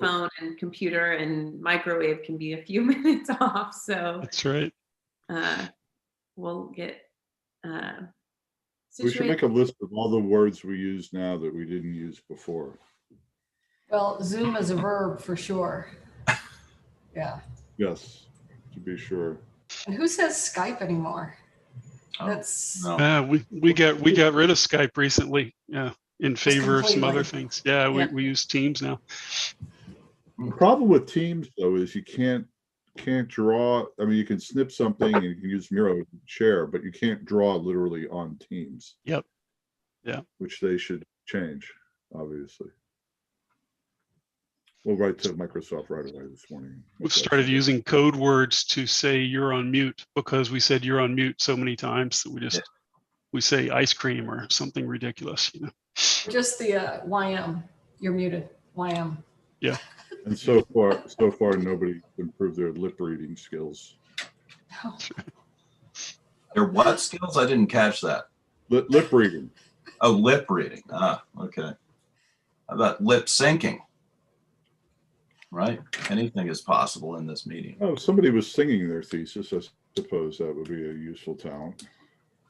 phone and computer and microwave can be a few minutes off. So that's right. We'll get we should make a list of all the words we use now that we didn't use before. Well, Zoom is a verb for sure. Yeah. Yes, to be sure. And who says Skype anymore? That's no. We got rid of Skype recently. Yeah, in favor of some other things. Yeah, we use Teams now. The problem with Teams though is you can't draw. I mean, you can snip something and you can use Miro to share, but you can't draw literally on Teams. Yep. Yeah. Which they should change, obviously. We'll write to Microsoft right away this morning. We've started using code words to say you're on mute because we said you're on mute so many times that we say ice cream or something ridiculous, you know. Just the YM. You're muted. YM. Yeah. And so far, nobody improved their lip reading skills. No. Their what skills? I didn't catch that. Lip reading. Oh, lip reading. Ah, okay. How about lip syncing? Right? Anything is possible in this meeting. Oh, somebody was singing their thesis. I suppose that would be a useful talent.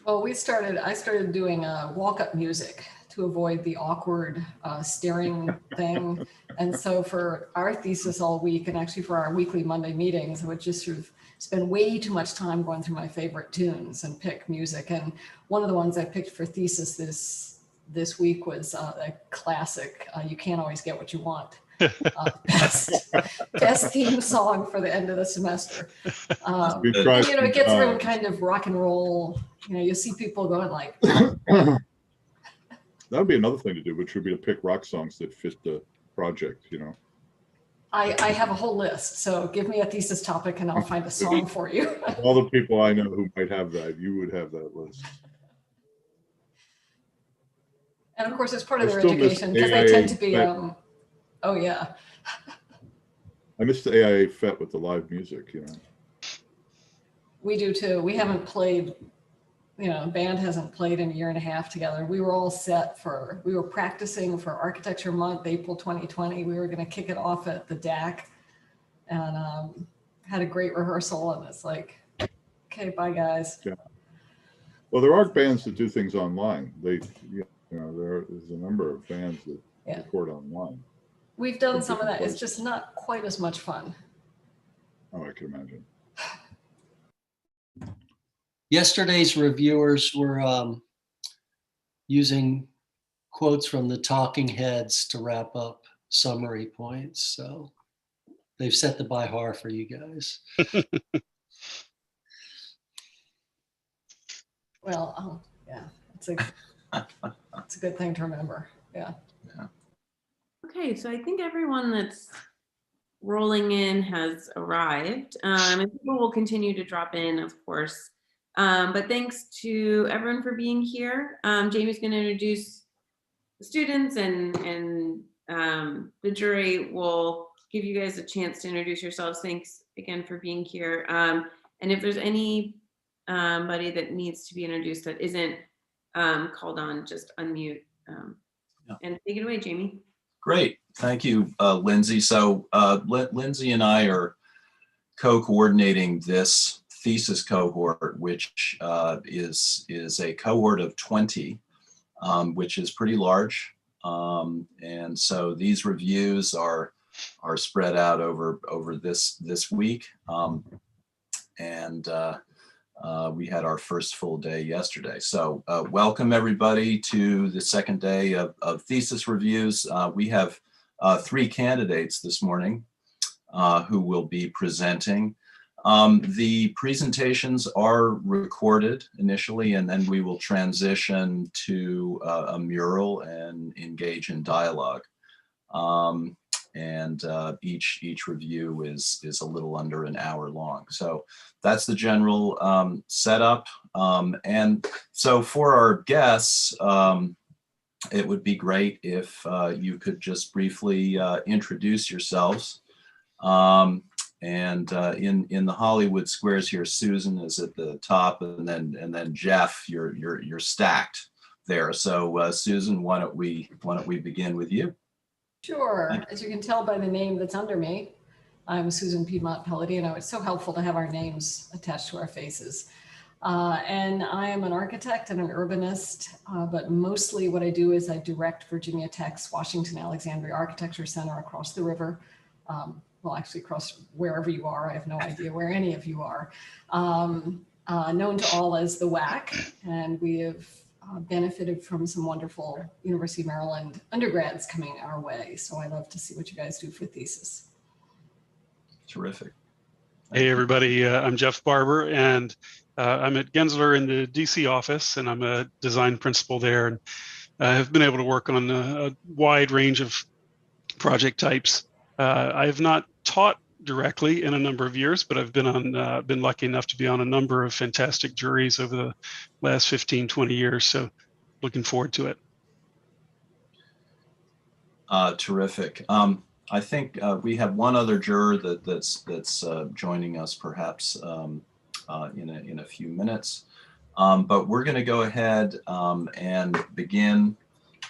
Well, I started doing walk-up music to avoid the awkward staring thing. And so for our thesis all week, and actually for our weekly Monday meetings, I would just sort of spend way too much time going through my favorite tunes and pick music. And one of the ones I picked for thesis this week was a classic, You Can't Always Get What You Want. Best theme song for the end of the semester. It gets everyone kind of rock and roll. You see people going like. That would be another thing to do, which would be to pick rock songs that fit the project. I have a whole list, so give me a thesis topic and I'll find a song for you. All the people I know who might have that, you would have that list. And of course, it's part of their education because they tend to be. Oh yeah. I miss the AIA FET with the live music, We do too. We haven't played, band hasn't played in a year and a half together. We were all set we were practicing for Architecture Month, April 2020. We were going to kick it off at the DAC and had a great rehearsal. And it's like, okay, bye guys. Yeah. Well, there are bands that do things online. There's a number of bands that record online. We've done some of that. It's just not quite as much fun. Oh, I can imagine. Yesterday's reviewers were using quotes from the talking heads to wrap up summary points. So they've set the by bar for you guys. Well, yeah, it's a good thing to remember. Yeah. Okay, so I think everyone that's rolling in has arrived, and people will continue to drop in, of course. But thanks to everyone for being here. Jamie's going to introduce the students, and the jury will give you guys a chance to introduce yourselves. Thanks again for being here. And if there's anybody that needs to be introduced that isn't called on, just unmute and take it away, Jamie. Great. Thank you, Lindsay. So Lindsay and I are co-coordinating this thesis cohort, which is a cohort of 20, which is pretty large. And so these reviews are spread out over this week. We had our first full day yesterday. So welcome everybody to the second day of thesis reviews. We have 3 candidates this morning who will be presenting. The presentations are recorded initially, and then we will transition to a mural and engage in dialogue. Each review is a little under an hour long. So that's the general setup. And so for our guests, it would be great if you could just briefly introduce yourselves. In the Hollywood squares here, Susan is at the top, and then Jeff, you're stacked there. So Susan, why don't we begin with you? Sure. As you can tell by the name that's under me, I'm Susan Piedmont Palladino. It's so helpful to have our names attached to our faces. And I am an architect and an urbanist, but mostly what I do is I direct Virginia Tech's Washington Alexandria Architecture Center across the river. Well, actually across wherever you are. I have no idea where any of you are. Known to all as the WAC, and we have benefited from some wonderful University of Maryland undergrads coming our way. So I love to see what you guys do for Thesis. Terrific. Hey, everybody. I'm Jeff Barber, and I'm at Gensler in the DC office, and I'm a design principal there. And I have been able to work on a wide range of project types. I have not taught directly in a number of years, but I've been lucky enough to be on a number of fantastic juries over the last 15, 20 years. So looking forward to it. Terrific. I think we have one other juror that's joining us perhaps in a few minutes. But we're going to go ahead and begin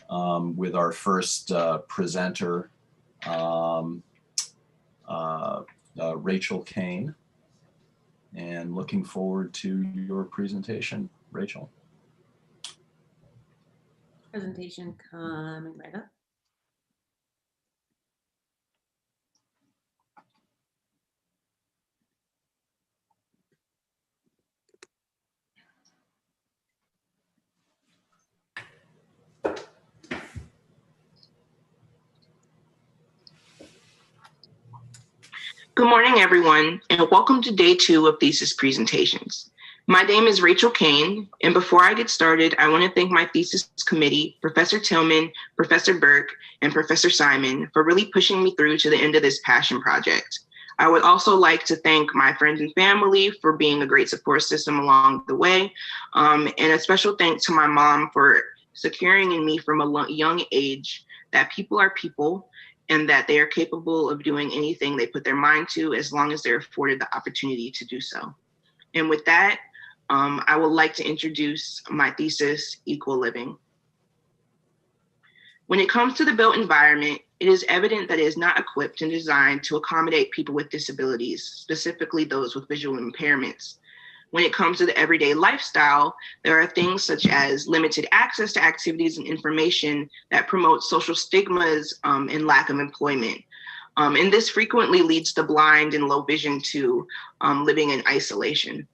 with our first presenter, Rachel Kane, and looking forward to your presentation, Rachel. Presentation coming right up. Good morning, everyone, and welcome to day 2 of Thesis presentations. My name is Rachel Kane, and before I get started, I want to thank my thesis committee, Professor Tillman, Professor Burke, and Professor Simon for really pushing me through to the end of this passion project. I would also like to thank my friends and family for being a great support system along the way, and a special thanks to my mom for securing in me from a young age that people are people, and that they are capable of doing anything they put their mind to as long as they're afforded the opportunity to do so. And with that, I would like to introduce my thesis, Equal Living. When it comes to the built environment, it is evident that it is not equipped and designed to accommodate people with disabilities, specifically those with visual impairments. When it comes to the everyday lifestyle, there are things such as limited access to activities and information that promote social stigmas and lack of employment. And this frequently leads the blind and low vision to living in isolation.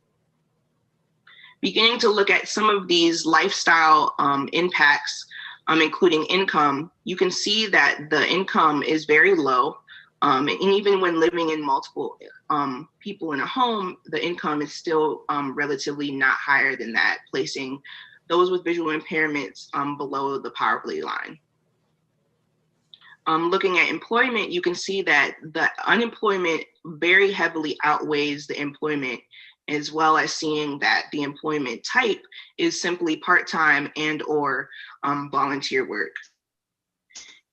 Beginning to look at some of these lifestyle impacts, including income, you can see that the income is very low. And even when living in multiple people in a home, the income is still relatively not higher than that, placing those with visual impairments below the poverty line. Looking at employment, you can see that the unemployment very heavily outweighs the employment, as well as seeing that the employment type is simply part-time and or volunteer work.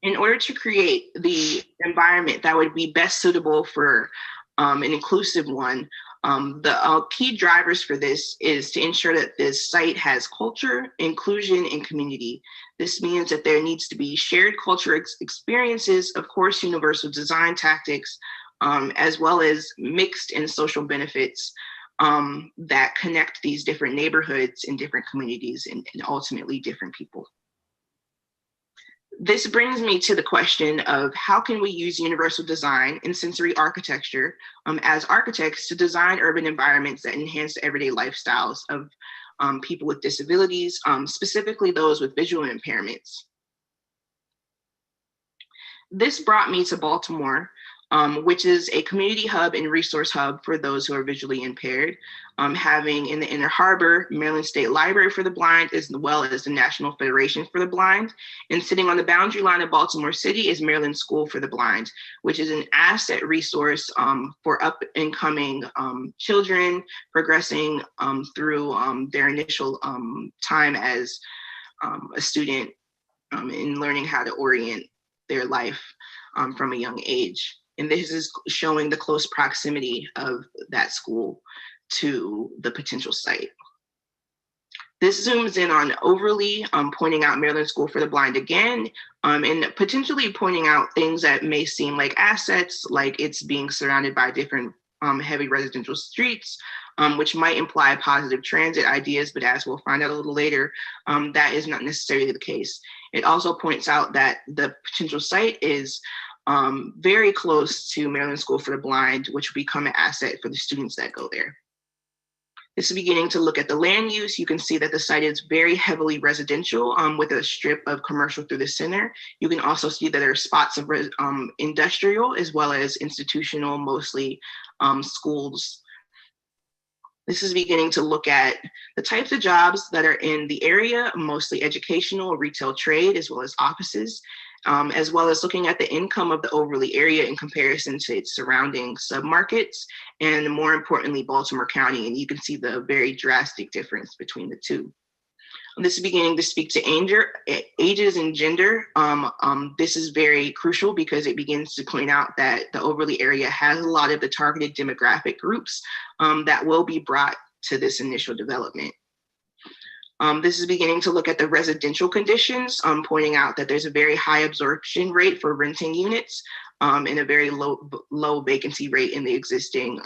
In order to create the environment that would be best suitable for an inclusive one, the key drivers for this is to ensure that this site has culture, inclusion, and community. This means that there needs to be shared culture experiences, of course, universal design tactics, as well as mixed and social benefits that connect these different neighborhoods and different communities and ultimately different people. This brings me to the question of how can we use universal design and sensory architecture as architects to design urban environments that enhance the everyday lifestyles of people with disabilities, specifically those with visual impairments. This brought me to Baltimore, which is a community hub and resource hub for those who are visually impaired, having in the Inner Harbor, Maryland State Library for the Blind, as well as the National Federation for the Blind. And sitting on the boundary line of Baltimore City is Maryland School for the Blind, which is an asset resource for up and coming children progressing through their initial time as a student in learning how to orient their life from a young age. And this is showing the close proximity of that school to the potential site. This zooms in on Overly, pointing out Maryland School for the Blind again, and potentially pointing out things that may seem like assets, like it's being surrounded by different heavy residential streets, which might imply positive transit ideas, but as we'll find out a little later, that is not necessarily the case. It also points out that the potential site is very close to Maryland School for the Blind, which will become an asset for the students that go there. This is beginning to look at the land use. You can see that the site is very heavily residential with a strip of commercial through the center. You can also see that there are spots of industrial as well as institutional, mostly schools. This is beginning to look at the types of jobs that are in the area, mostly educational, retail trade, as well as offices, as well as looking at the income of the overlay area in comparison to its surrounding submarkets, and more importantly, Baltimore County. And you can see the very drastic difference between the two. This is beginning to speak to ages and gender. This is very crucial because it begins to point out that the overlay area has a lot of the targeted demographic groups that will be brought to this initial development. This is beginning to look at the residential conditions, pointing out that there's a very high absorption rate for renting units and a very low vacancy rate in the existing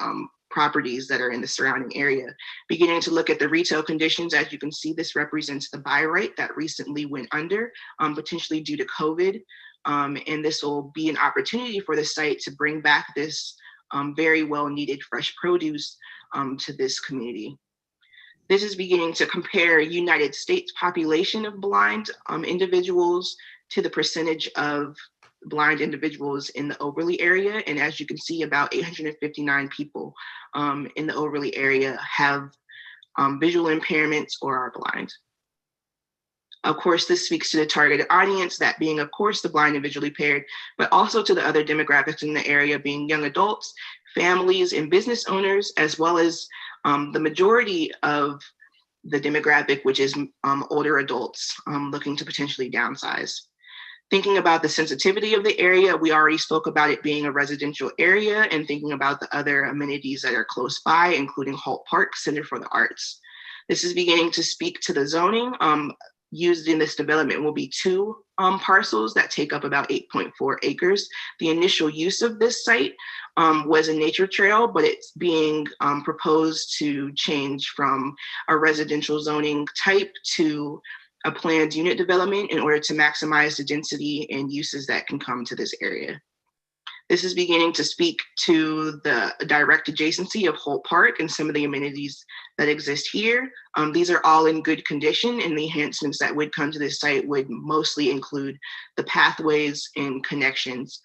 properties that are in the surrounding area. Beginning to look at the retail conditions, as you can see, this represents the buy rate that recently went under, potentially due to COVID. And this will be an opportunity for the site to bring back this very well needed fresh produce to this community. This is beginning to compare United States population of blind individuals to the percentage of blind individuals in the overlay area. And as you can see, about 859 people in the overlay area have visual impairments or are blind. Of course, this speaks to the targeted audience, that being, of course, the blind and visually impaired, but also to the other demographics in the area, being young adults, families, and business owners, as well as the majority of the demographic, which is older adults looking to potentially downsize. Thinking about the sensitivity of the area, we already spoke about it being a residential area, and thinking about the other amenities that are close by, including Holt Park Center for the Arts. This is beginning to speak to the zoning. Used in this development will be two parcels that take up about 8.4 acres. The initial use of this site was a nature trail, but it's being proposed to change from a residential zoning type to a planned unit development in order to maximize the density and uses that can come to this area. This is beginning to speak to the direct adjacency of Holt Park and some of the amenities that exist here. These are all in good condition, and the enhancements that would come to this site would mostly include the pathways and connections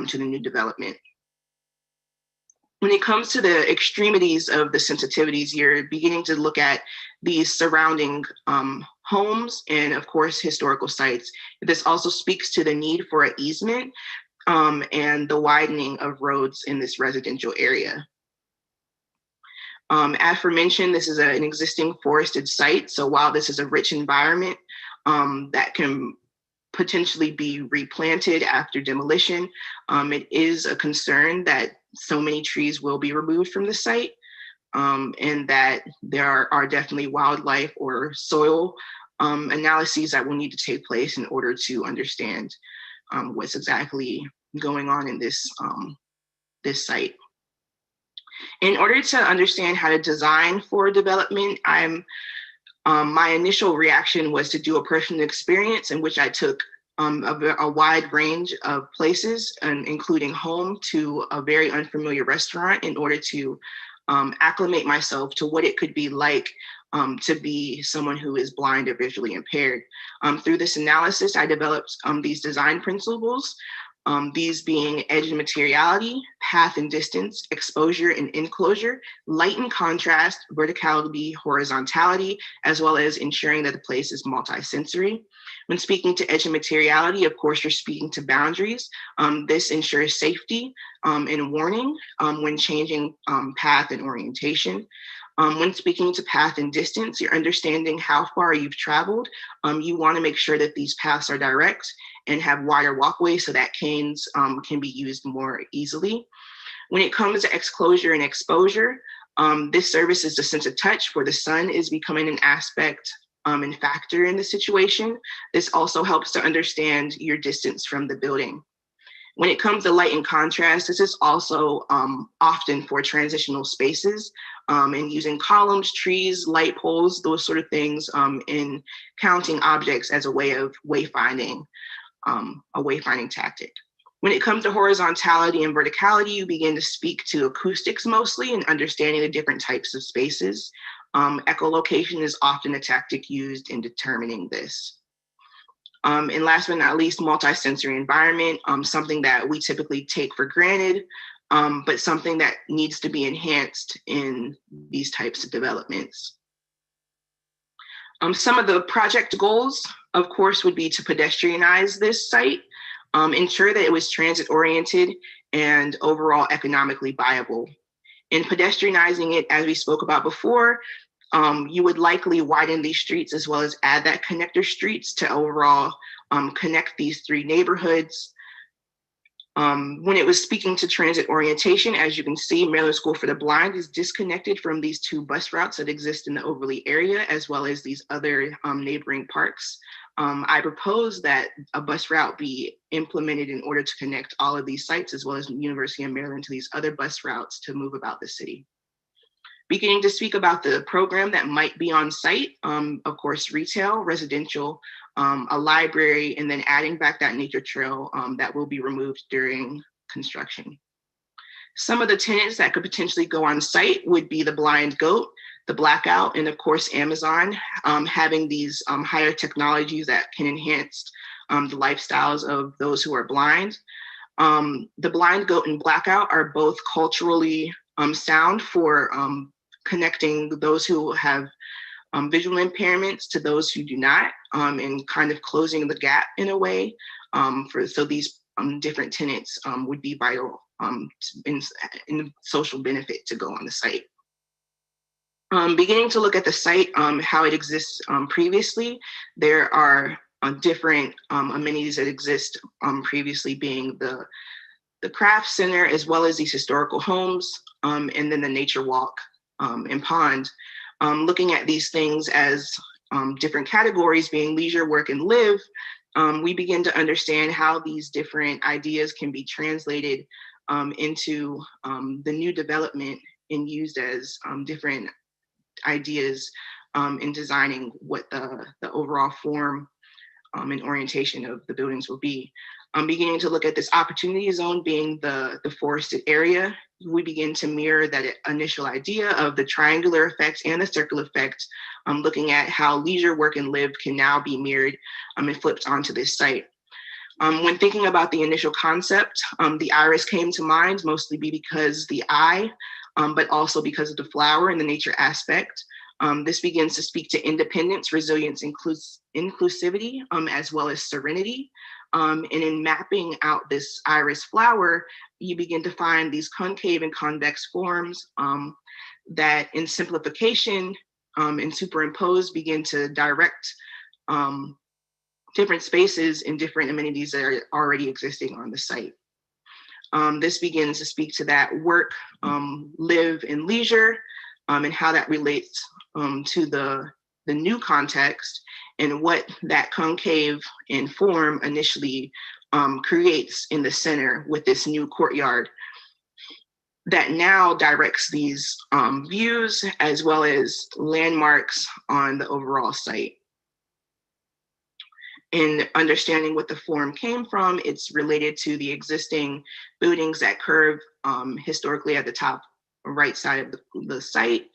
to the new development. When it comes to the extremities of the sensitivities, you're beginning to look at these surrounding homes and, of course, historical sites. This also speaks to the need for an easement and the widening of roads in this residential area. Aforementioned, this is an existing forested site. So while this is a rich environment that can potentially be replanted after demolition, it is a concern that so many trees will be removed from the site, and that there are definitely wildlife or soil analyses that will need to take place in order to understand what's exactly going on in this, this site. In order to understand how to design for development, my initial reaction was to do a personal experience in which I took a wide range of places, and including home to a very unfamiliar restaurant, in order to acclimate myself to what it could be like to be someone who is blind or visually impaired. Through this analysis, I developed these design principles, these being edge and materiality, path and distance, exposure and enclosure, light and contrast, verticality, horizontality, as well as ensuring that the place is multi-sensory. When speaking to edge and materiality, of course, you're speaking to boundaries. This ensures safety and warning when changing path and orientation. When speaking to path and distance, you're understanding how far you've traveled. You want to make sure that these paths are direct and have wider walkways so that canes can be used more easily. When it comes to exclosure and exposure, this service is the sense of touch, where the sun is becoming an aspect and factor in the situation. This also helps to understand your distance from the building. When it comes to light and contrast, this is also often for transitional spaces and using columns, trees, light poles, those sort of things in counting objects as a way of wayfinding, a wayfinding tactic. When it comes to horizontality and verticality, you begin to speak to acoustics mostly and understanding the different types of spaces. Echolocation is often a tactic used in determining this. And last but not least, multisensory environment, something that we typically take for granted, but something that needs to be enhanced in these types of developments. Some of the project goals, of course, would be to pedestrianize this site, ensure that it was transit oriented and overall economically viable. In pedestrianizing it, as we spoke about before, you would likely widen these streets as well as add that connector streets to overall connect these three neighborhoods. When it was speaking to transit orientation, as you can see, Maryland School for the Blind is disconnected from these two bus routes that exist in the Overlea area, as well as these other neighboring parks. I propose that a bus route be implemented in order to connect all of these sites, as well as the University of Maryland, to these other bus routes to move about the city. Beginning to speak about the program that might be on site, of course, retail, residential, a library, and then adding back that nature trail that will be removed during construction. Some of the tenants that could potentially go on site would be the Blind Goat, the Blackout, and of course, Amazon, having these higher technologies that can enhance the lifestyles of those who are blind. The Blind Goat and Blackout are both culturally sound for connecting those who have visual impairments to those who do not, and kind of closing the gap in a way. So these different tenants would be vital in social benefit to go on the site. Beginning to look at the site, how it exists previously, there are different amenities that exist previously, being the craft center, as well as these historical homes, and then the nature walk and pond. Looking at these things as different categories, being leisure, work, and live, we begin to understand how these different ideas can be translated into the new development and used as different ideas in designing what the overall form and orientation of the buildings will be. Beginning to look at this opportunity zone being the forested area, we begin to mirror that initial idea of the triangular effect and the circle effect, looking at how leisure, work, and live can now be mirrored and flipped onto this site. When thinking about the initial concept, the iris came to mind, mostly because the eye, but also because of the flower and the nature aspect. This begins to speak to independence, resilience, inclusivity, as well as serenity. And in mapping out this iris flower, you begin to find these concave and convex forms that in simplification and superimpose begin to direct different spaces and different amenities that are already existing on the site. This begins to speak to that work, live, and leisure, and how that relates to the new context and what that concave and form initially creates in the center with this new courtyard that now directs these views as well as landmarks on the overall site. In understanding what the form came from, it's related to the existing buildings that curve historically at the top right side of the site,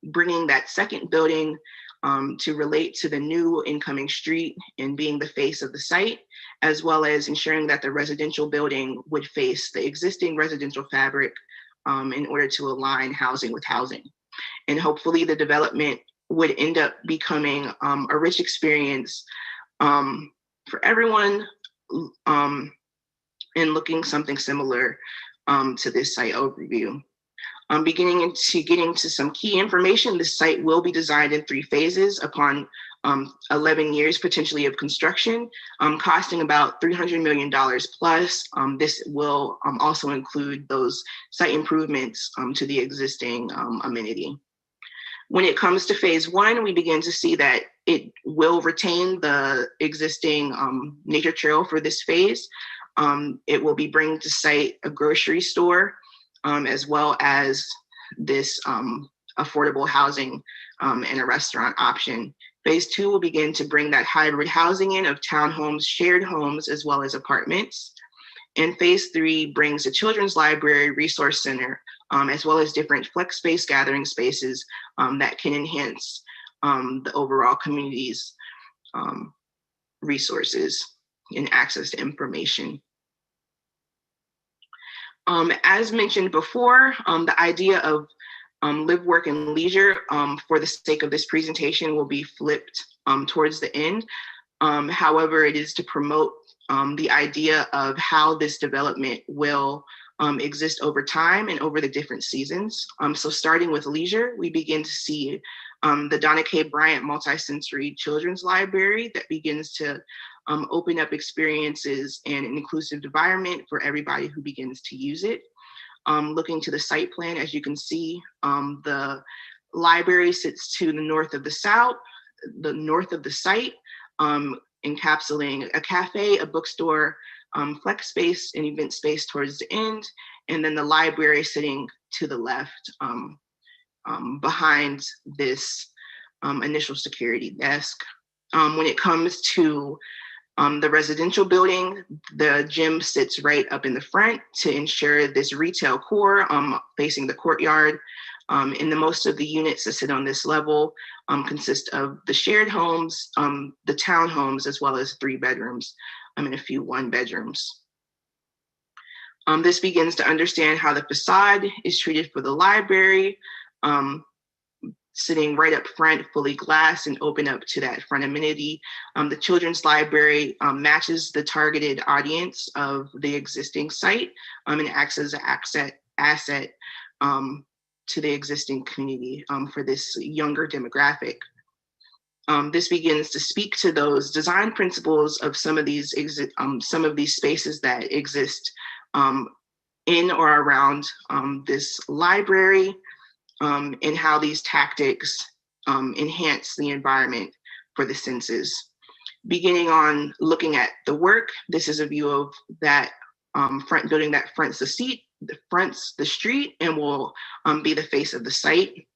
bringing that second building to relate to the new incoming street and being the face of the site, as well as ensuring that the residential building would face the existing residential fabric in order to align housing with housing. And hopefully the development would end up becoming a rich experience for everyone and looking something similar to this site overview. Beginning to getting to some key information, this site will be designed in 3 phases upon 11 years potentially of construction, costing about $300 million plus. This will also include those site improvements to the existing amenity. When it comes to phase 1, we begin to see that it will retain the existing nature trail for this phase. It will be bringing to site a grocery store, as well as this affordable housing and a restaurant option. Phase 2 will begin to bring that hybrid housing in of townhomes, shared homes, as well as apartments. And phase 3 brings a children's library resource center, as well as different flex space gathering spaces that can enhance the overall community's resources and access to information. As mentioned before, the idea of live, work, and leisure for the sake of this presentation will be flipped towards the end. However, it is to promote the idea of how this development will exist over time and over the different seasons. So starting with leisure, we begin to see the Donna K. Bryant Multisensory Children's Library that begins to open up experiences and an inclusive environment for everybody who begins to use it. Looking to the site plan, as you can see, the library sits to the north of the site, encapsulating a cafe, a bookstore, flex space, and event space towards the end, and then the library sitting to the left behind this initial security desk. When it comes to the residential building, the gym sits right up in the front to ensure this retail core facing the courtyard. And most of the units that sit on this level consist of the shared homes, the townhomes, as well as 3 bedrooms and a few 1-bedrooms. This begins to understand how the facade is treated for the library, sitting right up front, fully glass and open up to that front amenity. The children's library matches the targeted audience of the existing site and acts as an asset to the existing community for this younger demographic. This begins to speak to those design principles of some of these spaces that exist in or around this library, and how these tactics enhance the environment for the senses. Beginning on looking at the work, this is a view of that front building that fronts the street and will be the face of the site.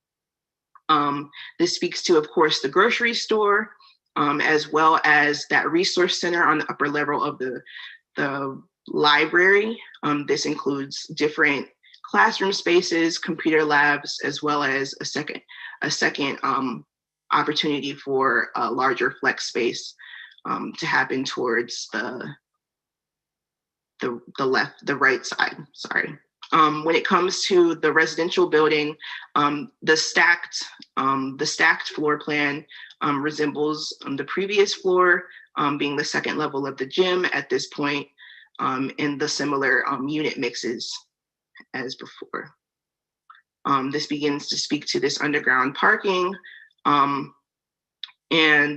This speaks to, of course, the grocery store, as well as that resource center on the upper level of the library. This includes different classroom spaces, computer labs, as well as a second opportunity for a larger flex space to happen towards the right side. Sorry. When it comes to the residential building, the stacked floor plan resembles the previous floor, being the second level of the gym at this point, and the similar unit mixes as before. This begins to speak to this underground parking and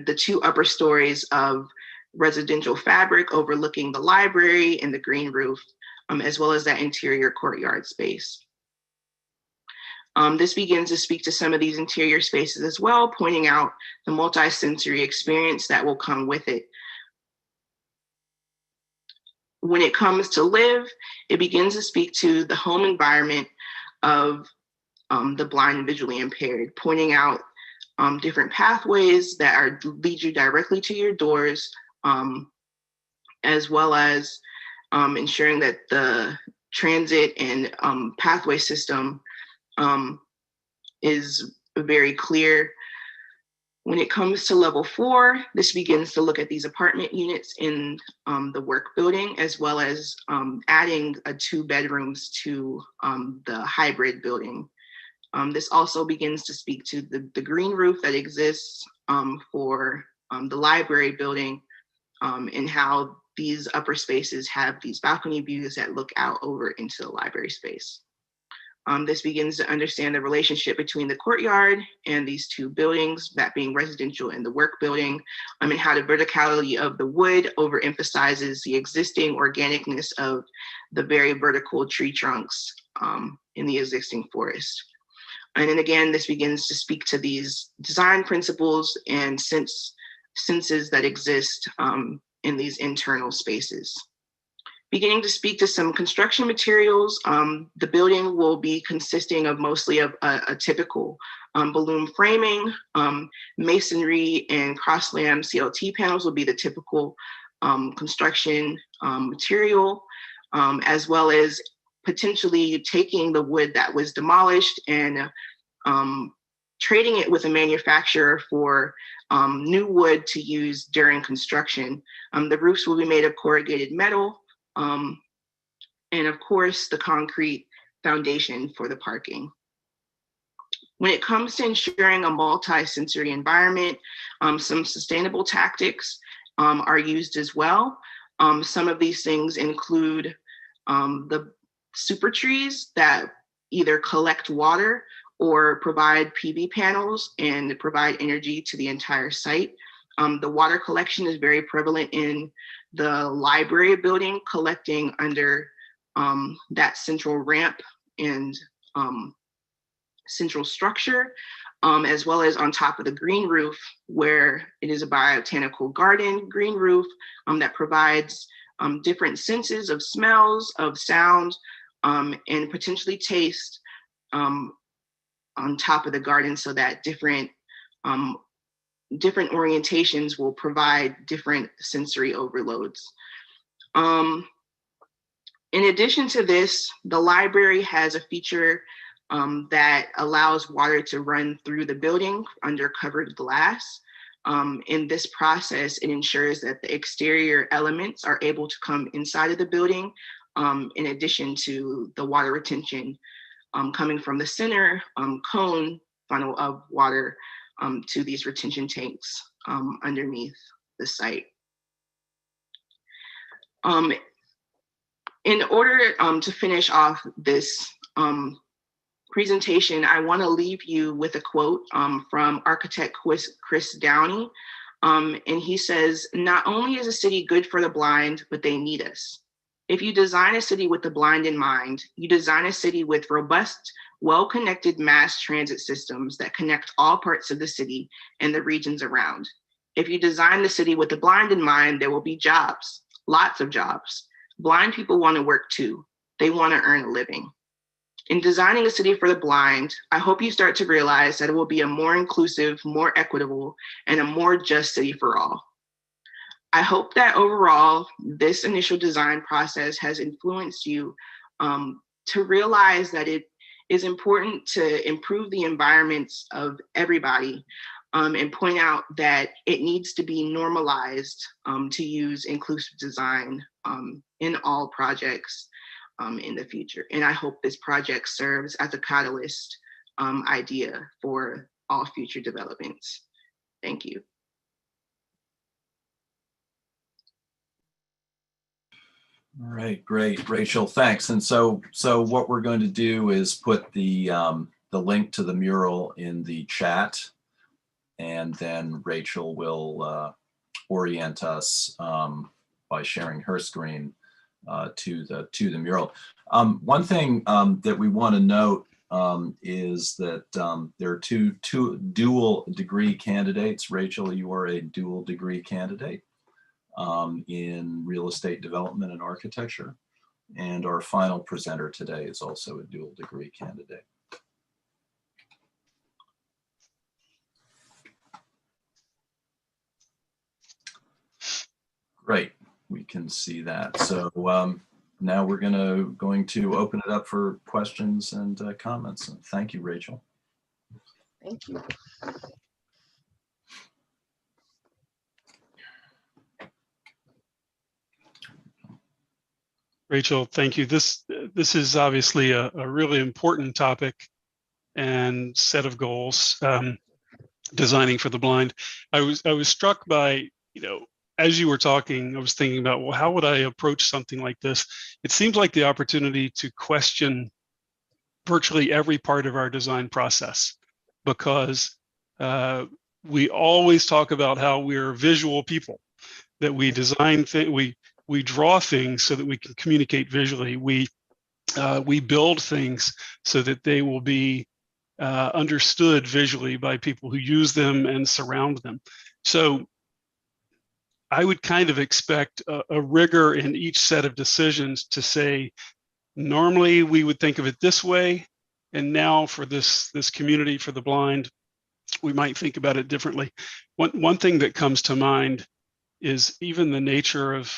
the 2 upper stories of residential fabric overlooking the library and the green roof, as well as that interior courtyard space. This begins to speak to some of these interior spaces as well, pointing out the multi-sensory experience that will come with it. When it comes to live, it begins to speak to the home environment of the blind and visually impaired, pointing out different pathways that lead you directly to your doors, as well as ensuring that the transit and pathway system is very clear. When it comes to level 4, this begins to look at these apartment units in the work building, as well as adding 2 bedrooms to the hybrid building. This also begins to speak to the green roof that exists for the library building, and how these upper spaces have these balcony views that look out over into the library space. This begins to understand the relationship between the courtyard and these 2 buildings, that being residential and the work building, and how the verticality of the wood overemphasizes the existing organicness of the very vertical tree trunks in the existing forest. And then again, this begins to speak to these design principles and senses that exist in these internal spaces. Beginning to speak to some construction materials, the building will be consisting of mostly of a typical balloon framing, masonry and cross-lam CLT panels will be the typical construction material, as well as potentially taking the wood that was demolished and trading it with a manufacturer for new wood to use during construction. The roofs will be made of corrugated metal, and of course, the concrete foundation for the parking. When it comes to ensuring a multi-sensory environment, some sustainable tactics are used as well. Some of these things include the super trees that either collect water or provide PV panels and provide energy to the entire site. The water collection is very prevalent in the library building, collecting under that central ramp and central structure, as well as on top of the green roof, where it is a botanical garden green roof that provides different senses of smells, of sound, and potentially taste on top of the garden, so that different orientations will provide different sensory overloads. In addition to this, the library has a feature that allows water to run through the building under covered glass. In this process, it ensures that the exterior elements are able to come inside of the building, in addition to the water retention coming from the center cone funnel of water to these retention tanks underneath the site. In order to finish off this presentation, I want to leave you with a quote from architect Chris Downey. And he says, "Not only is a city good for the blind, but they need us. If you design a city with the blind in mind, you design a city with robust, well-connected mass transit systems that connect all parts of the city and the regions around. If you design the city with the blind in mind, there will be jobs, lots of jobs. Blind people want to work too. They want to earn a living. In designing a city for the blind, I hope you start to realize that it will be a more inclusive, more equitable, and a more just city for all. I hope that overall, this initial design process has influenced you to realize that it is important to improve the environments of everybody, and point out that it needs to be normalized to use inclusive design in all projects in the future. And I hope this project serves as a catalyst idea for all future developments. Thank you. All right, great, Rachel, thanks. And so what we're going to do is put the link to the mural in the chat, and then Rachel will orient us by sharing her screen to the mural. One thing that we want to note is that there are two dual degree candidates. Rachel, you are a dual degree candidate in real estate development and architecture. And our final presenter today is also a dual degree candidate. Great, we can see that. So now we're going to open it up for questions and comments. And thank you, Rachel. Thank you. Rachel, thank you. This is obviously a really important topic and set of goals, designing for the blind. I was struck by, as you were talking, I was thinking about, well, how would I approach something like this? It seems like the opportunity to question virtually every part of our design process, because we always talk about how we're visual people, that we design things, we draw things so that we can communicate visually. We build things so that they will be understood visually by people who use them and surround them. So I would kind of expect a rigor in each set of decisions to say, normally we would think of it this way, and now for this community for the blind, we might think about it differently. One thing that comes to mind is even the nature of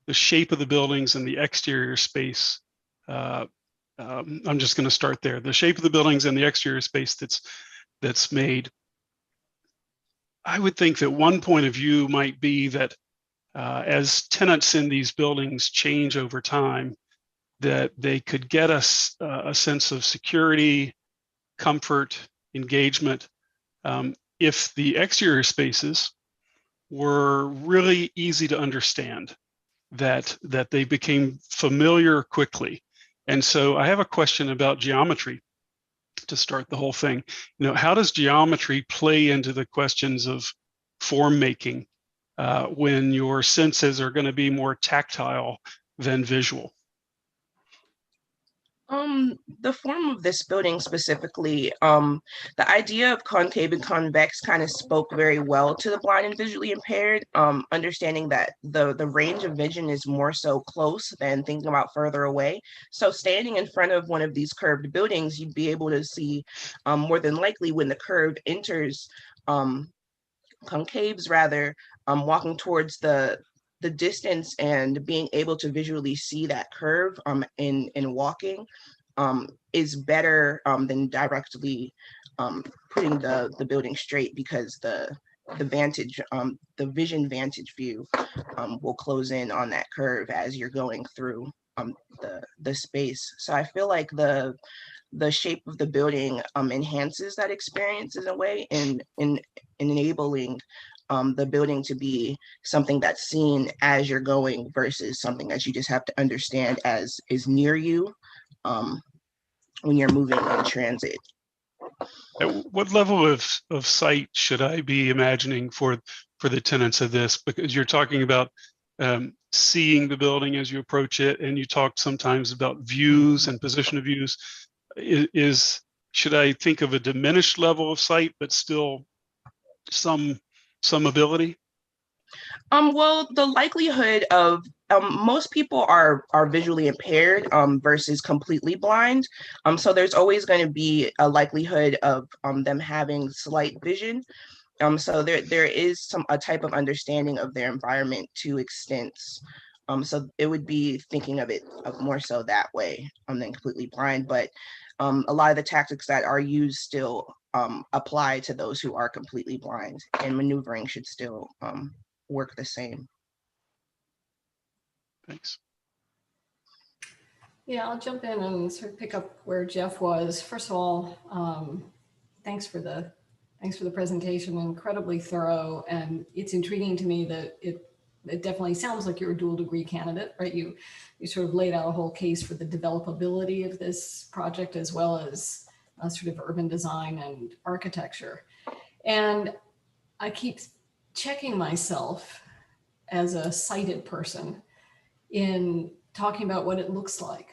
the shape of the buildings and the exterior space. I'm just going to start there. The shape of the buildings and the exterior space that's made. I would think that one point of view might be that as tenants in these buildings change over time, that they could get us a sense of security, comfort, engagement, if the exterior spaces were really easy to understand, that they became familiar quickly. And so I have a question about geometry to start the whole thing. How does geometry play into the questions of form making when your senses are going to be more tactile than visual? The form of this building specifically, the idea of concave and convex kind of spoke very well to the blind and visually impaired, understanding that the range of vision is more so close than thinking about further away. So standing in front of one of these curved buildings, you'd be able to see more than likely when the curve enters, concaves rather, walking towards the distance and being able to visually see that curve in walking is better than directly putting the building straight, because the vantage, the vision vantage view will close in on that curve as you're going through the space. So I feel like the shape of the building enhances that experience in a way, in enabling the building to be something that's seen as you're going versus something that you just have to understand as is near you when you're moving in transit. What level of sight should I be imagining for the tenants of this? Because you're talking about seeing the building as you approach it, and you talk sometimes about views and position of views. Should I think of a diminished level of sight, but still some ability? Well, the likelihood of most people are visually impaired versus completely blind. So there's always going to be a likelihood of them having slight vision. So there is a type of understanding of their environment to extents. So it would be thinking of it more so that way than completely blind. But a lot of the tactics that are used still apply to those who are completely blind, and maneuvering should still work the same. Thanks. Yeah, I'll jump in and sort of pick up where Jeff was. First of all, thanks for the presentation, incredibly thorough, and it's intriguing to me that it definitely sounds like you're a dual degree candidate, right? You sort of laid out a whole case for the developability of this project, as well as sort of urban design and architecture. And I keep checking myself as a sighted person in talking about what it looks like.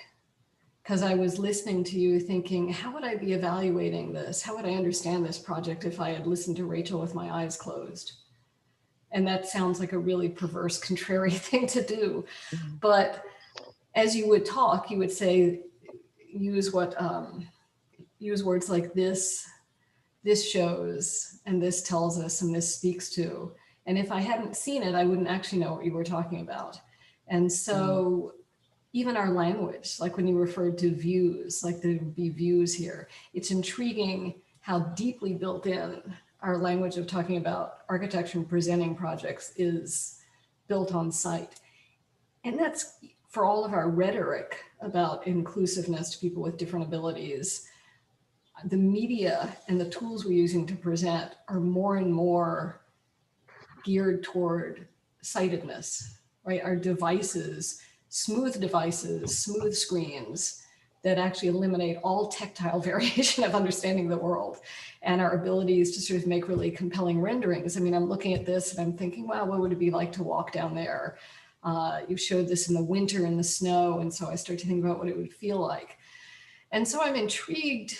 Because I was listening to you thinking, how would I be evaluating this? How would I understand this project if I had listened to Rachel with my eyes closed? And that sounds like a really perverse, contrary thing to do. But as you would talk, you would say, use words like this shows, and this tells us, and this speaks to. And if I hadn't seen it, I wouldn't actually know what you were talking about. And so even our language, like when you referred to views, like there would be views here, it's intriguing how deeply built in our language of talking about architecture and presenting projects is built on sight. And that's for all of our rhetoric about inclusiveness to people with different abilities. The media and the tools we're using to present are more and more geared toward sightedness, right? Our devices, smooth screens that actually eliminate all tactile variation of understanding the world, and our abilities to sort of make really compelling renderings. I mean, I'm looking at this and I'm thinking, wow, what would it be like to walk down there? You showed this in the winter in the snow. And so I start to think about what it would feel like. And so I'm intrigued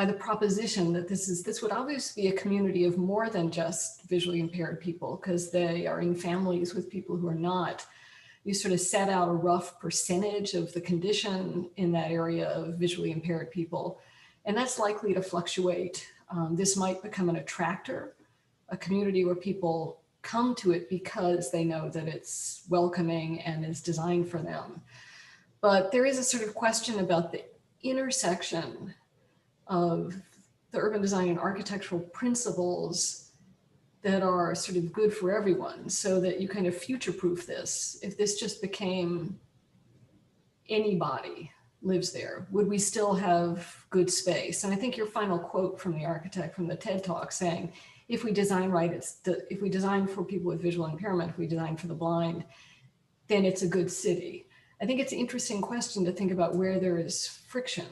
by the proposition that this would obviously be a community of more than just visually impaired people, because they are in families with people who are not. You sort of set out a rough percentage of the condition in that area of visually impaired people, and that's likely to fluctuate. This might become an attractor, a community where people come to it because they know that it's welcoming and is designed for them. But there is a sort of question about the intersection of the urban design and architectural principles that are sort of good for everyone, so that you kind of future-proof this. If this just became anybody lives there, would we still have good space? And I think your final quote from the architect from the TED Talk saying, if we design right, if we design for people with visual impairment, if we design for the blind, then it's a good city. I think it's an interesting question to think about where there is friction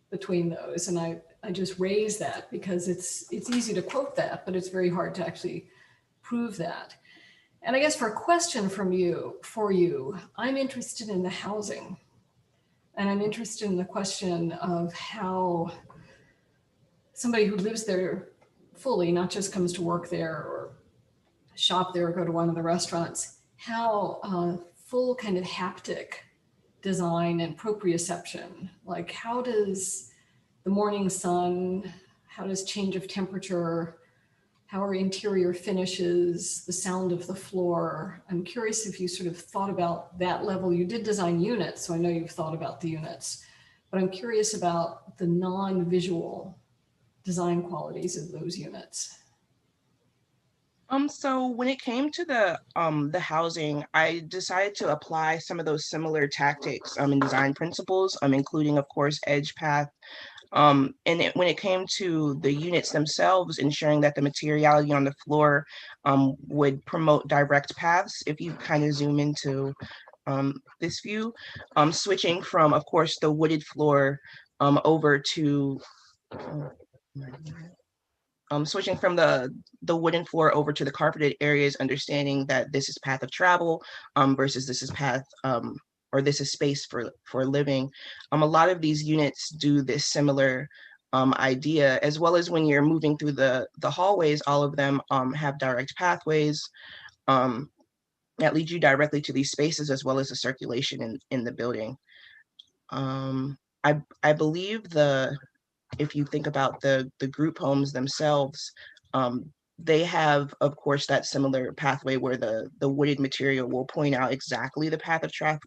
between those. And I just raise that because it's easy to quote that, but it's very hard to actually prove that. And I guess for a question for you, I'm interested in the housing. And I'm interested in the question of how somebody who lives there fully, not just comes to work there or shop there or go to one of the restaurants, how full kind of haptic design and proprioception, like how does the morning sun, how does change of temperature, how are interior finishes, the sound of the floor? I'm curious if you sort of thought about that level. You did design units, so I know you've thought about the units, but I'm curious about the non-visual design qualities of those units. So when it came to the housing, I decided to apply some of those similar tactics in design principles, including, of course, edge path. And when it came to the units themselves, ensuring that the materiality on the floor would promote direct paths. If you kind of zoom into this view, switching from, of course, the wooded floor over to switching from the wooden floor over to the carpeted areas, understanding that this is path of travel versus this is path or this is space for living. A lot of these units do this similar idea, as well as when you're moving through the hallways, all of them have direct pathways that lead you directly to these spaces, as well as the circulation in the building. I believe if you think about the group homes themselves, they have, of course, that similar pathway where the wooded material will point out exactly the path of traffic,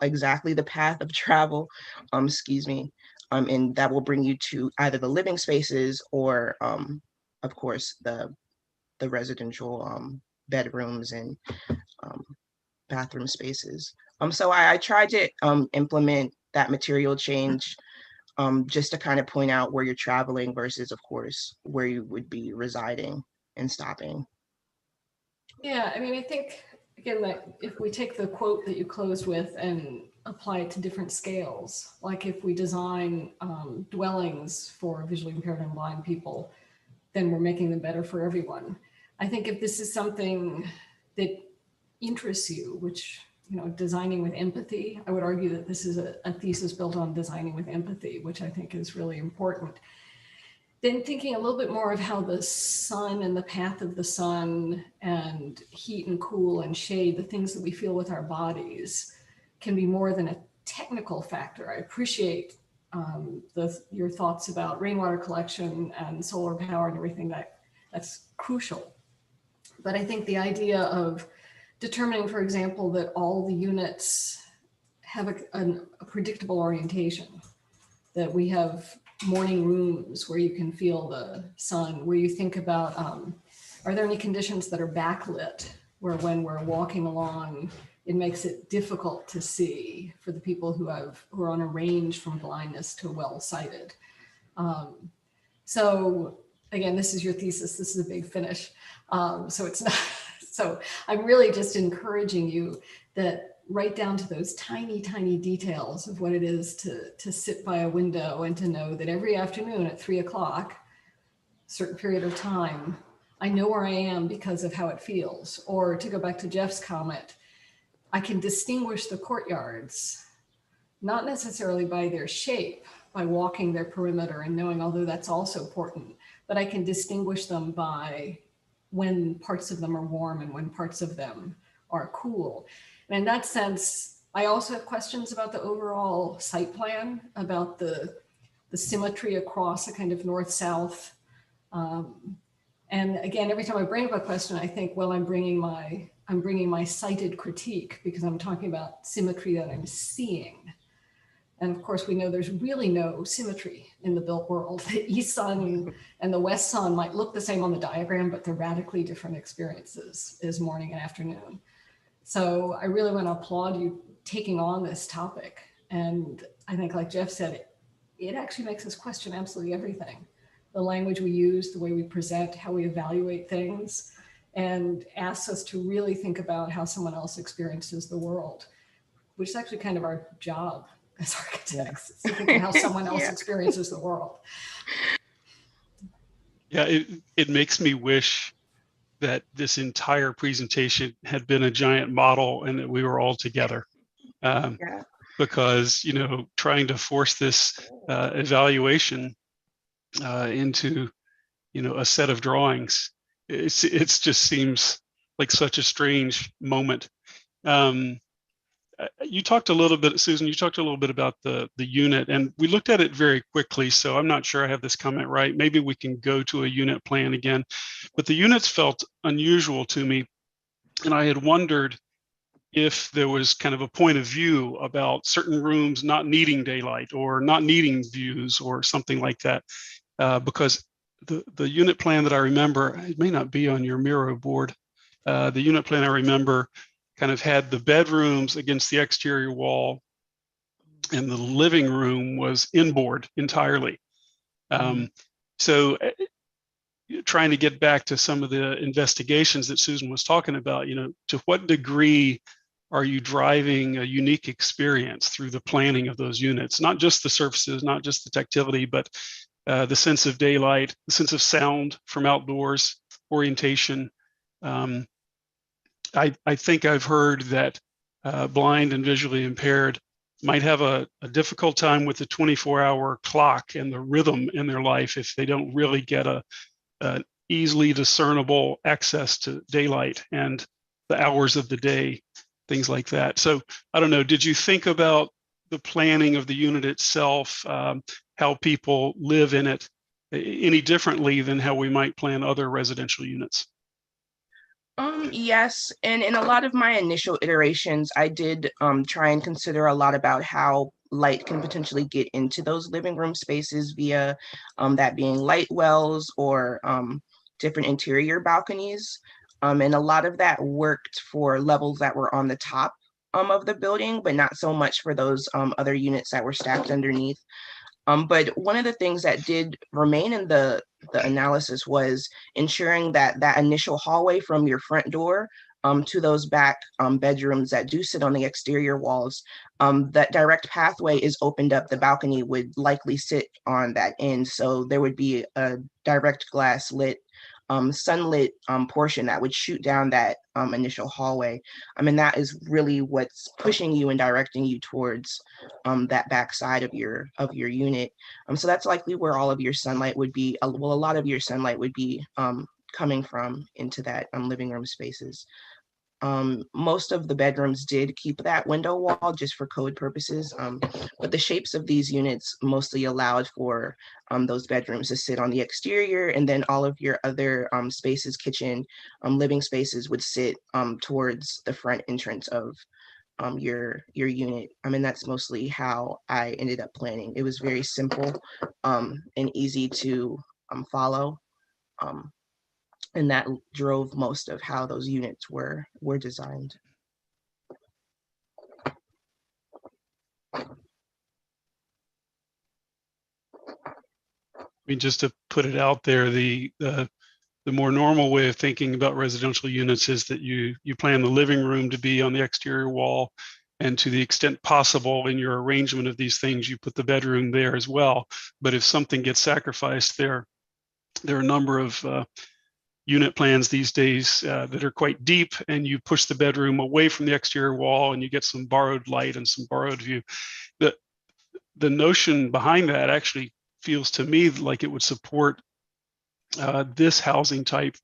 exactly the path of travel, excuse me, and that will bring you to either the living spaces or, of course, the residential bedrooms and bathroom spaces. So I tried to implement that material change just to kind of point out where you're traveling versus, of course, where you would be residing and stopping. Yeah, I mean, I think, again, that if we take the quote that you closed with and apply it to different scales, like if we design dwellings for visually impaired and blind people, then we're making them better for everyone. I think if this is something that interests you, which, you know, designing with empathy, I would argue that this is a thesis built on designing with empathy, which I think is really important. Then thinking a little bit more of how the sun and the path of the sun and heat and cool and shade, the things that we feel with our bodies, can be more than a technical factor. I appreciate your thoughts about rainwater collection and solar power and everything that's crucial. But I think the idea of determining, for example, that all the units have a predictable orientation, that we have morning rooms where you can feel the sun, where you think about, are there any conditions that are backlit, where when we're walking along, it makes it difficult to see for the people who are on a range from blindness to well-sighted. So again, this is your thesis, this is a big finish. So it's not, so I'm really just encouraging you that right down to those tiny, tiny details of what it is to sit by a window and to know that every afternoon at 3 o'clock, a certain period of time, I know where I am because of how it feels. Or to go back to Jeff's comment, I can distinguish the courtyards not necessarily by their shape, by walking their perimeter and knowing, although that's also important, but I can distinguish them by when parts of them are warm and when parts of them are cool. And in that sense, I also have questions about the overall site plan, about the symmetry across a kind of north-south. And again, every time I bring up a question, I think, well, I'm bringing my cited critique because I'm talking about symmetry that I'm seeing. And of course, we know there's really no symmetry in the built world. The east sun and the west sun might look the same on the diagram, but they're radically different experiences is morning and afternoon. So I really want to applaud you taking on this topic. And I think, like Jeff said, it actually makes us question absolutely everything. The language we use, the way we present, how we evaluate things, and asks us to really think about how someone else experiences the world, which is actually kind of our job as architects, to think of how someone else experiences the world. Yeah, it makes me wish that this entire presentation had been a giant model and that we were all together. Because, you know, trying to force this evaluation into, you know, a set of drawings, it just seems like such a strange moment. You talked a little bit, Susan, you talked a little bit about the unit, and we looked at it very quickly, so I'm not sure I have this comment right. Maybe we can go to a unit plan again, but the units felt unusual to me, and I had wondered if there was kind of a point of view about certain rooms not needing daylight or not needing views or something like that, because the unit plan that I remember, it may not be on your Miro board, the unit plan I remember kind of had the bedrooms against the exterior wall, and the living room was inboard entirely. So trying to get back to some of the investigations that Susan was talking about, you know, to what degree are you driving a unique experience through the planning of those units? Not just the surfaces, not just the tactility, but the sense of daylight, the sense of sound from outdoors, orientation. I think I've heard that blind and visually impaired might have a difficult time with the 24-hour clock and the rhythm in their life if they don't really get a easily discernible access to daylight and the hours of the day, things like that. So I don't know, did you think about the planning of the unit itself, how people live in it any differently than how we might plan other residential units? Yes, and in a lot of my initial iterations, I did try and consider a lot about how light can potentially get into those living room spaces via that being light wells or different interior balconies. And a lot of that worked for levels that were on the top of the building, but not so much for those other units that were stacked underneath. But one of the things that did remain in the analysis was ensuring that that initial hallway from your front door to those back bedrooms that do sit on the exterior walls, that direct pathway is opened up. The balcony would likely sit on that end. So there would be a direct glass lit, sunlit portion that would shoot down that initial hallway. I mean, that is really what's pushing you and directing you towards that back side of your unit. So that's likely where all of your sunlight would be. Well, a lot of your sunlight would be coming from into that living room spaces. Most of the bedrooms did keep that window wall just for code purposes, but the shapes of these units mostly allowed for those bedrooms to sit on the exterior, and then all of your other spaces, kitchen, living spaces would sit towards the front entrance of your unit. I mean, that's mostly how I ended up planning. It was very simple and easy to follow. And that drove most of how those units were designed. I mean, just to put it out there, the more normal way of thinking about residential units is that you plan the living room to be on the exterior wall, and to the extent possible in your arrangement of these things, you put the bedroom there as well. But if something gets sacrificed, there are a number of unit plans these days that are quite deep, and you push the bedroom away from the exterior wall and you get some borrowed light and some borrowed view. The notion behind that actually feels to me like it would support this housing type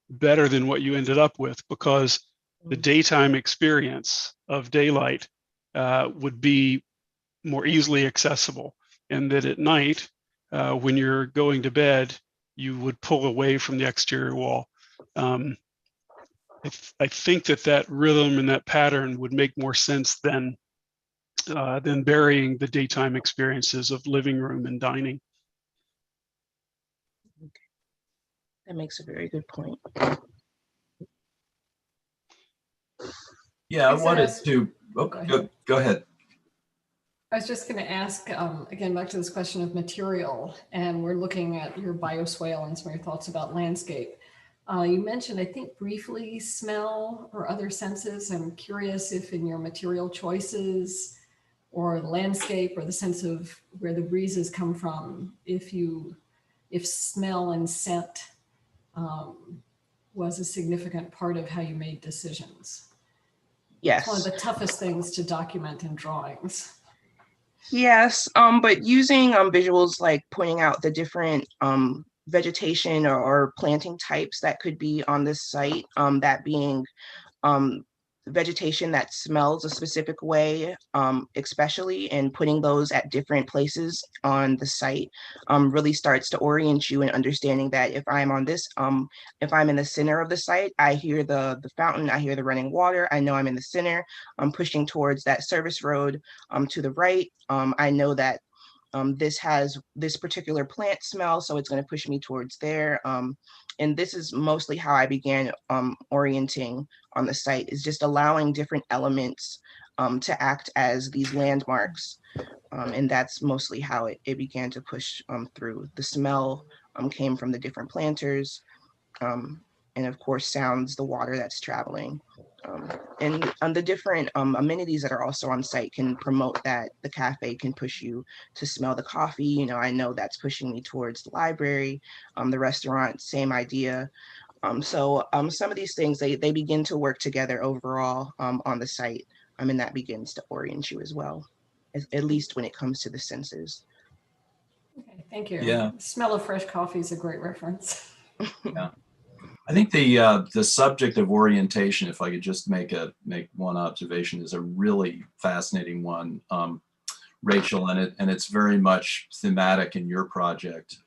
better than what you ended up with, because the daytime experience of daylight would be more easily accessible, and that at night, when you're going to bed, you would pull away from the exterior wall. I think that rhythm and that pattern would make more sense than burying the daytime experiences of living room and dining. That makes a very good point. Yeah, I wanted to, go ahead. I was just going to ask, again, back to this question of material, and we're looking at your bioswale and some of your thoughts about landscape. You mentioned, I think, briefly smell or other senses. I'm curious if in your material choices or the landscape or the sense of where the breezes come from, if smell and scent was a significant part of how you made decisions. Yes. It's one of the toughest things to document in drawings. Yes, but using visuals like pointing out the different vegetation or planting types that could be on this site, that being vegetation that smells a specific way, especially, and putting those at different places on the site really starts to orient you in understanding that if I'm on this, if I'm in the center of the site, I hear the fountain, I hear the running water, I know I'm in the center, I'm pushing towards that service road to the right. I know that this has this particular plant smell, so it's going to push me towards there. And this is mostly how I began orienting on the site, is just allowing different elements to act as these landmarks. And that's mostly how it began to push through. The smell came from the different planters, and of course sounds, the water that's traveling. And the different amenities that are also on site can promote that. The cafe can push you to smell the coffee. You know, I know that's pushing me towards the library. The restaurant, same idea. So some of these things, they begin to work together overall on the site. And that begins to orient you as well, at least when it comes to the senses. Okay, thank you. Yeah. The smell of fresh coffee is a great reference. Yeah. I think the subject of orientation, if I could just make one observation, is a really fascinating one, Rachel, and it's very much thematic in your project.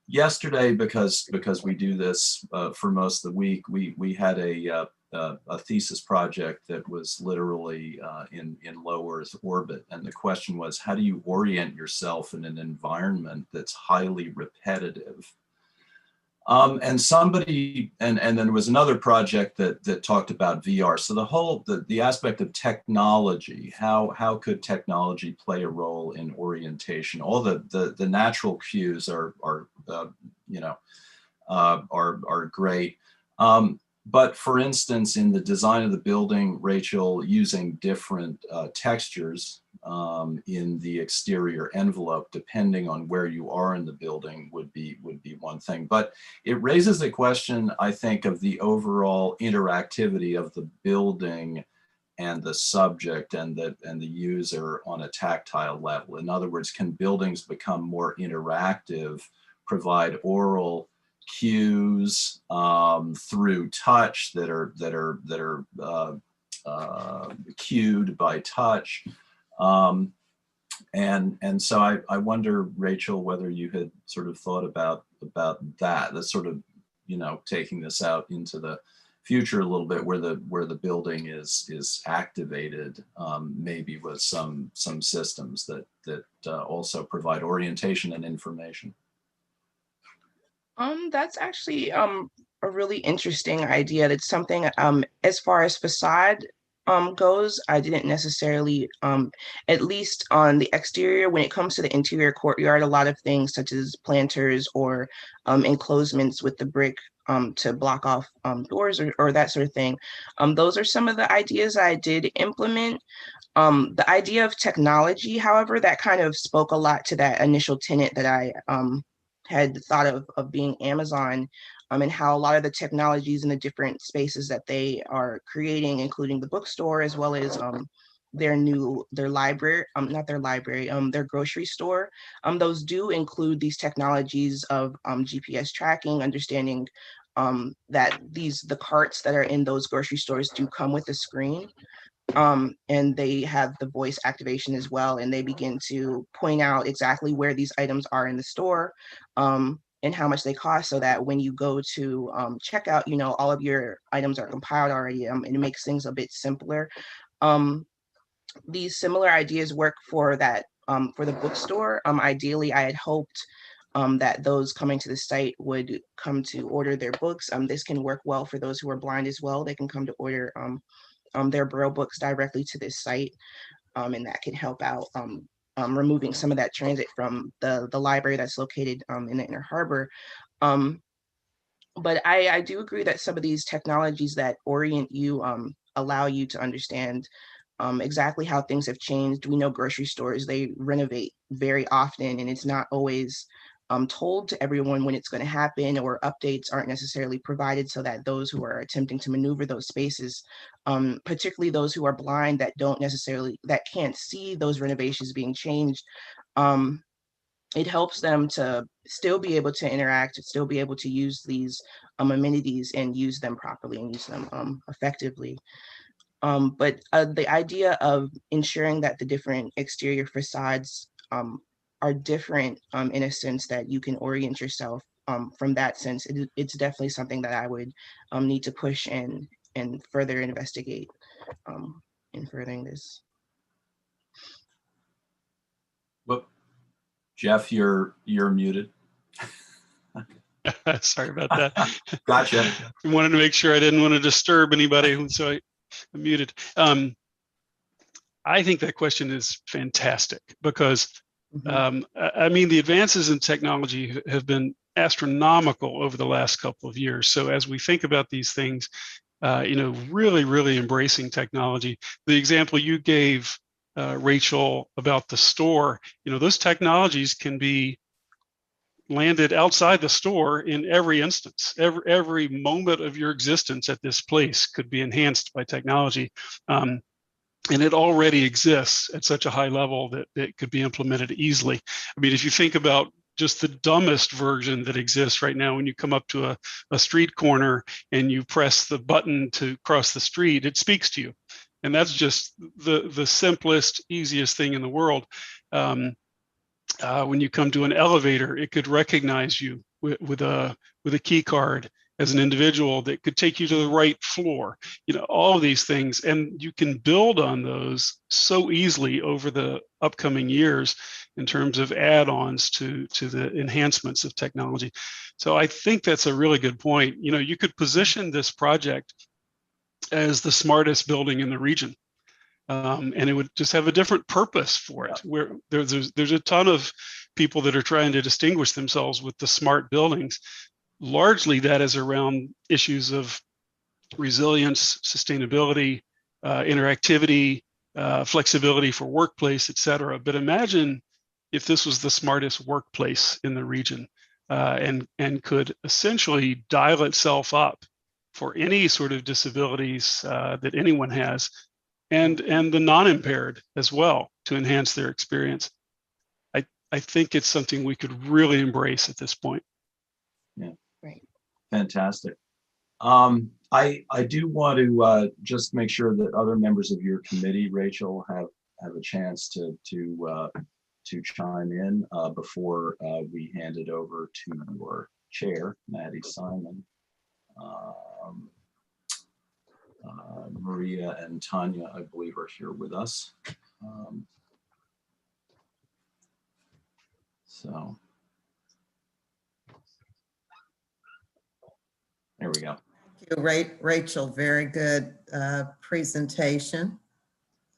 Yesterday, because we do this for most of the week, we had a thesis project that was literally in low Earth orbit, and the question was, how do you orient yourself in an environment that's highly repetitive? And then there was another project that talked about VR. So the aspect of technology, how could technology play a role in orientation? All the natural cues are great. But for instance, in the design of the building, Rachel, using different textures in the exterior envelope, depending on where you are in the building, would be one thing. But it raises a question, I think, of the overall interactivity of the building and the subject and the user on a tactile level. In other words, can buildings become more interactive, provide oral cues through touch that are cued by touch? And so I wonder, Rachel, whether you had sort of thought about that sort of, taking this out into the future a little bit, where the building is activated, maybe with some systems that also provide orientation and information. That's actually a really interesting idea. That's something as far as facade goes, I didn't necessarily, at least on the exterior. When it comes to the interior courtyard, a lot of things such as planters or enclosements with the brick to block off doors or that sort of thing. Those are some of the ideas I did implement. The idea of technology, however, that kind of spoke a lot to that initial tenant that I had thought of being Amazon. and how a lot of the technologies in the different spaces that they are creating, including the bookstore, as well as their library, not their library, their grocery store. Those do include these technologies of GPS tracking, understanding that the carts that are in those grocery stores do come with a screen. And they have the voice activation as well, and they begin to point out exactly where these items are in the store, and how much they cost, so that when you go to checkout, you know, all of your items are compiled already, and it makes things a bit simpler. These similar ideas work for that, for the bookstore. Ideally, I had hoped that those coming to the site would come to order their books. This can work well for those who are blind as well. They can come to order their Braille books directly to this site, and that can help out removing some of that transit from the library that's located in the Inner Harbor. But I do agree that some of these technologies that orient you, allow you to understand exactly how things have changed. We know grocery stores, they renovate very often, and it's not always told to everyone when it's going to happen, or updates aren't necessarily provided, so that those who are attempting to maneuver those spaces, particularly those who are blind, that can't see those renovations being changed, it helps them to still be able to interact, still be able to use these amenities and use them properly and use them effectively. But the idea of ensuring that the different exterior facades are different, in a sense that you can orient yourself from that sense, it's definitely something that I would need to push and further investigate in furthering this. Whoop. Jeff, you're muted. Sorry about that. Gotcha. I wanted to make sure I didn't want to disturb anybody, so I muted. I think that question is fantastic because, I mean, the advances in technology have been astronomical over the last couple of years. So as we think about these things, you know, really embracing technology. The example you gave, Rachel, about the store, you know, those technologies can be landed outside the store in every instance. Every moment of your existence at this place could be enhanced by technology. And it already exists at such a high level that it could be implemented easily. I mean, if you think about just the dumbest version that exists right now, when you come up to a street corner and you press the button to cross the street, it speaks to you. And that's just the simplest, easiest thing in the world. When you come to an elevator, it could recognize you with a key card as an individual that could take you to the right floor. You know, all of these things, and you can build on those so easily over the upcoming years in terms of add-ons to the enhancements of technology. So I think that's a really good point. You know, you could position this project as the smartest building in the region. And it would just have a different purpose for it. Where there's a ton of people that are trying to distinguish themselves with the smart buildings. Largely that is around issues of resilience, sustainability, interactivity, flexibility for workplace, et cetera. But imagine if this was the smartest workplace in the region, and could essentially dial itself up for any sort of disabilities that anyone has, and the non-impaired as well, to enhance their experience. I think it's something we could really embrace at this point. Yeah. Right. Fantastic. I do want to just make sure that other members of your committee, Rachel, have a chance to chime in before we hand it over to your chair, Maddie Simon. Maria and Tanya, I believe, are here with us. So there we go. Thank you, Rachel. Very good presentation.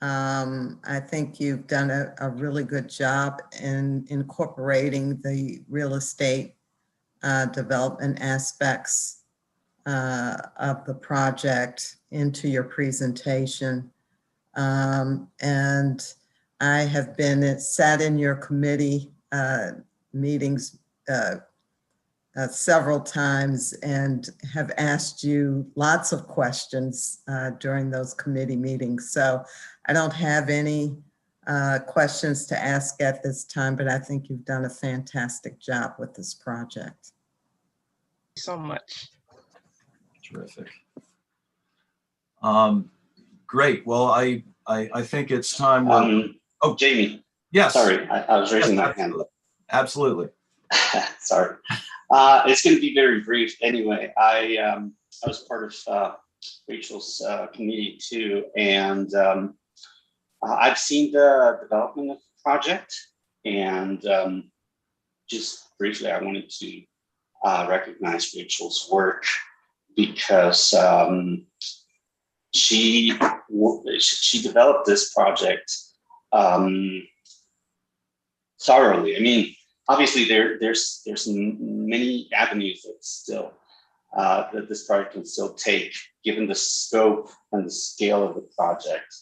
I think you've done a really good job in incorporating the real estate development aspects of the project into your presentation. And I have sat in your committee meetings several times and have asked you lots of questions during those committee meetings. So I don't have any questions to ask at this time, but I think you've done a fantastic job with this project. So much. Terrific. Great. Well, I think it's time. Oh, Jamie. Yes. Sorry, I was raising my hand. Absolutely. Sorry. It's going to be very brief. Anyway, I was part of Rachel's committee too, and I've seen the development of the project, and just briefly, I wanted to recognize Rachel's work because she developed this project thoroughly. I mean, obviously there's many avenues that still that this project can still take, given the scope and the scale of the project.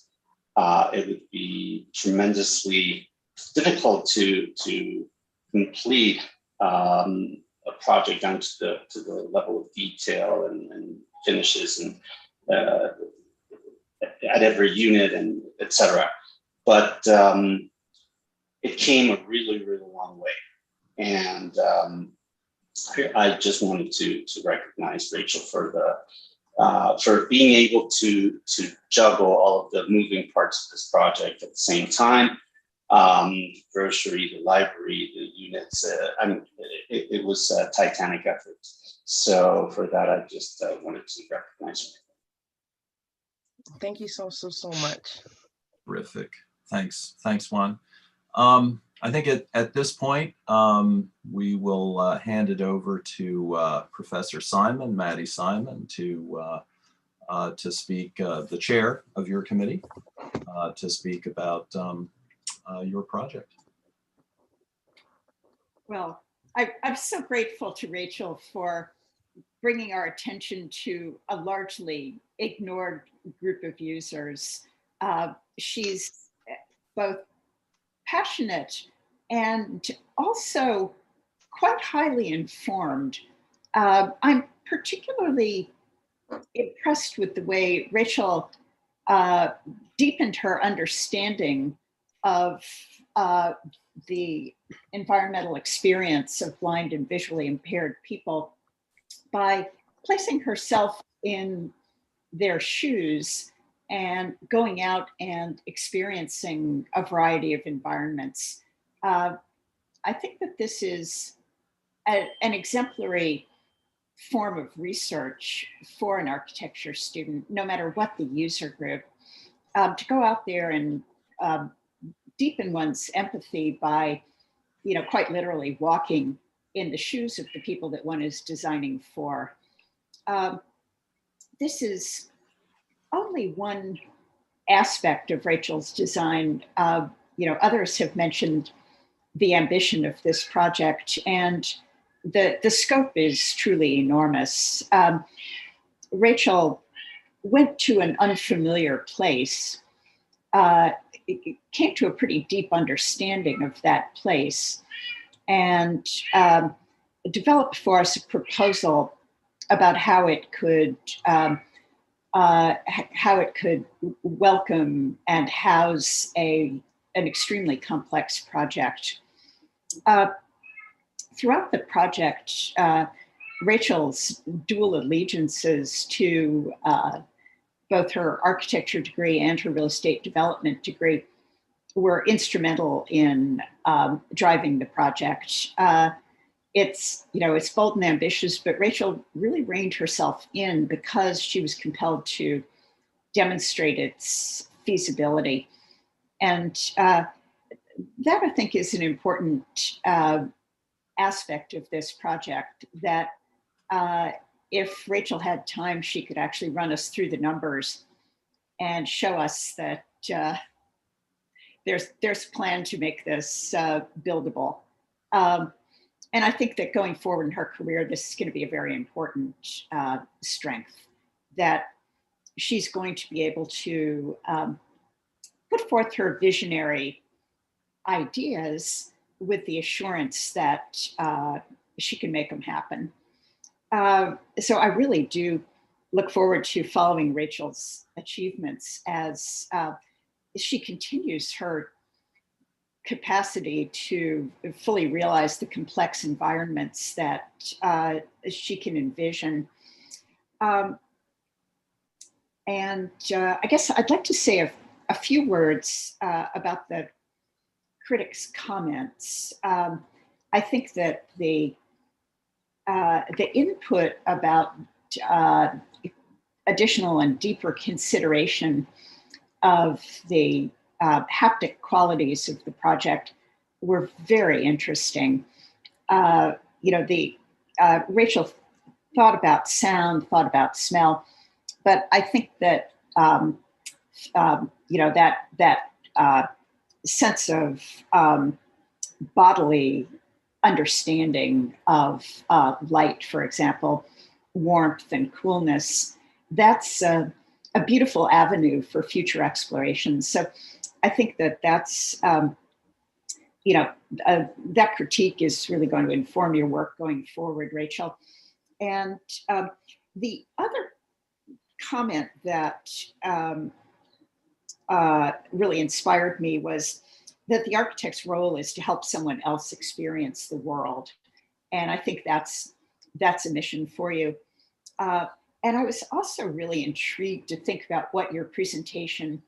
It would be tremendously difficult to complete a project down to the level of detail and finishes and at every unit and etc. But it came a really, really long way. And I just wanted to recognize Rachel for being able to juggle all of the moving parts of this project at the same time. Grocery, the library, the units. I mean, it was a titanic effort. So for that, I just wanted to recognize her. Thank you so much. Terrific. Thanks, Juan. I think at this point, we will hand it over to Professor Simon, Maddie Simon, to speak, the chair of your committee, to speak about your project. Well, I'm so grateful to Rachel for bringing our attention to a largely ignored group of users. She's both passionate and also quite highly informed. I'm particularly impressed with the way Rachel deepened her understanding of the environmental experience of blind and visually impaired people by placing herself in their shoes and going out and experiencing a variety of environments. I think that this is an exemplary form of research for an architecture student, no matter what the user group, to go out there and deepen one's empathy by, quite literally walking in the shoes of the people that one is designing for. This is only one aspect of Rachel's design. Others have mentioned the ambition of this project, and the scope is truly enormous. Rachel went to an unfamiliar place, came to a pretty deep understanding of that place, and developed for us a proposal about how it could welcome and house an extremely complex project. Throughout the project, Rachel's dual allegiances to both her architecture degree and her real estate development degree were instrumental in driving the project. It's bold and ambitious, but Rachel really reined herself in because she was compelled to demonstrate its feasibility. And that, I think, is an important aspect of this project, that if Rachel had time, she could actually run us through the numbers and show us that there's a plan to make this buildable. And I think that going forward in her career, this is going to be a very important strength, that she's going to be able to put forth her visionary ideas with the assurance that she can make them happen. So I really do look forward to following Rachel's achievements as she continues her capacity to fully realize the complex environments that she can envision. And I guess I'd like to say a few words about the critics' comments. I think that the input about additional and deeper consideration of the haptic qualities of the project were very interesting. Rachel thought about sound, thought about smell, but I think that that sense of bodily understanding of light, for example, warmth and coolness, that's a beautiful avenue for future exploration. So I think that that's, that critique is really going to inform your work going forward, Rachel. And the other comment that really inspired me was that the architect's role is to help someone else experience the world. And I think that's a mission for you. And I was also really intrigued to think about what your presentation,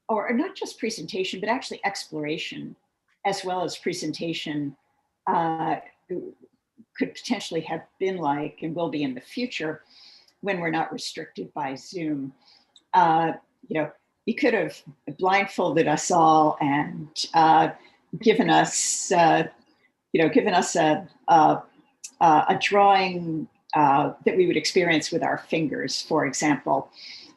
or not just presentation, but actually exploration, as well as presentation, could potentially have been like and will be in the future when we're not restricted by Zoom. You could have blindfolded us all and given us a drawing that we would experience with our fingers, for example.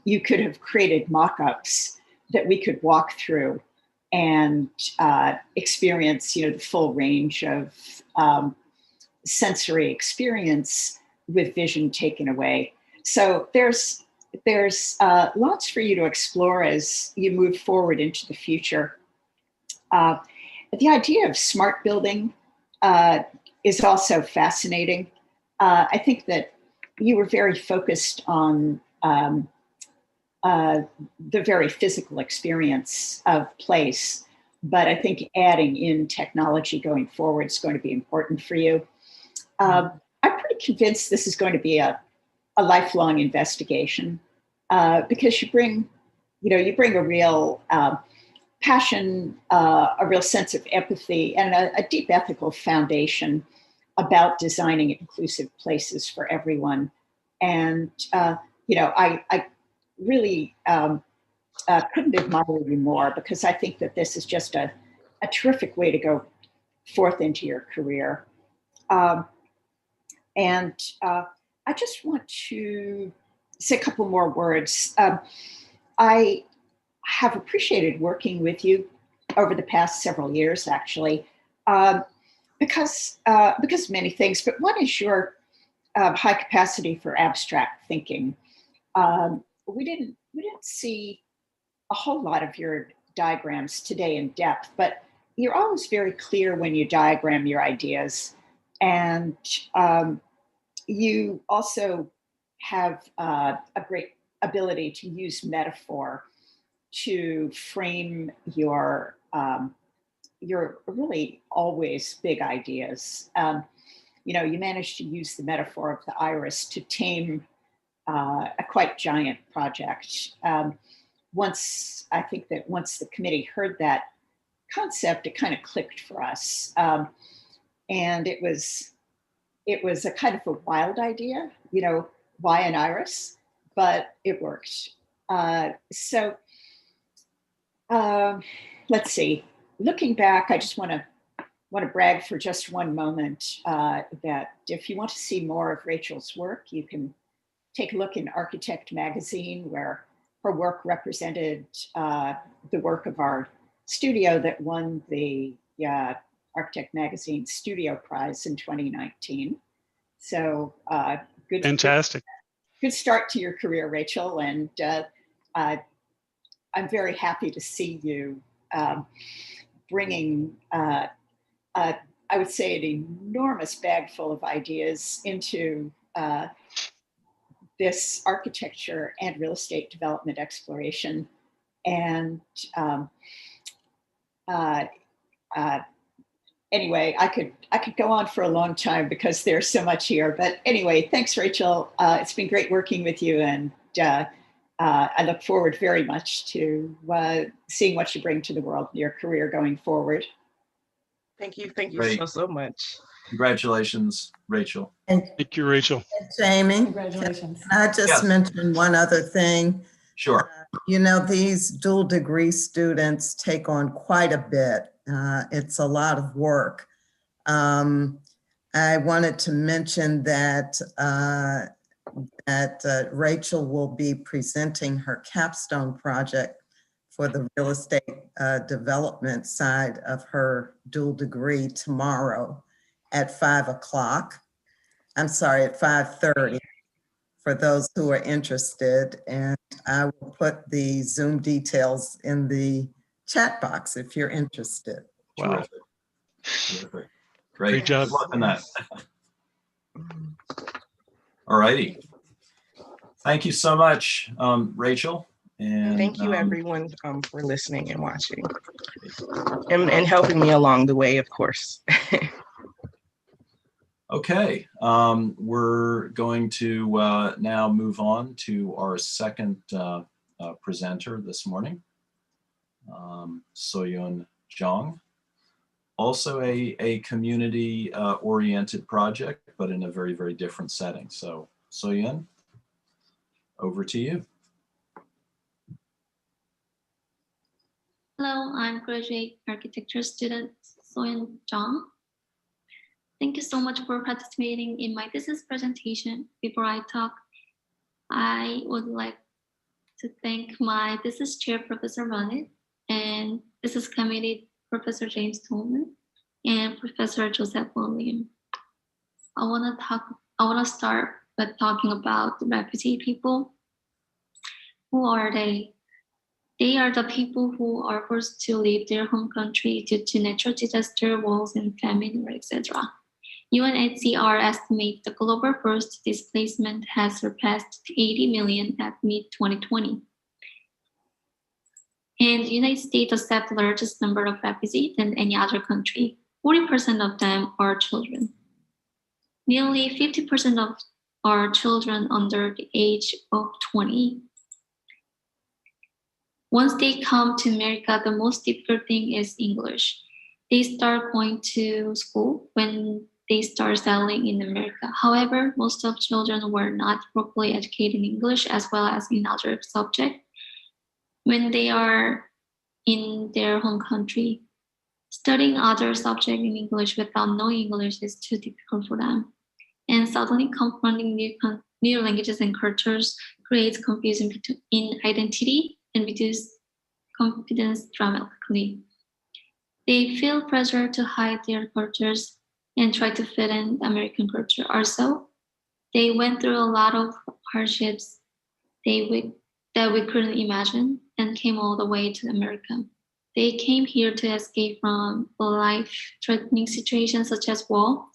You could have created mock-ups that we could walk through and experience, the full range of sensory experience with vision taken away. So there's lots for you to explore as you move forward into the future. The idea of smart building is also fascinating. I think that you were very focused on the very physical experience of place, but I think adding in technology going forward is going to be important for you. I'm pretty convinced this is going to be a lifelong investigation because you bring a real passion, a real sense of empathy, and a deep ethical foundation about designing inclusive places for everyone. And I really couldn't admire you more, because I think that this is just a terrific way to go forth into your career. And I just want to say a couple more words. I have appreciated working with you over the past several years, actually, because of many things. But one is your high capacity for abstract thinking. We didn't see a whole lot of your diagrams today in depth, but you're always very clear when you diagram your ideas. And you also have a great ability to use metaphor to frame your really always big ideas. You managed to use the metaphor of the iris to tame a quite giant project. Once the committee heard that concept, it kind of clicked for us. And it was a kind of a wild idea, why an iris, but it worked. So let's see. Looking back, I just want to brag for just one moment that if you want to see more of Rachel's work, you can take a look in Architect magazine, where her work represented the work of our studio that won the Architect magazine Studio Prize in 2019. So good. Fantastic. Good start to your career, Rachel. And I'm very happy to see you bringing I would say, an enormous bag full of ideas into this architecture and real estate development exploration. And anyway, I could go on for a long time because there's so much here. But anyway, thanks, Rachel. It's been great working with you, and I look forward very much to seeing what you bring to the world in your career going forward. Thank you Great. so much. Congratulations, Rachel. Thank you, Rachel. Jamie, Congratulations. can I just Yes. mention one other thing? Sure. You know, these dual degree students take on quite a bit. It's a lot of work. I wanted to mention that Rachel will be presenting her capstone project for the real estate development side of her dual degree tomorrow at 5 o'clock. I'm sorry, at 5:30 for those who are interested. And I will put the Zoom details in the chat box if you're interested. Wow. Terrific. Great job. Good luck on that. All righty. Thank you so much, Rachel. And thank you, everyone, for listening and watching and helping me along the way, of course. Okay, we're going to now move on to our second presenter this morning, Soyun Jung. Also a community oriented project, but in a very, very different setting. So Soyun, over to you. Hello, I'm graduate architecture student Soyun Jung. Thank you so much for participating in my thesis presentation. Before I talk, I would like to thank my thesis chair, Professor Ronit, and thesis committee, Professor James Tolman, and Professor Joseph William. I want to start by talking about the refugee people. Who are they? They are the people who are forced to leave their home country due to natural disaster, wars, and famine, etc. UNHCR estimates the global forced displacement has surpassed 80 million at mid-2020. And the United States accepts the largest number of refugees than any other country. 40% of them are children. Nearly 50% of are children under the age of 20. Once they come to America, the most difficult thing is English. They start going to school when they start settling in America. However, most of children were not properly educated in English as well as in other subjects when they are in their home country. Studying other subjects in English without knowing English is too difficult for them. And suddenly confronting new languages and cultures creates confusion in identity and reduces confidence dramatically. They feel pressure to hide their cultures and try to fit in American culture. Also, they went through a lot of hardships that we couldn't imagine and came all the way to America. They came here to escape from life-threatening situations such as war,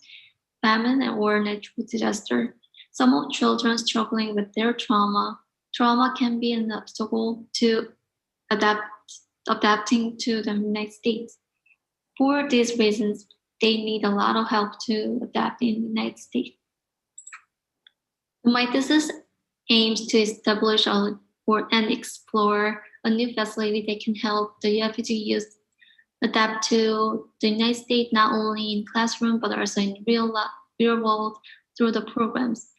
famine, or natural disaster. Some of children struggling with their trauma. Trauma can be an obstacle to adapting to the United States. For these reasons, they need a lot of help to adapt in the United States. My thesis aims to establish and explore a new facility that can help the refugee youth adapt to the United States, not only in classroom, but also in real world through the programs.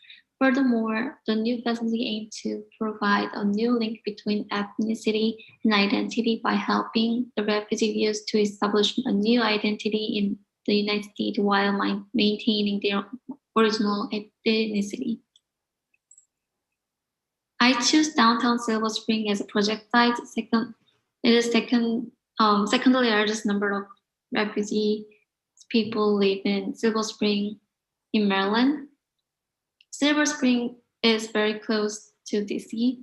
Furthermore, the new facility aims to provide a new link between ethnicity and identity by helping the refugee youth to establish a new identity in the United States while maintaining their original ethnicity. I choose downtown Silver Spring as a project site. It is secondly largest number of refugee people live in Silver Spring in Maryland. Silver Spring is very close to DC.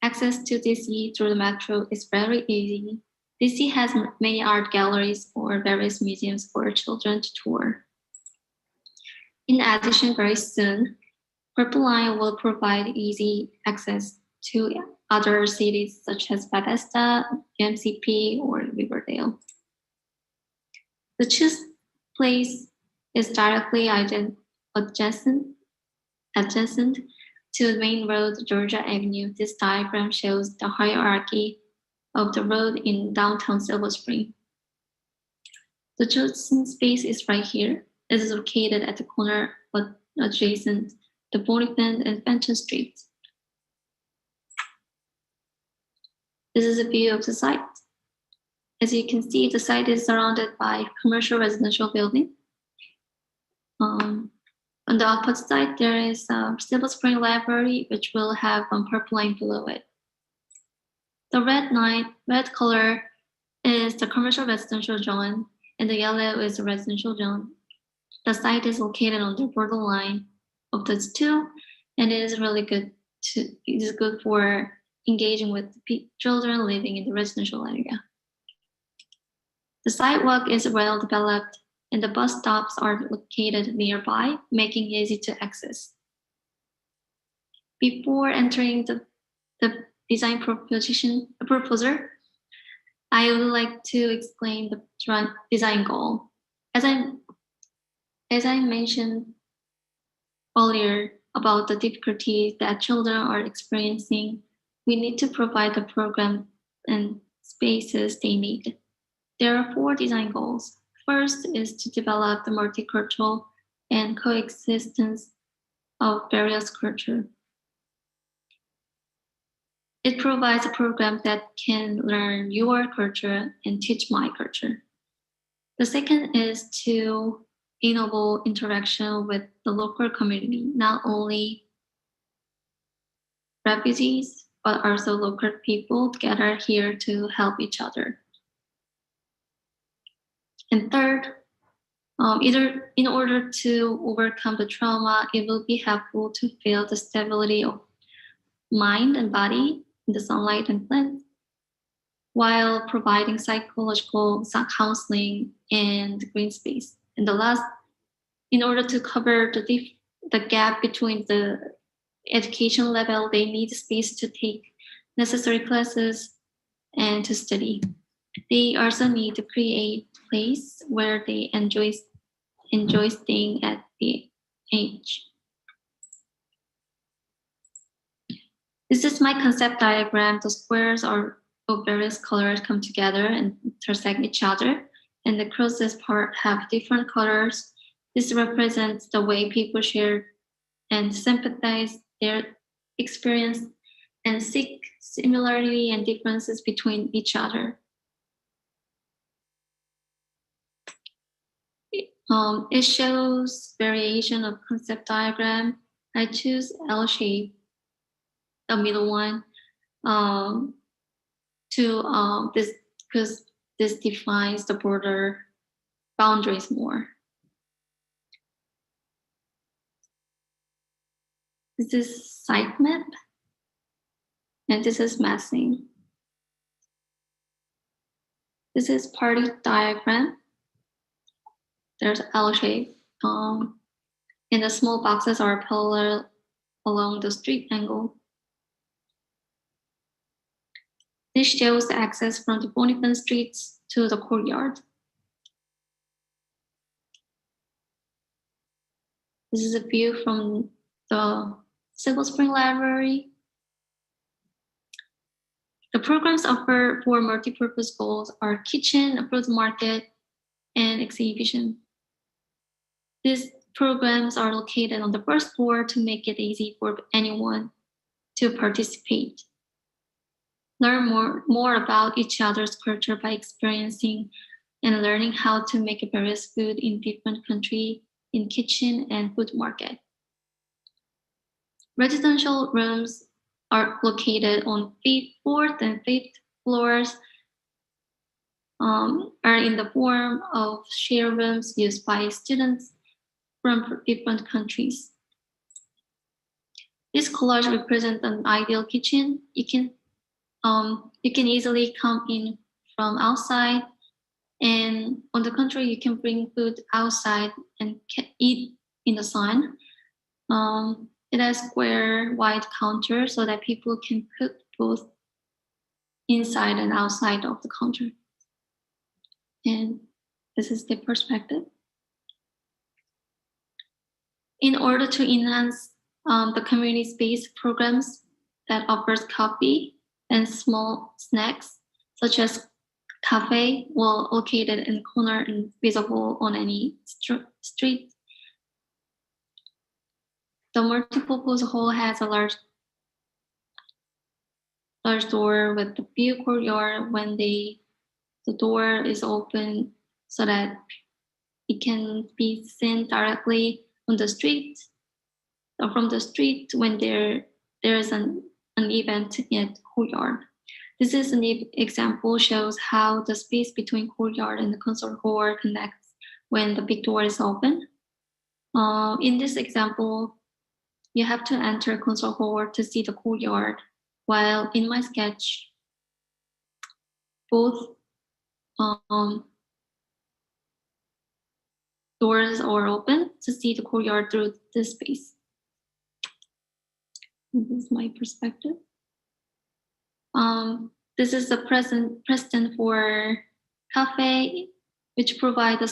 Access to DC through the metro is very easy. DC has many art galleries or various museums for children to tour. In addition, very soon, Purple Line will provide easy access to other cities such as Bethesda, MCP, or Riverdale. The choose place is directly adjacent to Main Road, Georgia Avenue. This diagram shows the hierarchy of the road in downtown Silver Spring. The chosen space is right here. It is located at the corner but adjacent to Bonifant and Fenton Streets. This is a view of the site. As you can see, the site is surrounded by commercial residential building. On the opposite side, there is a Silver Spring Library, which will have a purple line below it. The red color is the commercial residential zone, and the yellow is the residential zone. The site is located on the borderline of those two, and it is really good. It is good for engaging with children living in the residential area. The sidewalk is well developed, and the bus stops are located nearby, making it easy to access. Before entering the design proposal, I would like to explain the design goal. As I mentioned earlier about the difficulties that children are experiencing, we need to provide the program and spaces they need. There are 4 design goals. First is to develop the multicultural and coexistence of various cultures. It provides a program that can learn your culture and teach my culture. The second is to enable interaction with the local community, not only refugees, but also local people gather here to help each other. And third, either in order to overcome the trauma, it will be helpful to feel the stability of mind and body in the sunlight and plants, while providing psychological counseling and green space. And the last, in order to cover the gap between the education level, they need space to take necessary classes and to study. They also need to create a place where they enjoy staying at the age. This is my concept diagram. The squares are of various colors come together and intersect each other, and the crosses part have different colors. This represents the way people share and sympathize their experience and seek similarity and differences between each other. It shows variation of concept diagram. I choose L shape, the middle one, this because this defines the border boundaries more. This is site map, and this is massing. This is party diagram. There's L shape, and the small boxes are parallel along the street angle. This shows the access from the Bonifant streets to the courtyard. This is a view from the Silver Spring Library. The programs offered for multi-purpose goals are kitchen, a fruit market, and exhibition. These programs are located on the first floor to make it easy for anyone to participate. Learn more about each other's culture by experiencing and learning how to make various food in different countries in kitchen and food market. Residential rooms are located on 4th and 5th floors, are in the form of share rooms used by students from different countries. This collage represents an ideal kitchen. You can easily come in from outside. And on the contrary, you can bring food outside and eat in the sun. It has square wide counter so that people can cook both inside and outside of the counter. And this is the perspective. In order to enhance the community space programs that offers coffee and small snacks, such as cafe, well located in corner and visible on any street. The multipurpose hall has a large door with the view courtyard when the door is open so that it can be seen directly on the street or from the street when there is an event in the courtyard. This is an example shows how the space between courtyard and the concert hall connects when the big door is open. In this example, you have to enter concert hall to see the courtyard, while in my sketch, both doors are open to see the courtyard through this space. This is my perspective. This is the precedent for cafe, which provide a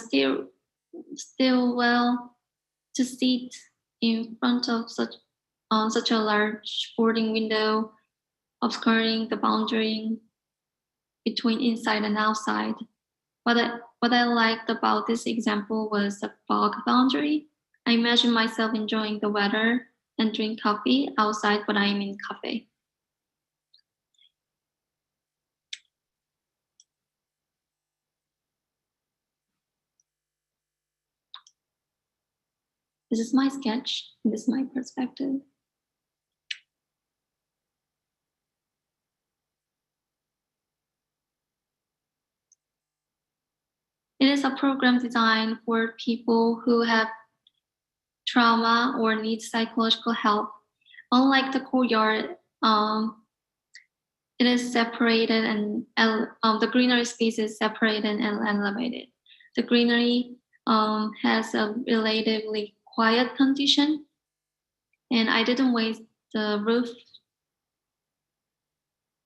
stairwell to sit in front of such a large boarding window, obscuring the boundary between inside and outside. What I liked about this example was the fog boundary. I imagine myself enjoying the weather and drink coffee outside, but I'm in cafe. This is my sketch. This is my perspective. It is a program designed for people who have trauma or need psychological help. Unlike the courtyard, it is separated and the greenery space is separated and elevated. The greenery has a relatively quiet condition, and I didn't waste the roof,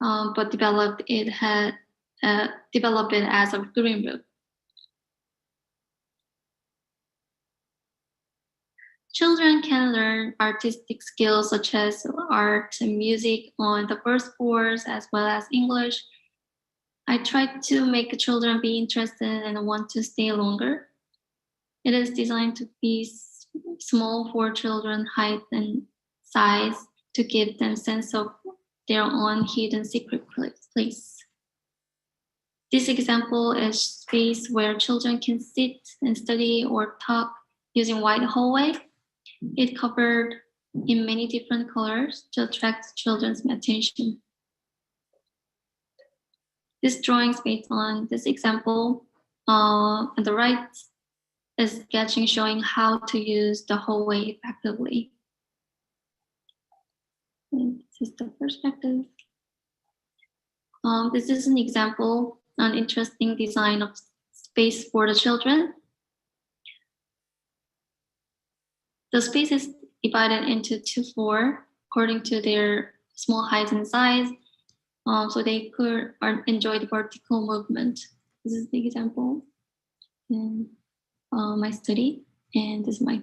but developed it as a green roof. Children can learn artistic skills such as art and music on the first floors as well as English. I tried to make children be interested and want to stay longer. It is designed to be small for children height and size to give them sense of their own hidden secret place. This example is space where children can sit and study or talk using wide hallway. It covered in many different colors to attract children's attention. This drawing is based on this example. On the right is sketching showing how to use the hallway effectively. And this is the perspective. This is an example, an interesting design of space for the children. The space is divided into 2 floors according to their small height and size, so they could enjoy the vertical movement. This is the example in my study, and this is my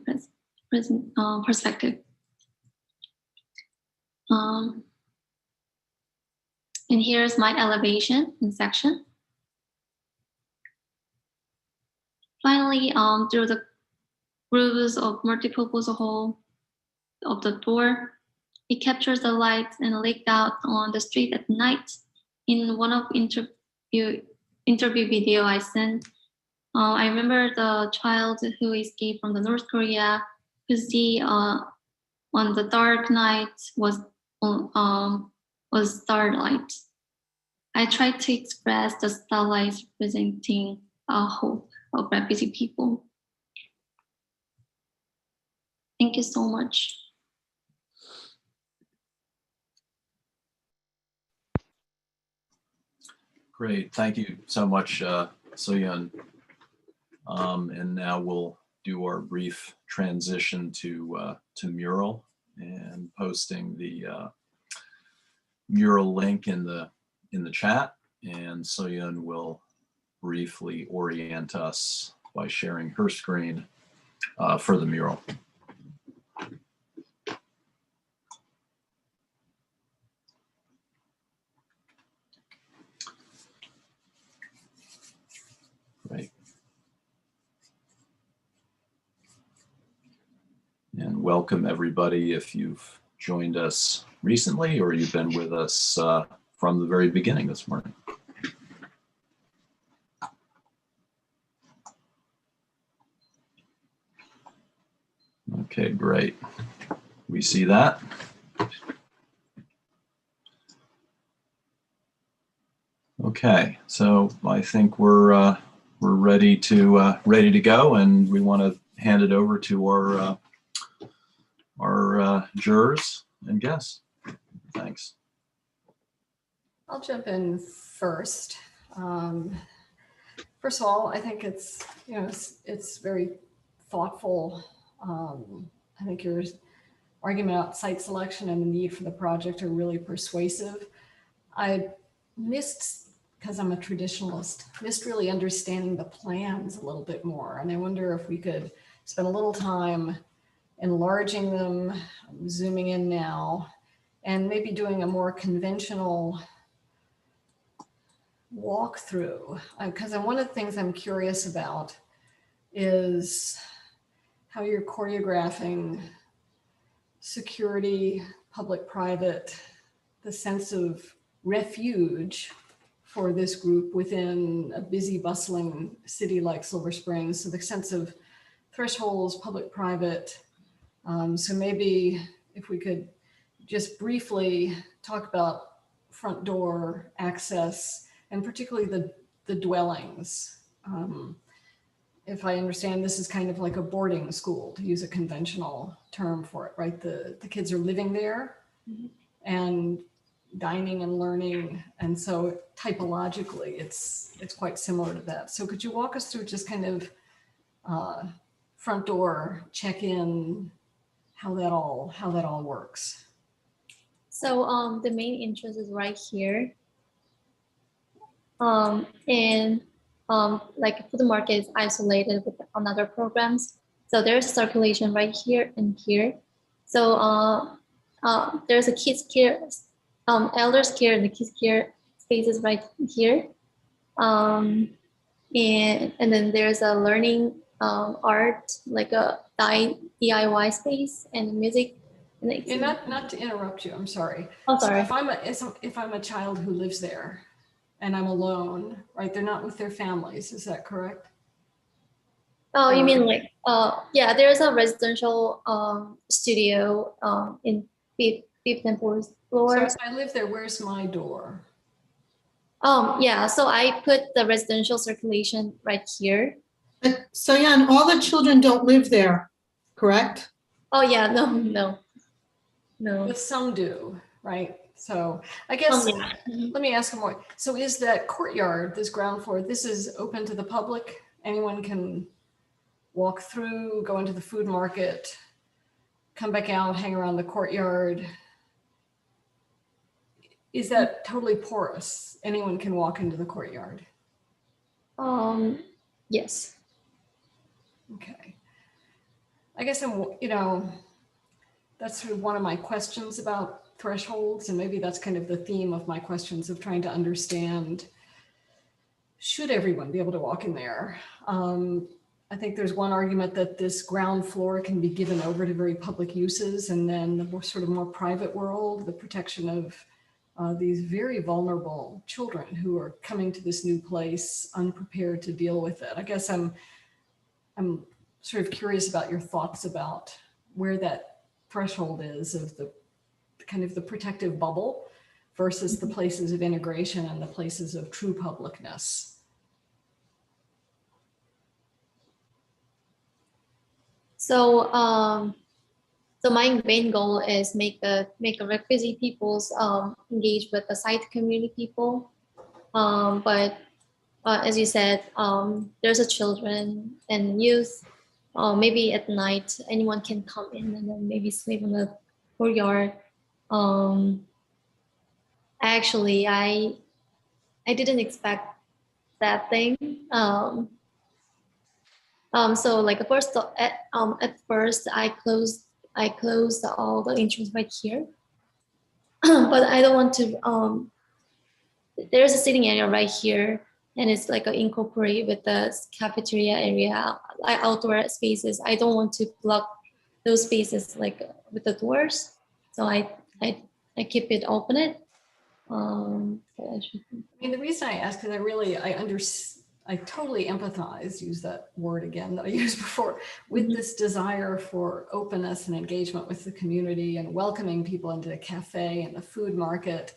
perspective. And here's my elevation in section. Finally, through the grooves of multipurpose hole of the door, it captures the light and leaked out on the street at night. In one of interview video I sent, I remember the child who escaped from the North Korea could see on the dark night was starlight. I tried to express the starlight representing a hope of refugee people. Thank you so much. Great, thank you so much, Soyun. And now we'll do our brief transition to mural and posting the mural link in the chat. And Soyun will briefly orient us by sharing her screen for the mural. Right. And welcome everybody if you've joined us recently or you've been with us from the very beginning this morning. Okay, great. We see that. Okay, so I think we're ready to go, and we want to hand it over to our jurors and guests. Thanks. I'll jump in first. First of all, I think it's very thoughtful. I think your argument about site selection and the need for the project are really persuasive. I missed, because I'm a traditionalist, missed really understanding the plans a little bit more. And I wonder if we could spend a little time enlarging them, zooming in now, and maybe doing a more conventional walkthrough. Because one of the things I'm curious about is how you're choreographing security, public-private, the sense of refuge for this group within a busy, bustling city like Silver Springs. So the sense of thresholds, public-private. So maybe if we could just briefly talk about front door access and particularly the dwellings. If I understand, this is kind of like a boarding school, to use a conventional term for it, right? The kids are living there and dining and learning. And so typologically, it's quite similar to that. So could you walk us through just kind of front door check-in, how that all works? So the main entrance is right here. And like food market is isolated with another programs. So there's circulation right here and here. So there's a kids care, elders care and the kids care spaces right here. And then there's a learning art, like a DIY space and music. And not to interrupt you, I'm sorry. Oh, sorry. So if I'm a child who lives there and I'm alone, right? They're not with their families, is that correct? Oh, you mean like, yeah, there's a residential studio in fifth and fourth floor. So if I live there, where's my door? Yeah, so I put the residential circulation right here. But Soyun, all the children don't live there, correct? Oh yeah, no. But some do, right? So I guess, Yeah. Let me ask more. So is that courtyard, this ground floor, this is open to the public? Anyone can walk through, go into the food market, come back out, hang around the courtyard? Is that totally porous? Anyone can walk into the courtyard? Yes. Okay. I guess that's sort of one of my questions about thresholds, and maybe that's kind of the theme of my questions of trying to understand, should everyone be able to walk in there? I think there's one argument that this ground floor can be given over to very public uses, and then the sort of more private world, the protection of these very vulnerable children who are coming to this new place unprepared to deal with it. I guess I'm sort of curious about your thoughts about where that threshold is of the kind of the protective bubble versus the places of integration and the places of true publicness. So so my main goal is make a refugee peoples engage with the site community people But as you said, there's a children and youth. Maybe at night, anyone can come in and then maybe sleep in the courtyard. Actually, I didn't expect that thing. So like at first I closed all the entrance right here, but I don't want to. There's a sitting area right here, and it's like incorporate with the cafeteria area, like outdoor spaces. I don't want to block those spaces like with the doors, so I keep it open. I mean, the reason I ask is I totally empathize, use that word again that I used before, with this desire for openness and engagement with the community and welcoming people into the cafe and the food market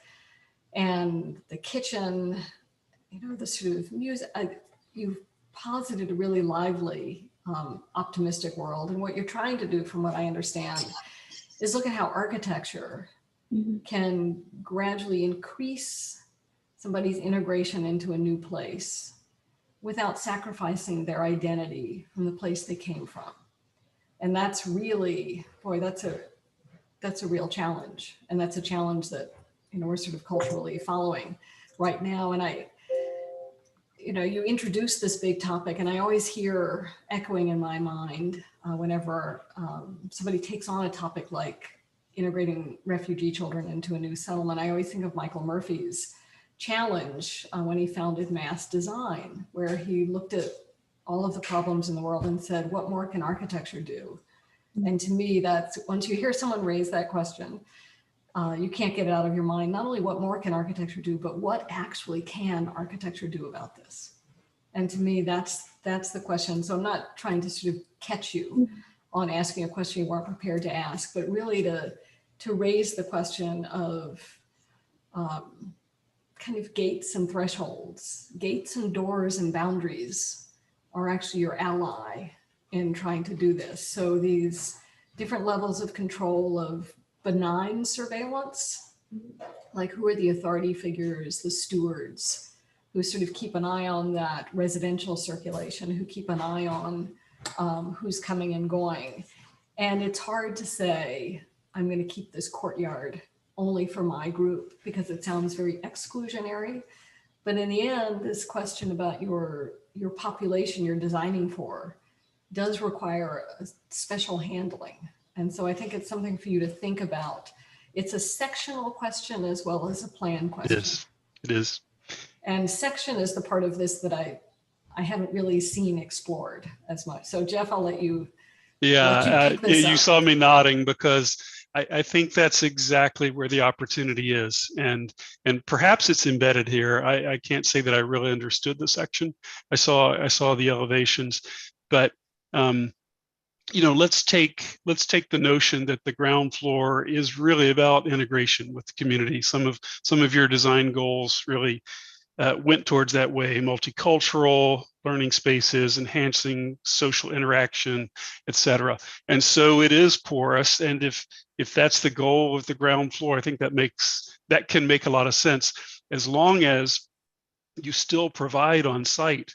and the kitchen, you know, the sort of music. You've posited a really lively, optimistic world. And what you're trying to do, from what I understand, is look at how architecture can gradually increase somebody's integration into a new place without sacrificing their identity from the place they came from. And that's really, boy, that's a real challenge. And that's a challenge that, you know, we're sort of culturally following right now. And you introduce this big topic, and I always hear echoing in my mind whenever somebody takes on a topic like integrating refugee children into a new settlement. I always think of Michael Murphy's challenge when he founded Mass Design, where he looked at all of the problems in the world and said, what more can architecture do? And to me, that's, once you hear someone raise that question, you can't get it out of your mind. Not only what more can architecture do, but what actually can architecture do about this? And to me, that's the question. So I'm not trying to sort of catch you on asking a question you weren't prepared to ask, but really to raise the question of kind of gates and thresholds. Gates and doors and boundaries are actually your ally in trying to do this. So these different levels of control of benign surveillance, like who are the authority figures, the stewards, who sort of keep an eye on that residential circulation, who keep an eye on who's coming and going. And it's hard to say, I'm going to keep this courtyard only for my group, because it sounds very exclusionary. But in the end, this question about your population you're designing for does require a special handling. And so I think it's something for you to think about. It's a sectional question as well as a plan question. It is. And section is the part of this that I haven't really seen explored as much. So Jeff, I'll let you. Yeah, pick this you up. saw me nodding because I think that's exactly where the opportunity is. And perhaps it's embedded here. I can't say that I really understood the section. I saw the elevations, but let's take the notion that the ground floor is really about integration with the community. Some of your design goals really went towards that way: multicultural learning spaces, enhancing social interaction, etc. And so it is porous. And if that's the goal of the ground floor, I think that can make a lot of sense, as long as you still provide on site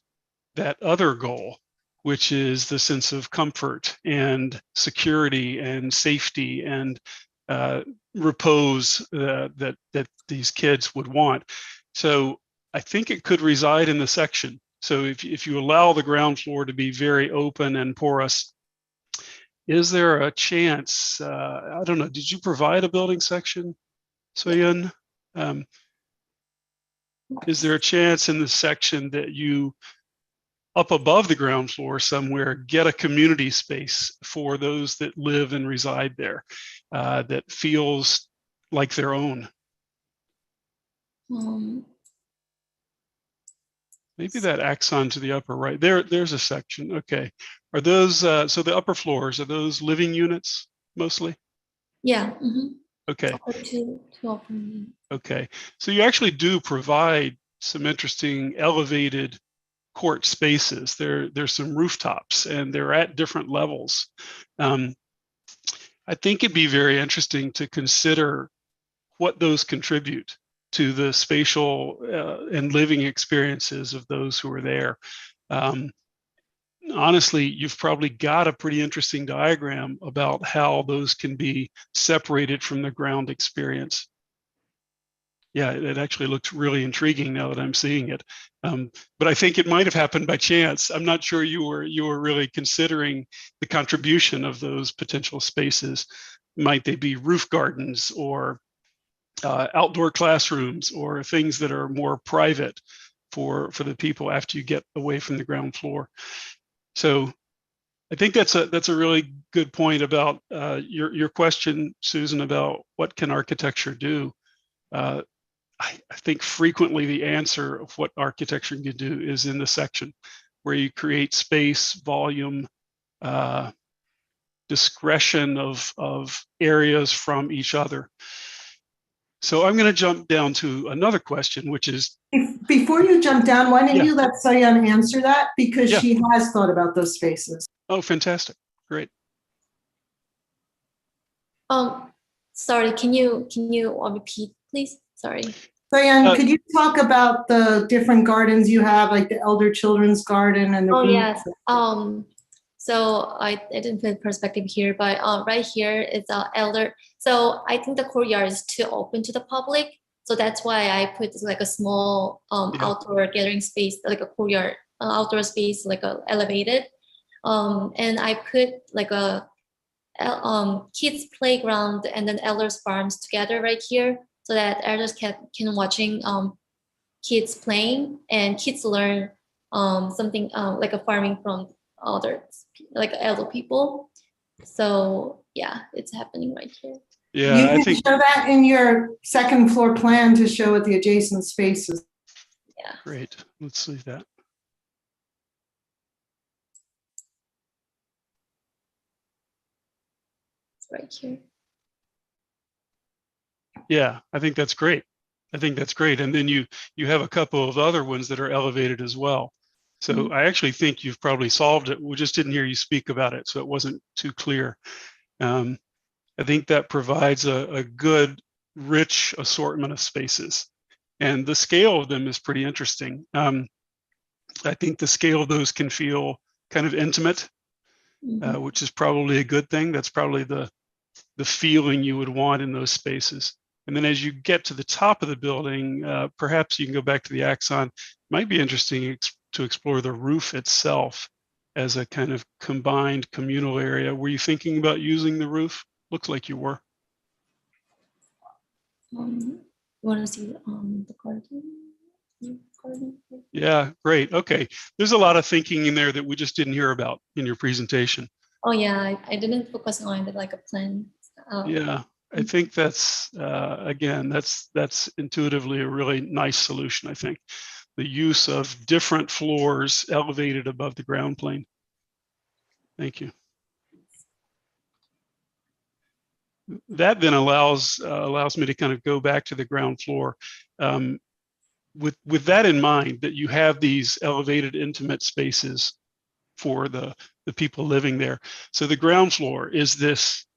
that other goal, which is the sense of comfort and security and safety and repose that these kids would want. So I think it could reside in the section. So if you allow the ground floor to be very open and porous, is there a chance, I don't know, did you provide a building section, Soyun? Is there a chance in the section that you, up above the ground floor somewhere, get a community space for those that live and reside there, that feels like their own? Maybe that axon to the upper right. There's a section. Okay. Are those, so the upper floors, are those living units mostly? Yeah. Okay. Two open. Okay. So you actually do provide some interesting elevated court spaces. There's some rooftops, and they're at different levels. I think it'd be very interesting to consider what those contribute to the spatial and living experiences of those who are there. Honestly, you've probably got a pretty interesting diagram about how those can be separated from the ground experience. Yeah, it actually looks really intriguing now that I'm seeing it. But I think it might have happened by chance. I'm not sure you were really considering the contribution of those potential spaces. Might they be roof gardens or outdoor classrooms or things that are more private for the people after you get away from the ground floor? So I think that's a really good point about your question, Susan, about what can architecture do. I think frequently the answer of what architecture can do is in the section where you create space, volume, discretion of areas from each other. So I'm going to jump down to another question, which is, before you jump down, why don't Yeah. you let Soyun answer that? Because Yeah. she has thought about those spaces. oh, fantastic, great. Sorry, can you repeat, please? Sorry. Soyun, could you talk about the different gardens you have, like the elder children's garden and the Oh roof? yes. So I didn't put perspective here, but right here is elder. So I think the courtyard is too open to the public. So that's why I put like a small outdoor gathering space, like a courtyard outdoor space, like a elevated. And I put like a kids playground and then elders farms together right here, so that elders can watching kids playing and kids learn something like a farming from others, like elder people. So yeah, it's happening right here. Yeah, You I can think show that in your second floor plan to show what the adjacent spaces. Yeah. Great. Let's see that. It's right here. Yeah, I think that's great. I think that's great. And then you have a couple of other ones that are elevated as well. So I actually think you've probably solved it. We just didn't hear you speak about it, so it wasn't too clear. I think that provides a good, rich assortment of spaces. And the scale of them is pretty interesting. I think the scale of those can feel kind of intimate, which is probably a good thing. That's probably the feeling you would want in those spaces. And then as you get to the top of the building, perhaps you can go back to the axon. Might be interesting to explore the roof itself as a kind of combined communal area. Were you thinking about using the roof? Looks like you were. You want to see the garden? Yeah, great. Okay. There's a lot of thinking in there that we just didn't hear about in your presentation. Oh yeah, I didn't focus on it like a plan. Yeah, I think that's, again, that's intuitively a really nice solution, I think. The use of different floors elevated above the ground plane. Thank you. That then allows me to kind of go back to the ground floor. With that in mind, that you have these elevated intimate spaces for the people living there. So the ground floor is this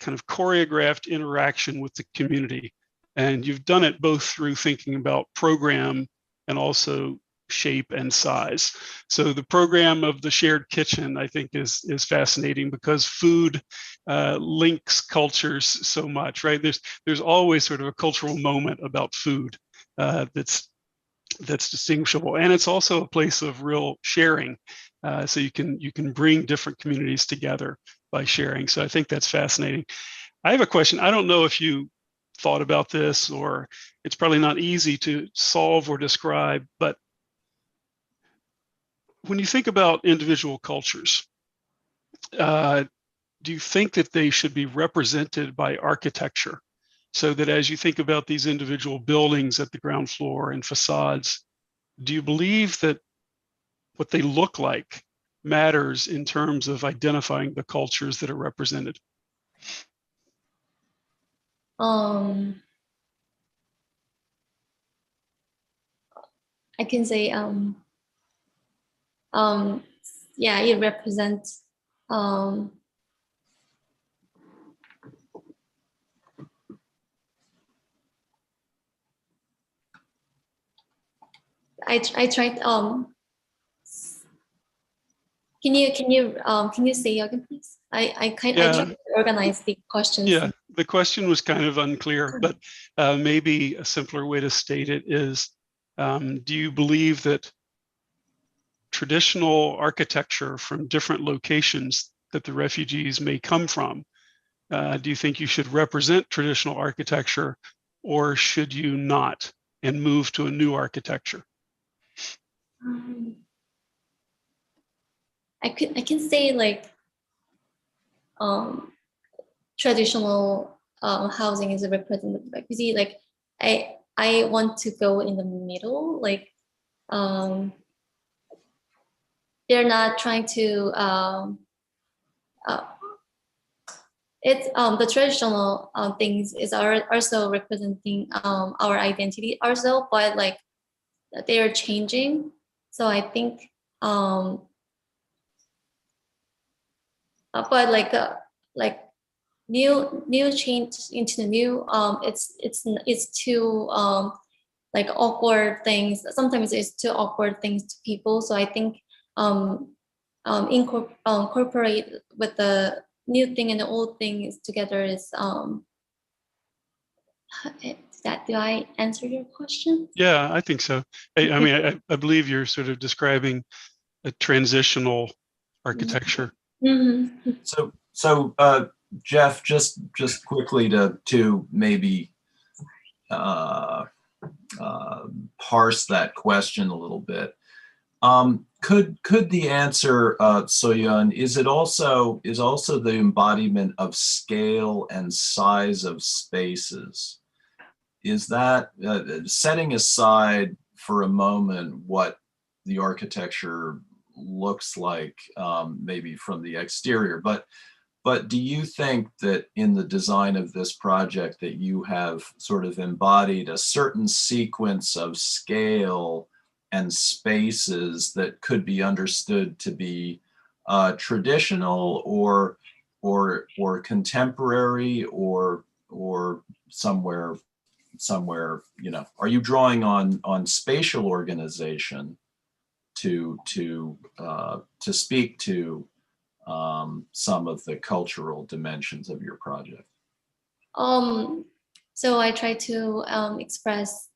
kind of choreographed interaction with the community. And you've done it both through thinking about program and also shape and size. So the program of the shared kitchen, I think, is fascinating because food links cultures so much, right? There's always sort of a cultural moment about food that's distinguishable, and it's also a place of real sharing. So you can bring different communities together by sharing. So I think that's fascinating. I have a question. I don't know if you thought about this, or it's probably not easy to solve or describe, but when you think about individual cultures, do you think that they should be represented by architecture? So that as you think about these individual buildings at the ground floor and facades, do you believe that what they look like matters in terms of identifying the cultures that are represented? I can say yeah, it represents I tried. Can you say again, please? I tried to organize the questions. Yeah, the question was kind of unclear, but maybe a simpler way to state it is, do you believe that traditional architecture from different locations that the refugees may come from, do you think you should represent traditional architecture, or should you not and move to a new architecture? I can say like traditional housing is represented by, you see, like I want to go in the middle, like they're not trying to it's the traditional things is also representing our identity also, but like they are changing. So I think but like new change into the new, it's too like awkward things. Sometimes it's too awkward things to people. So I think incorporate with the new thing and the old thing is together is do I answer your question? Yeah, I think so. I mean, I believe you're sort of describing a transitional architecture. Mm-hmm. So Jeff, just quickly to maybe parse that question a little bit. Could the answer, Soyun, is also the embodiment of scale and size of spaces? Is that setting aside for a moment what the architecture looks like, maybe from the exterior, but do you think that in the design of this project that you have sort of embodied a certain sequence of scale and spaces that could be understood to be traditional or contemporary or somewhere, you know, are you drawing on spatial organization to speak to some of the cultural dimensions of your project? So I try to express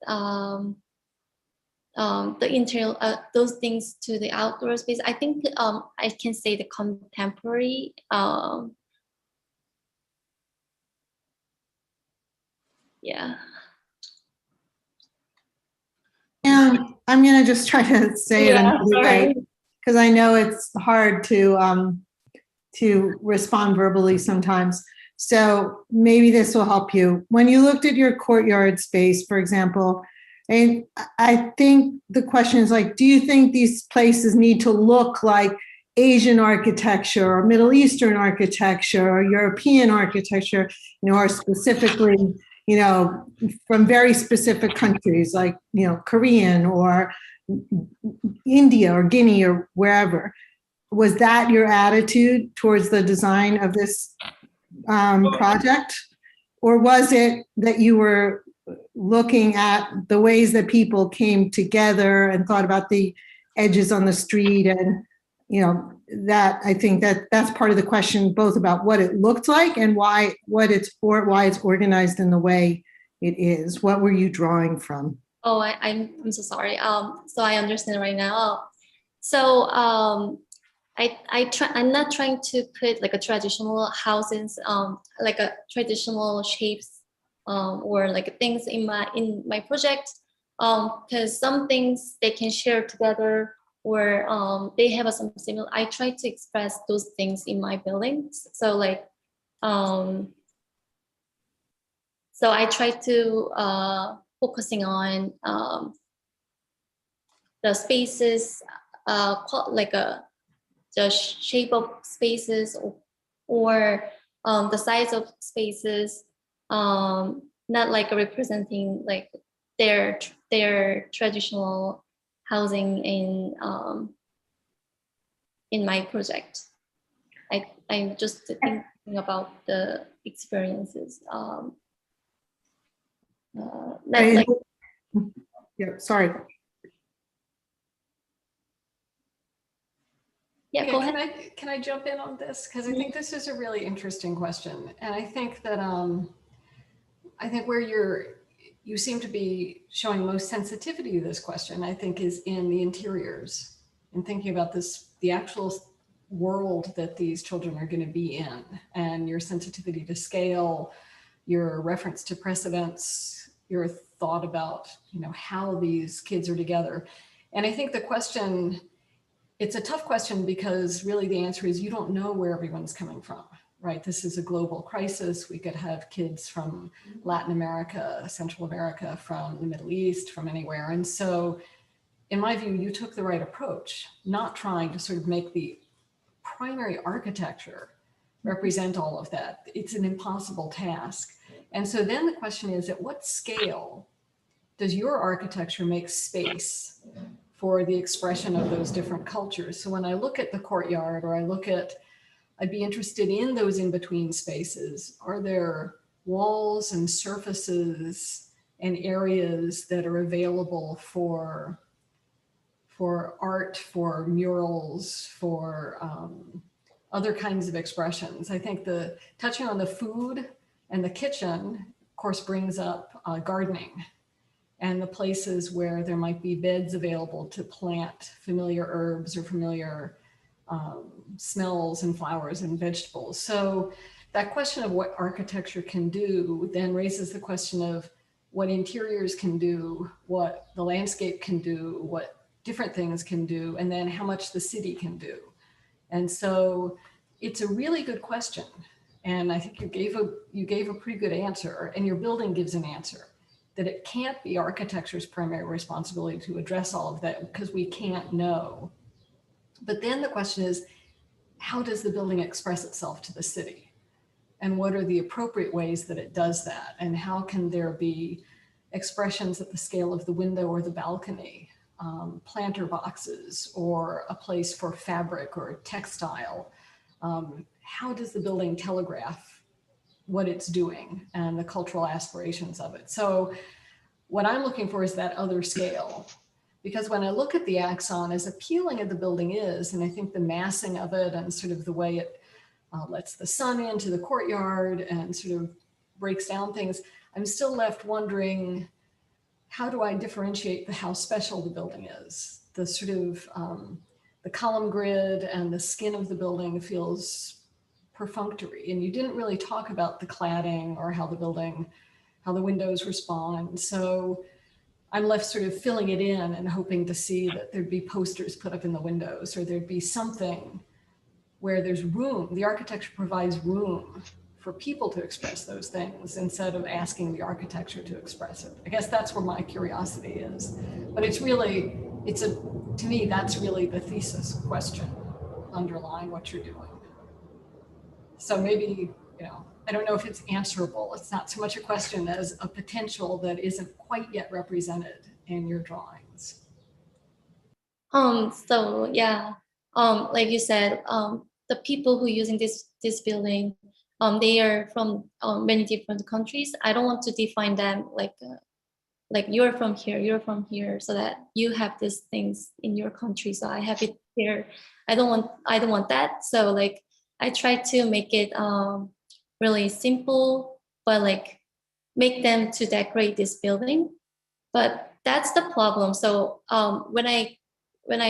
the interior, those things to the outdoor space. I think I can say the contemporary. Yeah. I'm gonna just try to say it another way, because I know it's hard to respond verbally sometimes. So maybe this will help you. When you looked at your courtyard space, for example, and I think the question is like, do you think these places need to look like Asian architecture or Middle Eastern architecture or European architecture, you know, or specifically, you know, from very specific countries like, you know, Korean or India or Guinea or wherever? Was that your attitude towards the design of this project? Or was it that you were looking at the ways that people came together and thought about the edges on the street? And, you know, that I think that's part of the question, both about what it looked like and why it's organized in the way it is. What were you drawing from? Oh, I'm so sorry. So I understand right now. So I'm not trying to put like a traditional houses, like a traditional shapes, or like things in my project, because some things they can share together, or they have some similar. I try to express those things in my buildings. So like, so I try to focusing on the spaces, like the shape of spaces, or the size of spaces, not like representing like their traditional housing in my project. I'm just thinking about the experiences. Yeah, sorry. Yeah, Yeah, go ahead. can I jump in on this? Because I think this is a really interesting question. And I think that I think where you seem to be showing most sensitivity to this question, I think, is in the interiors and thinking about this, the actual world that these children are going to be in, and your sensitivity to scale, your reference to precedents, your thought about, you know, how these kids are together. And I think the question, it's a tough question because really the answer is you don't know where everyone's coming from, right? This is a global crisis. We could have kids from Latin America, Central America, from the Middle East, from anywhere. And so in my view, you took the right approach, not trying to sort of make the primary architecture represent all of that. It's an impossible task. And so then the question is, at what scale does your architecture make space for the expression of those different cultures? So when I look at the courtyard, or I look at, I'd be interested in those in-between spaces. Are there walls and surfaces and areas that are available for art, for murals, for other kinds of expressions? I think the touching on the food and the kitchen, of course, brings up gardening and the places where there might be beds available to plant familiar herbs or familiar smells and flowers and vegetables. So that question of what architecture can do then raises the question of what interiors can do, what the landscape can do, what different things can do, and then how much the city can do. And so it's a really good question. And I think you gave a pretty good answer, and your building gives an answer, that it can't be architecture's primary responsibility to address all of that because we can't know. But then the question is, how does the building express itself to the city? And what are the appropriate ways that it does that? And how can there be expressions at the scale of the window or the balcony, planter boxes, or a place for fabric or textile? How does the building telegraph what it's doing and the cultural aspirations of it? So what I'm looking for is that other scale, because when I look at the axon, as appealing as the building is, and I think the massing of it and sort of the way it lets the sun into the courtyard and sort of breaks down things, I'm still left wondering, how do I differentiate how special the building is? The sort of the column grid and the skin of the building feels perfunctory, and you didn't really talk about the cladding or how the windows respond. So I'm left sort of filling it in and hoping to see that there'd be posters put up in the windows, or there'd be something where there's room. The architecture provides room for people to express those things instead of asking the architecture to express it. I guess that's where my curiosity is. But it's really, to me, that's really the thesis question underlying what you're doing. So maybe, I don't know if it's answerable. It's not so much a question as a potential that isn't quite yet represented in your drawings. So yeah, like you said, the people who are using this building, they are from many different countries. I don't want to define them like you're from here, so that you have these things in your country, so I have it here. I don't want that. So like I try to make it really simple, but like make them to decorate this building. But that's the problem. So when I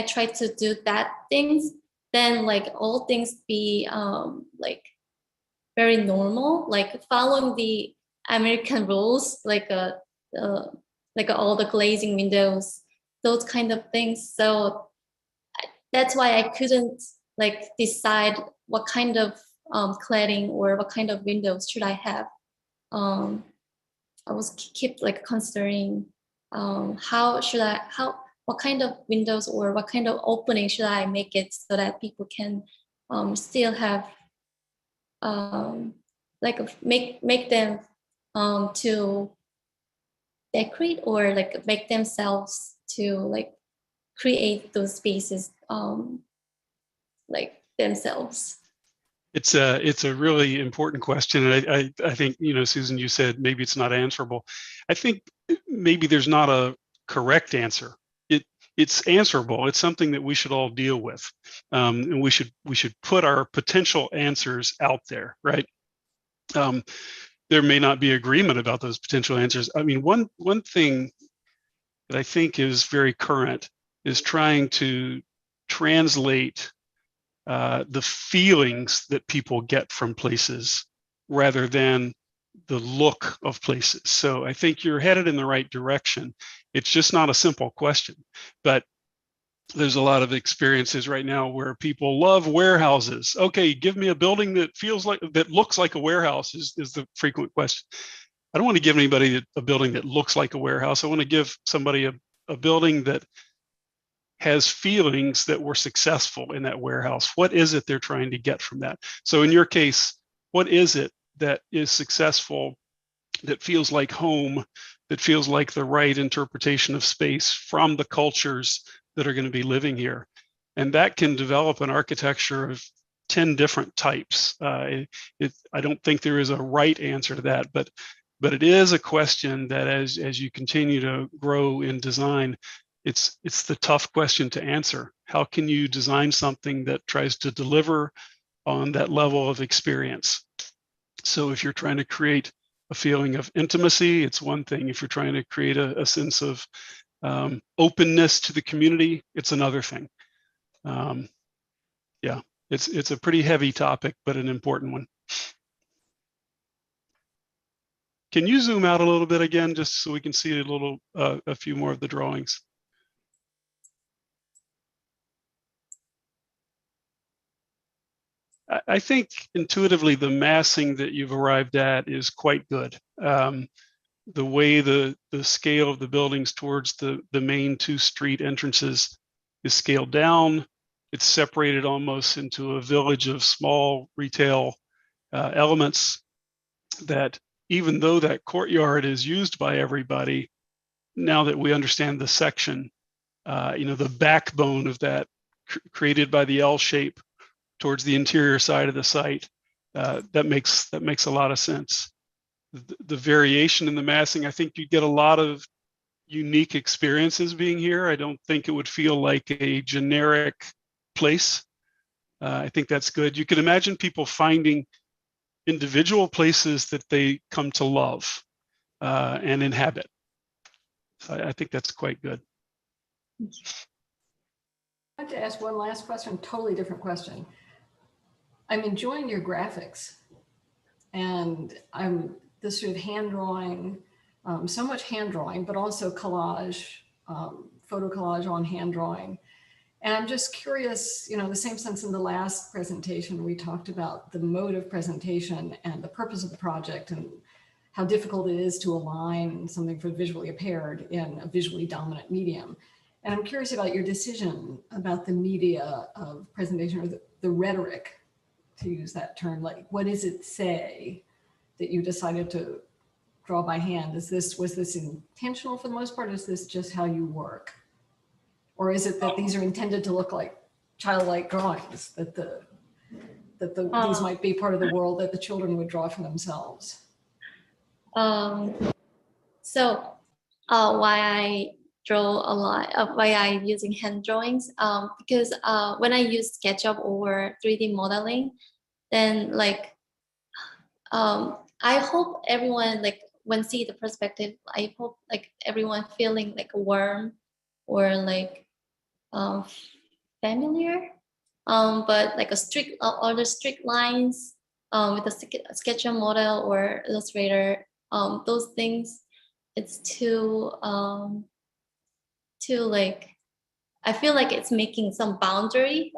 try to do that things, then like all things be like very normal, like following the American rules, like all the glazing windows, those kind of things. So that's why I couldn't like decide what kind of cladding or what kind of windows should I have. I was keep like considering what kind of windows or what kind of opening should I make it so that people can still have like make them to decorate, or like make themselves to like create those spaces like themselves. It's a really important question, and I think, Susan, you said maybe it's not answerable. I think maybe there's not a correct answer. it's answerable. It's something that we should all deal with, and we should put our potential answers out there, right? There may not be agreement about those potential answers. I mean, one thing that I think is very current is trying to translate the feelings that people get from places rather than the look of places. So I think you're headed in the right direction. It's just not a simple question, but there's a lot of experiences right now where people love warehouses. Okay, give me a building that looks like a warehouse is the frequent question. I don't want to give anybody a building that looks like a warehouse. I want to give somebody a building that has feelings that were successful in that warehouse. What is it they're trying to get from that? So in your case, what is it that is successful, that feels like home, that feels like the right interpretation of space from the cultures that are going to be living here? And that can develop an architecture of 10 different types. I don't think there is a right answer to that, but it is a question that as you continue to grow in design, it's the tough question to answer. How can you design something that tries to deliver on that level of experience? So if you're trying to create a feeling of intimacy, it's one thing. If you're trying to create a sense of openness to the community, it's another thing. Yeah, it's a pretty heavy topic, but an important one. Can you zoom out a little bit again, just so we can see a few more of the drawings? I think intuitively the massing that you've arrived at is quite good. The way the scale of the buildings towards the main 2 street entrances is scaled down. It's separated almost into a village of small retail elements that, even though that courtyard is used by everybody, now that we understand the section, the backbone of that created by the L shape towards the interior side of the site, that makes a lot of sense. The variation in the massing, I think you get a lot of unique experiences being here. I don't think it would feel like a generic place. I think that's good. You can imagine people finding individual places that they come to love and inhabit. So I think that's quite good. I'd like to ask one last question, totally different question. I'm enjoying your graphics, and I'm this sort of hand drawing, so much hand drawing, but also collage, photo collage on hand drawing. And I'm just curious, the same sense in the last presentation, we talked about the mode of presentation and the purpose of the project and how difficult it is to align something for the visually impaired in a visually dominant medium. And I'm curious about your decision about the media of presentation, or the rhetoric, to use that term. Like, what does it say that you decided to draw by hand? Was this intentional for the most part? Is this just how you work? Or is it that these are intended to look like childlike drawings, that these might be part of the world that the children would draw for themselves? So why I draw a lot of why I using hand drawings, because when I use SketchUp or 3D modeling, then I hope everyone when see the perspective, I hope everyone feeling warm or familiar, but a strict or the strict lines with a SketchUp model or Illustrator, those things, it's too I feel like it's making some boundary.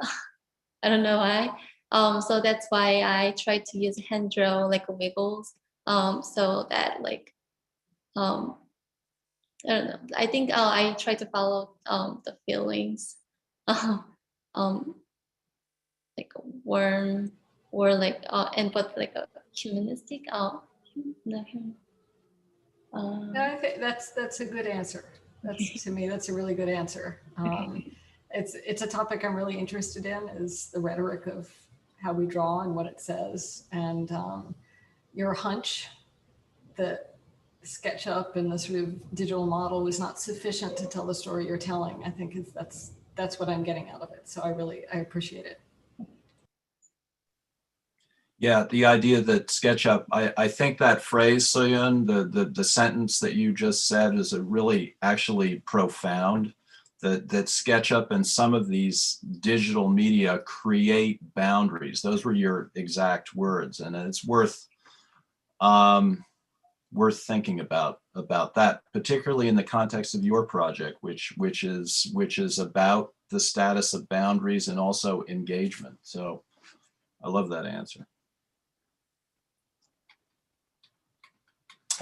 I don't know why. So that's why I try to use hand draw wiggles, so that I don't know. I think I try to follow the feelings, warm or and but a humanistic. No, I think that's a good answer. To me, that's a really good answer. It's a topic I'm really interested in, is the rhetoric of how we draw and what it says, and your hunch that SketchUp and the sort of digital model was not sufficient to tell the story you're telling. I think that's what I'm getting out of it. So I appreciate it. Yeah, the idea that SketchUp, I think that phrase, Soyun, the sentence that you just said is a really actually profound, that SketchUp and some of these digital media create boundaries. Those were your exact words, and it's worth thinking about that, particularly in the context of your project, which is about the status of boundaries and also engagement. So I love that answer.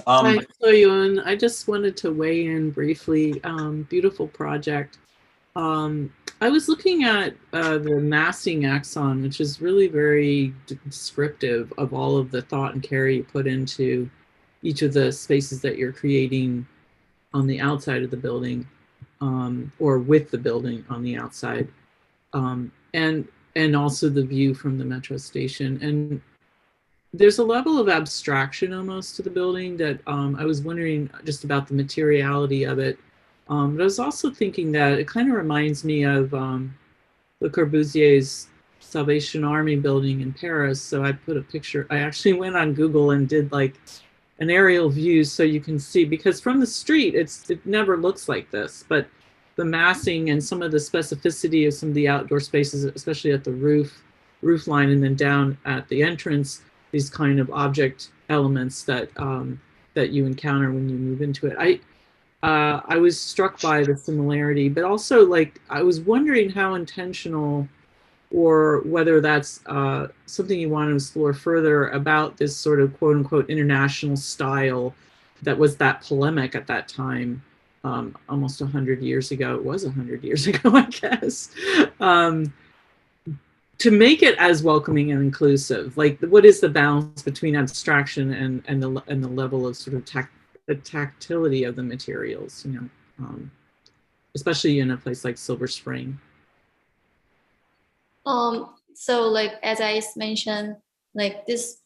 Hi, Soyun. I just wanted to weigh in briefly. Beautiful project. I was looking at the massing axon, which is really very descriptive of all of the thought and care you put into each of the spaces that you're creating on the outside of the building, or with the building on the outside, and also the view from the metro station. And there's a level of abstraction almost to the building that I was wondering just about the materiality of it. But I was also thinking that it kind of reminds me of Le Corbusier's Salvation Army building in Paris. So I put a picture, I actually went on Google and did like an aerial view so you can see, because from the street, it never looks like this, but the massing and some of the specificity of some of the outdoor spaces, especially at the roof line, and then down at the entrance, these kind of object elements that that you encounter when you move into it. I was struck by the similarity, but also like I was wondering how intentional, or whether that's something you want to explore further about this sort of quote unquote international style that was that polemic at that time, almost 100 years ago. It was 100 years ago, I guess. To make it as welcoming and inclusive, like what is the balance between abstraction and the level of sort of the tactility of the materials, you know, especially in a place like Silver Spring. So like as I mentioned, like this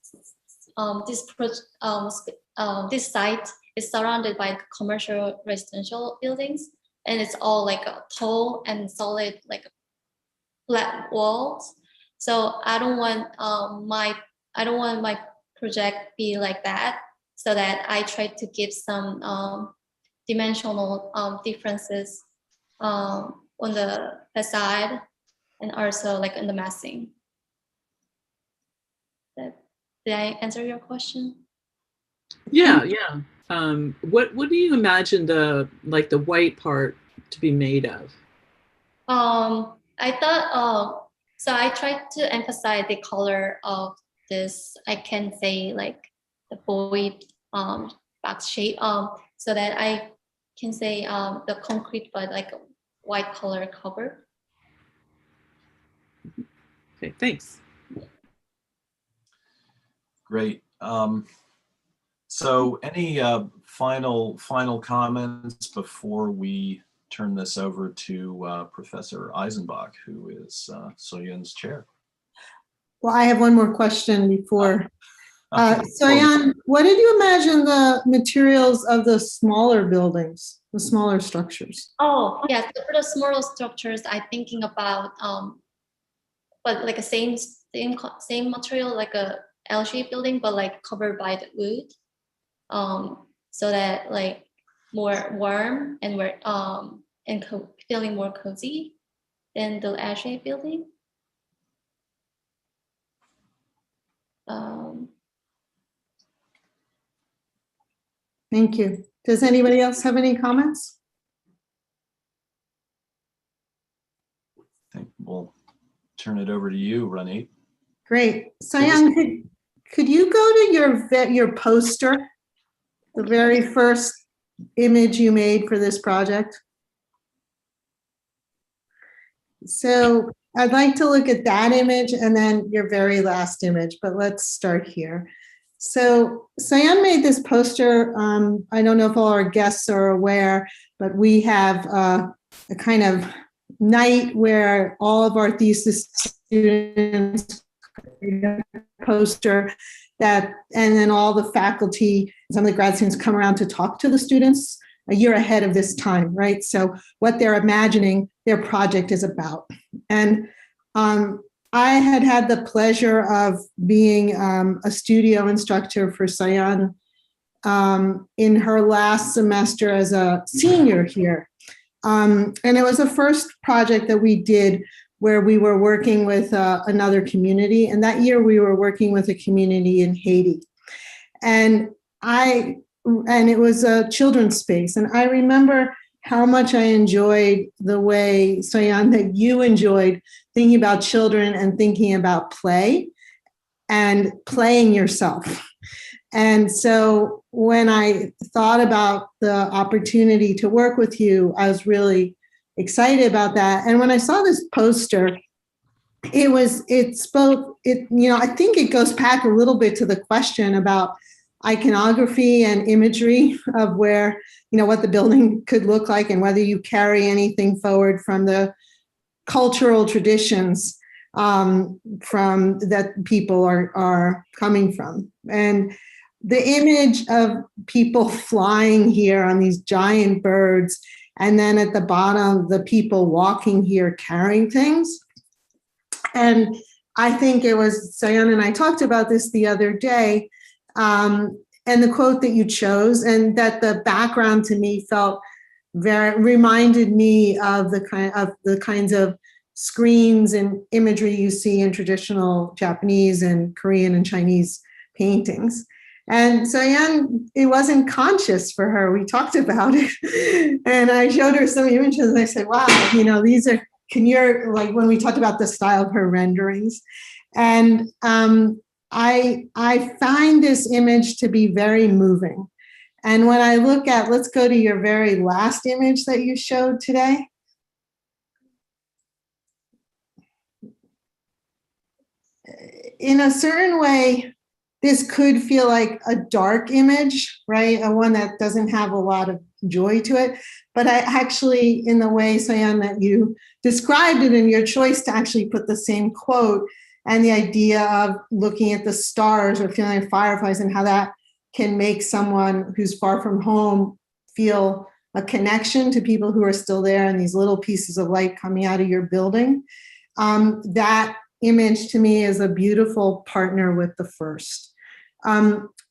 site is surrounded by commercial residential buildings, and it's all like a tall and solid, like flat walls. So I don't want my project be like that. So that I try to give some dimensional differences on the facade and also like in the massing. Did I answer your question? Yeah, yeah. What do you imagine the white part to be made of? I thought so I tried to emphasize the color of this, I can say like the void box shape, so that I can say the concrete but like a white color cover. Okay, thanks. Great. So any final comments before we turn this over to Professor Eisenbach, who is Soyun's chair? Well, I have one more question before. Soyun, what did you imagine the materials of the smaller buildings, the smaller structures? Oh, yeah, so for the smaller structures, I'm thinking about, but like a same material, like a L-shaped building, but like covered by the wood, so that like more warm and feeling more cozy than the L-shaped building. Thank you. Does anybody else have any comments? I think we'll turn it over to you, Ranit. Great. Soyun, could you go to your poster, the very first image you made for this project? So I'd like to look at that image and then your very last image, but let's start here. So Soyun made this poster. I don't know if all our guests are aware, but we have a kind of night where all of our thesis students create a poster, and then all the faculty, some of the grad students come around to talk to the students a year ahead of this time, right? So what they're imagining their project is about. And I had the pleasure of being a studio instructor for Soyun in her last semester as a senior here. And it was the first project that we did where we were working with another community. And that year we were working with a community in Haiti. And it was a children's space. And I remember how much I enjoyed the way, Soyun, that you enjoyed thinking about children and thinking about play and playing yourself. And so when I thought about the opportunity to work with you, I was really excited about that. And when I saw this poster, I think it goes back a little bit to the question about iconography and imagery of where, what the building could look like and whether you carry anything forward from the cultural traditions from that people are coming from. And the image of people flying here on these giant birds, and then at the bottom, the people walking here carrying things. And I think it was, Soyun and I talked about this the other day, and the quote that you chose, and that the background to me reminded me of the kinds of screens and imagery you see in traditional Japanese and Korean and Chinese paintings. And Soyun, it wasn't conscious for her. We talked about it. And I showed her some images and I said, wow, these are, like when we talked about the style of her renderings. And I find this image to be very moving. And when I look at, let's go to your very last image that you showed today. In a certain way, this could feel like a dark image, right? One that doesn't have a lot of joy to it. But I actually, in the way, Soyun, that you described it, and your choice to actually put the same quote and the idea of looking at the stars or feeling like fireflies and how that can make someone who's far from home feel a connection to people who are still there and these little pieces of light coming out of your building. That image to me is a beautiful partner with the first.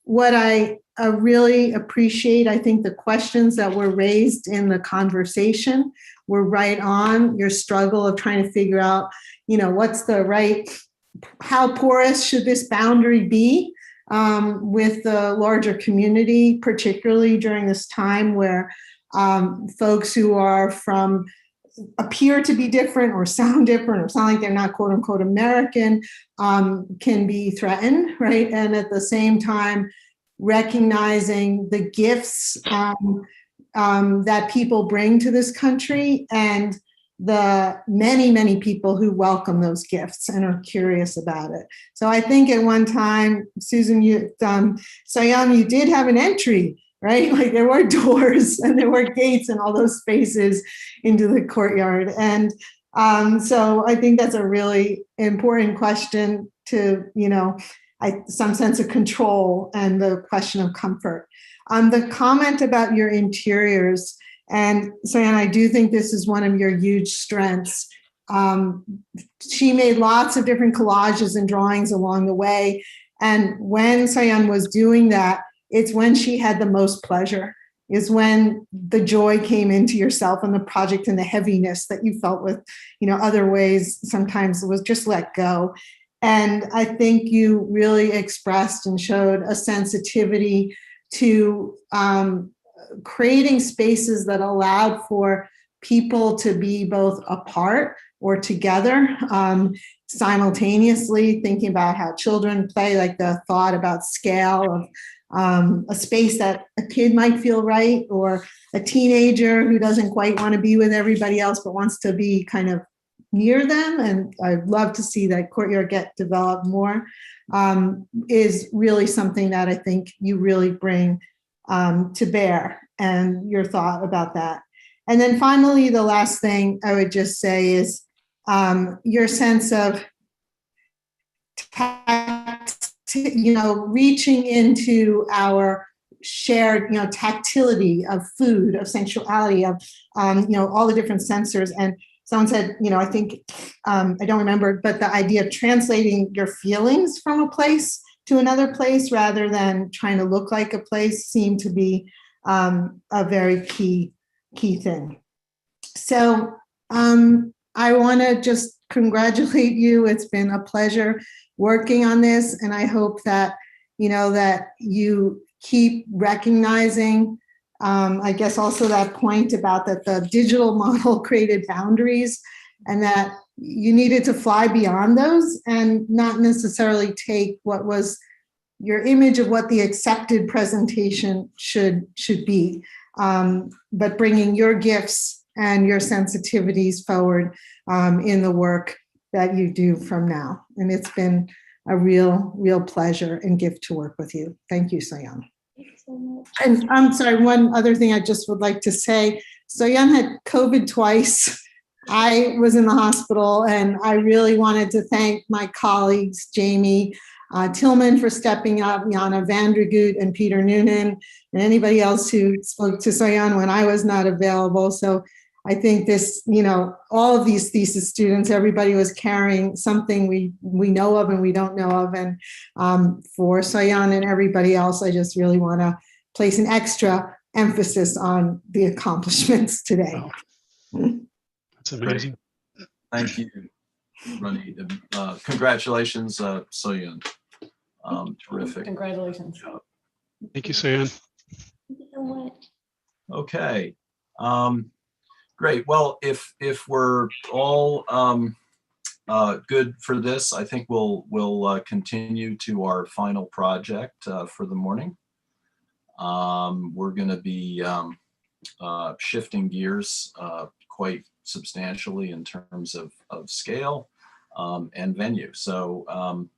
What I really appreciate, I think the questions that were raised in the conversation were right on. Your struggle of trying to figure out, what's the right, how porous should this boundary be with the larger community, particularly during this time where folks who are appear to be different or sound different or sound like they're not quote unquote American can be threatened, right? And at the same time, recognizing the gifts that people bring to this country and the many, many people who welcome those gifts and are curious about it. So I think at one time, Susan, Soyun, you did have an entry, right? Like there were doors and there were gates and all those spaces into the courtyard. And so I think that's a really important question to, some sense of control and the question of comfort. The comment about your interiors, and Soyun, I do think this is one of your huge strengths. She made lots of different collages and drawings along the way. And when Soyun was doing that, it's when she had the most pleasure, is when the joy came into yourself and the project and the heaviness that you felt with, other ways sometimes it was just let go. And I think you really expressed and showed a sensitivity to creating spaces that allowed for people to be both apart or together, simultaneously, thinking about how children play, like the thought about scale of a space that a kid might feel right, or a teenager who doesn't quite want to be with everybody else but wants to be kind of near them. And I'd love to see that courtyard get developed more, is really something that I think you really bring to bear, and your thought about that. And then finally, the last thing I would just say is your sense of text reaching into our shared, tactility of food, of sensuality, of, all the different sensors. And someone said, I think, I don't remember, but the idea of translating your feelings from a place to another place rather than trying to look like a place seemed to be a very key thing. So I want to just congratulate you. It's been a pleasure working on this, and I hope that that you keep recognizing, I guess also that point about that the digital model created boundaries, and that you needed to fly beyond those and not necessarily take what was your image of what the accepted presentation should be, but bringing your gifts and your sensitivities forward in the work that you do from now. And it's been a real pleasure and gift to work with you. Thank you, Soyun. Thank you so much. And I'm sorry, one other thing I just would like to say, Soyun had COVID twice. I was in the hospital, and I really wanted to thank my colleagues, Jamie Tillman for stepping up, Jana Vandergoot and Peter Noonan, and anybody else who spoke to Soyun when I was not available. So I think this, all of these thesis students, everybody was carrying something we know of and we don't know of. And for Soyun and everybody else, I just really want to place an extra emphasis on the accomplishments today. Wow. That's amazing. Thank you, Ronnie. Congratulations, Soyun. Terrific. Congratulations. Thank you, Soyun. Thank you so much. Okay. Great. Well, if we're all good for this, I think we'll continue to our final project for the morning. We're going to be shifting gears quite substantially in terms of scale and venue. So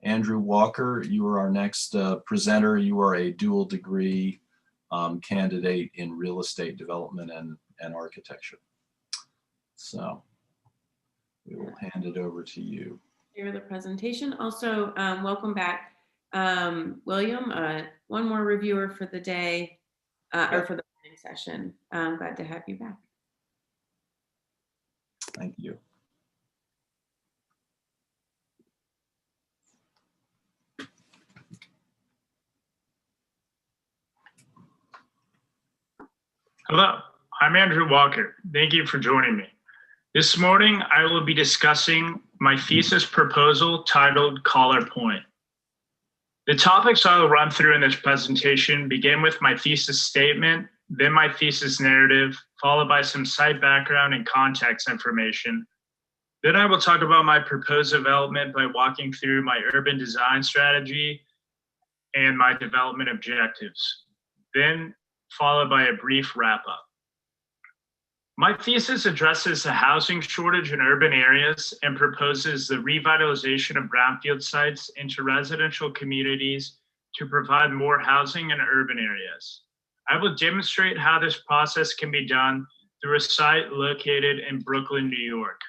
Andrew Walker, you are our next presenter. You are a dual degree candidate in real estate development and architecture. So we will hand it over to you. Share the presentation. Also, welcome back, William. One more reviewer for the day, or for the morning session. I'm glad to have you back. Thank you. Hello, I'm Andrew Walker. Thank you for joining me. This morning, I will be discussing my thesis proposal titled Collar Point. The topics I will run through in this presentation begin with my thesis statement, then my thesis narrative, followed by some site background and context information. Then I will talk about my proposed development by walking through my urban design strategy and my development objectives. Then followed by a brief wrap-up. My thesis addresses the housing shortage in urban areas and proposes the revitalization of brownfield sites into residential communities to provide more housing in urban areas. I will demonstrate how this process can be done through a site located in Brooklyn, New York.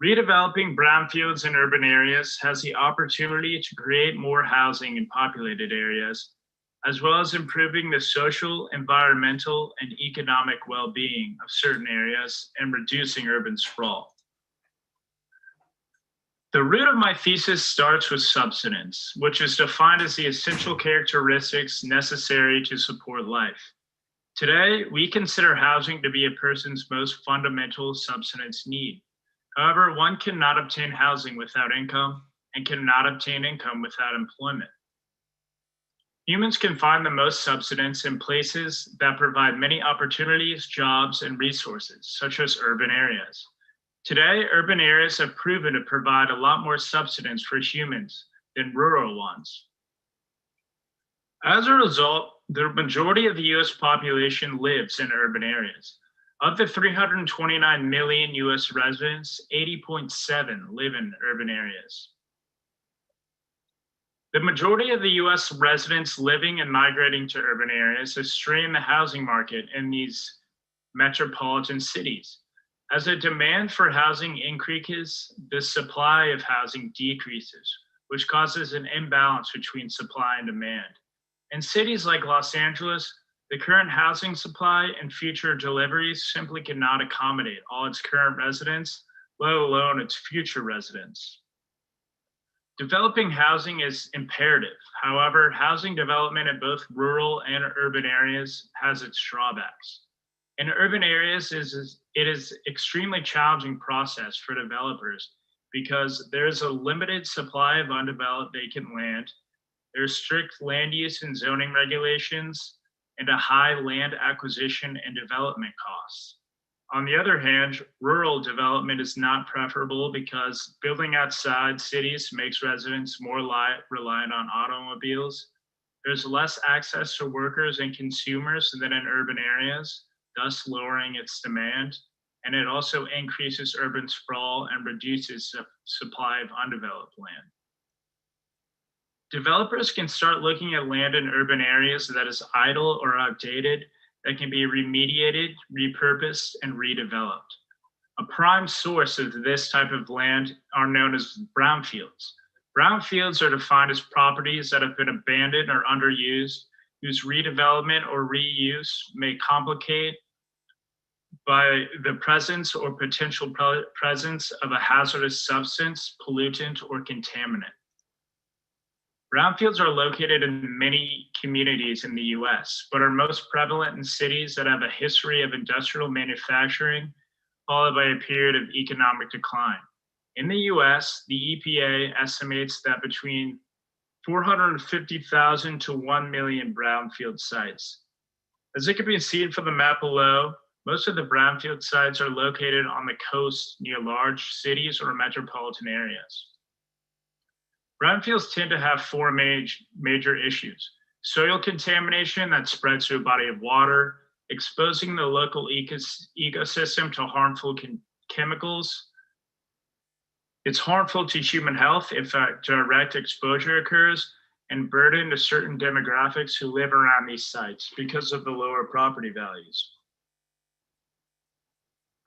Redeveloping brownfields in urban areas has the opportunity to create more housing in populated areas, as well as improving the social, environmental, and economic well-being of certain areas and reducing urban sprawl. The root of my thesis starts with subsistence, which is defined as the essential characteristics necessary to support life. Today, we consider housing to be a person's most fundamental subsistence need. However, one cannot obtain housing without income and cannot obtain income without employment. Humans can find the most subsistence in places that provide many opportunities, jobs, and resources, such as urban areas. Today, urban areas have proven to provide a lot more subsistence for humans than rural ones. As a result, the majority of the US population lives in urban areas. Of the 329 million US residents, 80.7 live in urban areas. The majority of the US residents living and migrating to urban areas has strained the housing market in these metropolitan cities. As the demand for housing increases, the supply of housing decreases, which causes an imbalance between supply and demand. In cities like Los Angeles, the current housing supply and future deliveries simply cannot accommodate all its current residents, let alone its future residents. Developing housing is imperative. However, housing development in both rural and urban areas has its drawbacks. In urban areas, it is extremely challenging process for developers because there's a limited supply of undeveloped vacant land, there's strict land use and zoning regulations, and a high land acquisition and development costs. On the other hand, rural development is not preferable because building outside cities makes residents more reliant on automobiles. There's less access to workers and consumers than in urban areas, thus lowering its demand. And it also increases urban sprawl and reduces the supply of undeveloped land. Developers can start looking at land in urban areas that is idle or outdated that can be remediated, repurposed, and redeveloped. A prime source of this type of land are known as brownfields. Brownfields are defined as properties that have been abandoned or underused, whose redevelopment or reuse may complicate by the presence or potential presence of a hazardous substance, pollutant, or contaminant. Brownfields are located in many communities in the US, but are most prevalent in cities that have a history of industrial manufacturing, followed by a period of economic decline. In the US, the EPA estimates that between 450,000 to 1 million brownfield sites. As it can be seen from the map below, most of the brownfield sites are located on the coast near large cities or metropolitan areas. Brownfields tend to have four major issues: soil contamination that spreads to a body of water, exposing the local ecosystem to harmful chemicals. It's harmful to human health if a direct exposure occurs, and burden to certain demographics who live around these sites because of the lower property values.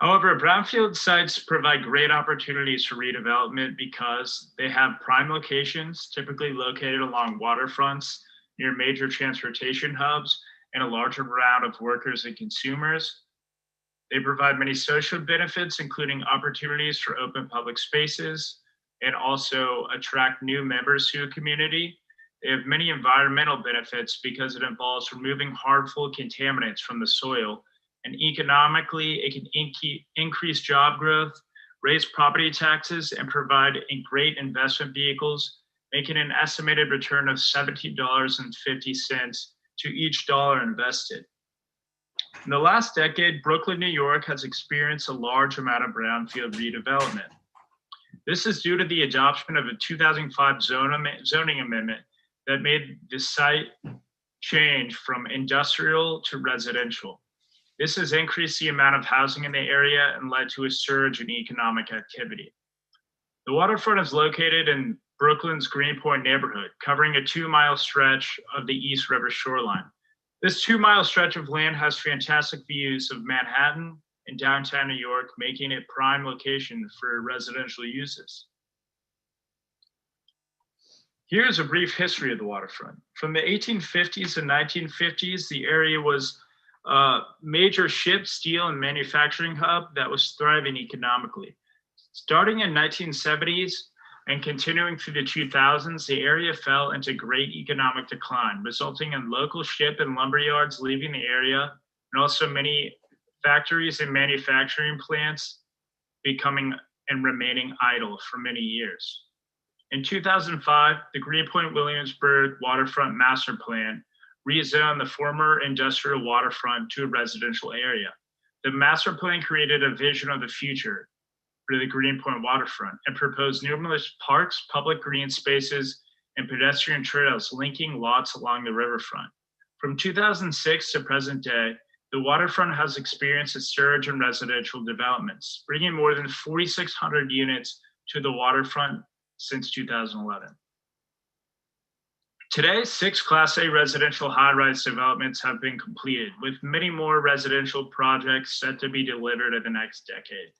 However, brownfield sites provide great opportunities for redevelopment because they have prime locations, typically located along waterfronts, near major transportation hubs, and a larger round of workers and consumers. They provide many social benefits, including opportunities for open public spaces, and also attract new members to a community. They have many environmental benefits because it involves removing harmful contaminants from the soil. And economically, it can increase job growth, raise property taxes, and provide great investment vehicles, making an estimated return of $17.50 to each dollar invested. In the last decade, Brooklyn, New York has experienced a large amount of brownfield redevelopment. This is due to the adoption of a 2005 zoning amendment that made the site change from industrial to residential. This has increased the amount of housing in the area and led to a surge in economic activity. The waterfront is located in Brooklyn's Greenpoint neighborhood, covering a 2-mile stretch of the East River shoreline. This 2-mile stretch of land has fantastic views of Manhattan and downtown New York, making it prime location for residential uses. Here's a brief history of the waterfront. From the 1850s and 1950s, the area was a major ship, steel, and manufacturing hub that was thriving economically. Starting in 1970s and continuing through the 2000s, the area fell into great economic decline, resulting in local ship and lumber yards leaving the area, and also many factories and manufacturing plants becoming and remaining idle for many years. In 2005, the Greenpoint Williamsburg Waterfront Master Plan rezoned the former industrial waterfront to a residential area. The master plan created a vision of the future for the Greenpoint waterfront and proposed numerous parks, public green spaces, and pedestrian trails linking lots along the riverfront. From 2006 to present day, the waterfront has experienced a surge in residential developments, bringing more than 4,600 units to the waterfront since 2011. Today, 6 Class A residential high-rise developments have been completed, with many more residential projects set to be delivered in the next decade.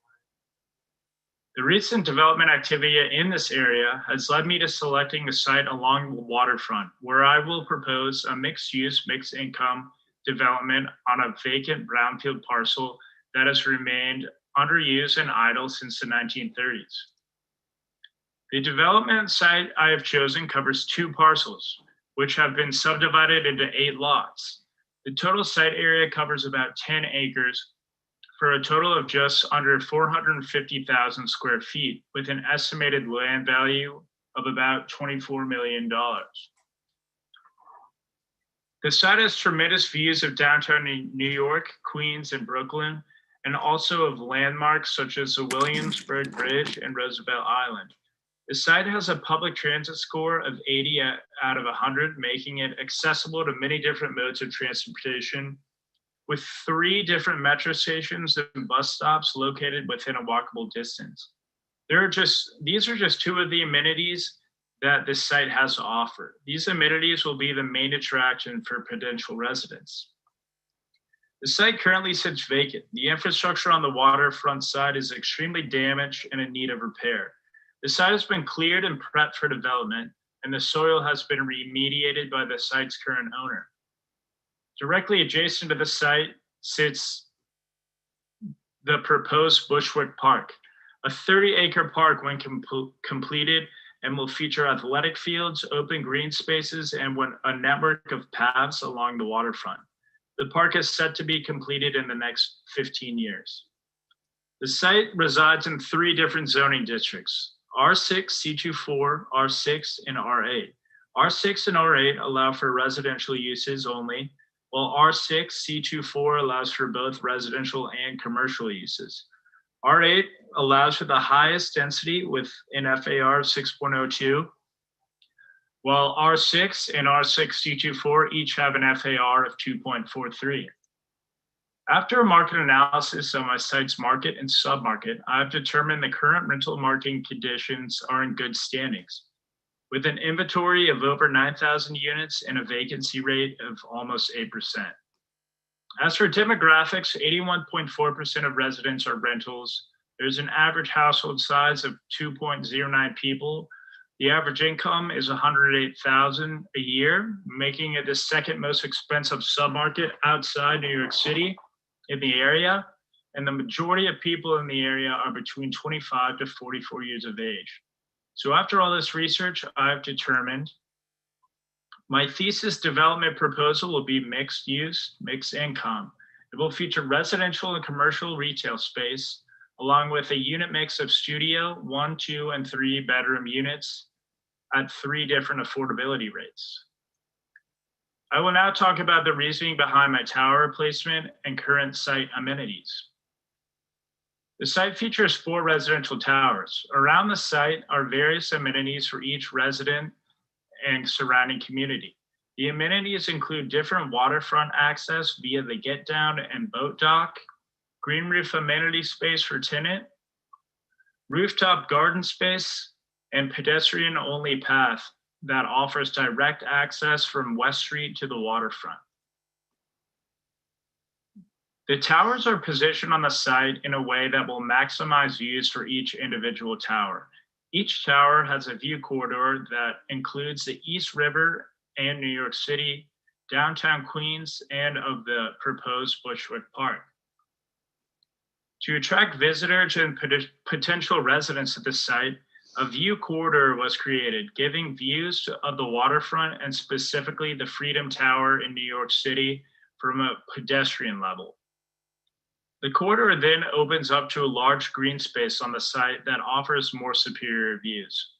The recent development activity in this area has led me to selecting a site along the waterfront where I will propose a mixed-use, mixed-income development on a vacant brownfield parcel that has remained underused and idle since the 1930s. The development site I have chosen covers 2 parcels, which have been subdivided into 8 lots. The total site area covers about 10 acres for a total of just under 450,000 square feet with an estimated land value of about $24 million. The site has tremendous views of downtown New York, Queens, and Brooklyn, and also of landmarks such as the Williamsburg Bridge and Roosevelt Island. The site has a public transit score of 80 out of 100, making it accessible to many different modes of transportation, with 3 different metro stations and bus stops located within a walkable distance. These are just 2 of the amenities that this site has to offer. These amenities will be the main attraction for potential residents. The site currently sits vacant. The infrastructure on the waterfront side is extremely damaged and in need of repair. The site has been cleared and prepped for development, and the soil has been remediated by the site's current owner. Directly adjacent to the site sits the proposed Bushwick Park, a 30-acre park when completed, and will feature athletic fields, open green spaces, and a network of paths along the waterfront. The park is set to be completed in the next 15 years. The site resides in 3 different zoning districts: R6, C24, R6, and R8. R6 and R8 allow for residential uses only, while R6, C24 allows for both residential and commercial uses. R8 allows for the highest density with an FAR of 6.02, while R6 and R6 C24 each have an FAR of 2.43. After a market analysis of my site's market and submarket, I've determined the current rental market conditions are in good standings, with an inventory of over 9,000 units and a vacancy rate of almost 8%. As for demographics, 81.4% of residents are rentals. There's an average household size of 2.09 people. The average income is $108,000 a year, making it the 2nd most expensive submarket outside New York City in the area. And the majority of people in the area are between 25 to 44 years of age. So after all this research, I've determined my thesis development proposal will be mixed use, mixed income. It will feature residential and commercial retail space, along with a unit mix of studio, 1, 2, and 3 bedroom units at 3 different affordability rates. I will now talk about the reasoning behind my tower replacement and current site amenities. The site features 4 residential towers. Around the site are various amenities for each resident and surrounding community. The amenities include different waterfront access via the get down and boat dock, green roof amenity space for tenant, rooftop garden space, and pedestrian only path that offers direct access from West Street to the waterfront. The towers are positioned on the site in a way that will maximize views for each individual tower. Each tower has a view corridor that includes the East River and New York City, downtown Queens, and of the proposed Bushwick Park. To attract visitors and potential residents at the site, a view corridor was created, giving views of the waterfront and specifically the Freedom Tower in New York City from a pedestrian level. The corridor then opens up to a large green space on the site that offers more superior views.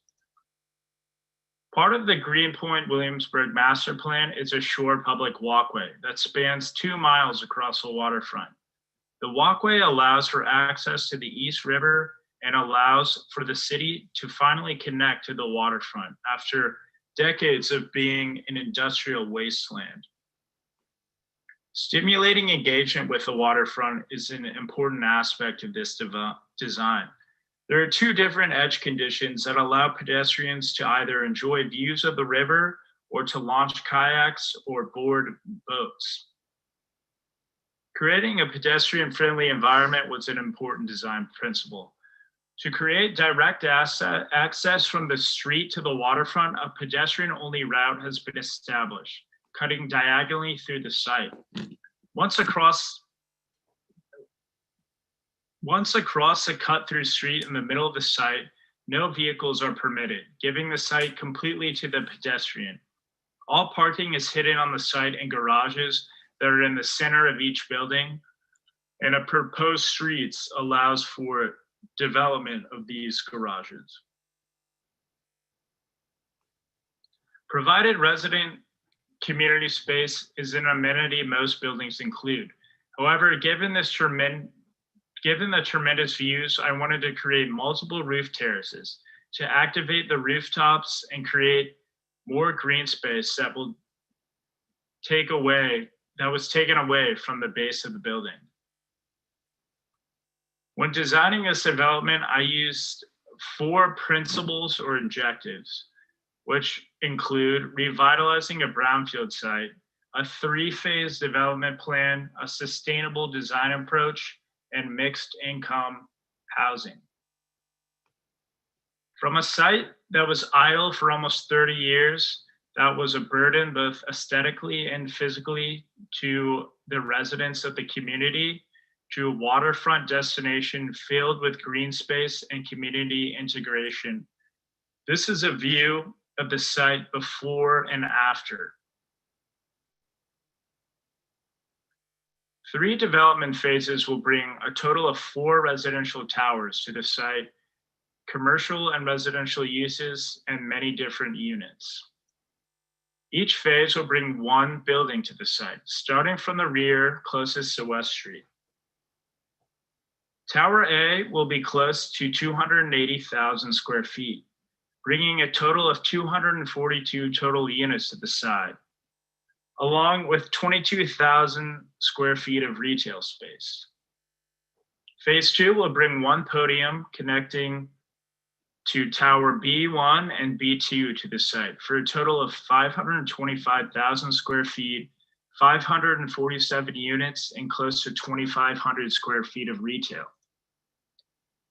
Part of the Greenpoint Williamsburg Master Plan is a shore public walkway that spans 2 miles across the waterfront. The walkway allows for access to the East River and allows for the city to finally connect to the waterfront after decades of being an industrial wasteland. Stimulating engagement with the waterfront is an important aspect of this design. There are 2 different edge conditions that allow pedestrians to either enjoy views of the river or to launch kayaks or board boats. Creating a pedestrian-friendly environment was an important design principle. To create direct access from the street to the waterfront, a pedestrian-only route has been established, cutting diagonally through the site. Once across a cut-through street in the middle of the site, no vehicles are permitted, giving the site completely to the pedestrian. All parking is hidden on the site in garages that are in the center of each building, and a proposed streets allows for development of these garages. Provided resident community space is an amenity most buildings include. However, given the tremendous views, I wanted to create multiple roof terraces to activate the rooftops and create more green space that was taken away from the base of the building. When designing this development, I used 4 principles or objectives, which include revitalizing a brownfield site, a 3-phase development plan, a sustainable design approach, and mixed income housing. From a site that was idle for almost 30 years, that was a burden both aesthetically and physically to the residents of the community, to a waterfront destination filled with green space and community integration. This is a view of the site before and after. 3 development phases will bring a total of 4 residential towers to the site, commercial and residential uses, and many different units. Each phase will bring 1 building to the site, starting from the rear closest to West Street. Tower A will be close to 280,000 square feet, bringing a total of 242 total units to the side, along with 22,000 square feet of retail space. Phase 2 will bring 1 podium connecting to Tower B1 and B2 to the site for a total of 525,000 square feet, 547 units, and close to 2,500 square feet of retail.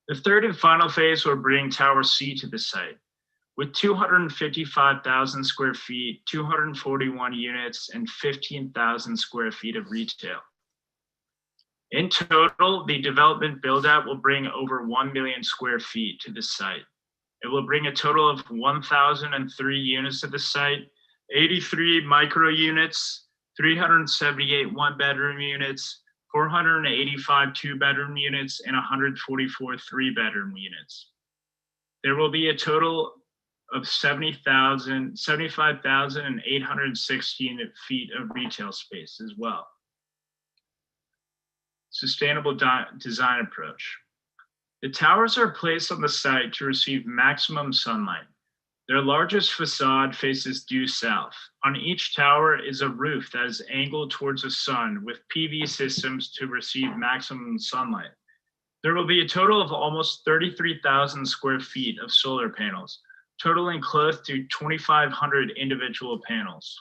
The 3rd and final phase will bring Tower C to the site with 255,000 square feet, 241 units, and 15,000 square feet of retail. In total, the development build-out will bring over 1 million square feet to the site. It will bring a total of 1,003 units to the site, 83 micro units, 378 1-bedroom units, 485 2-bedroom units, and 144 3-bedroom units. There will be a total of 75,816 feet of retail space as well. Sustainable design approach. The towers are placed on the site to receive maximum sunlight. Their largest facade faces due south. On each tower is a roof that is angled towards the sun with PV systems to receive maximum sunlight. There will be a total of almost 33,000 square feet of solar panels, totaling close to 2,500 individual panels.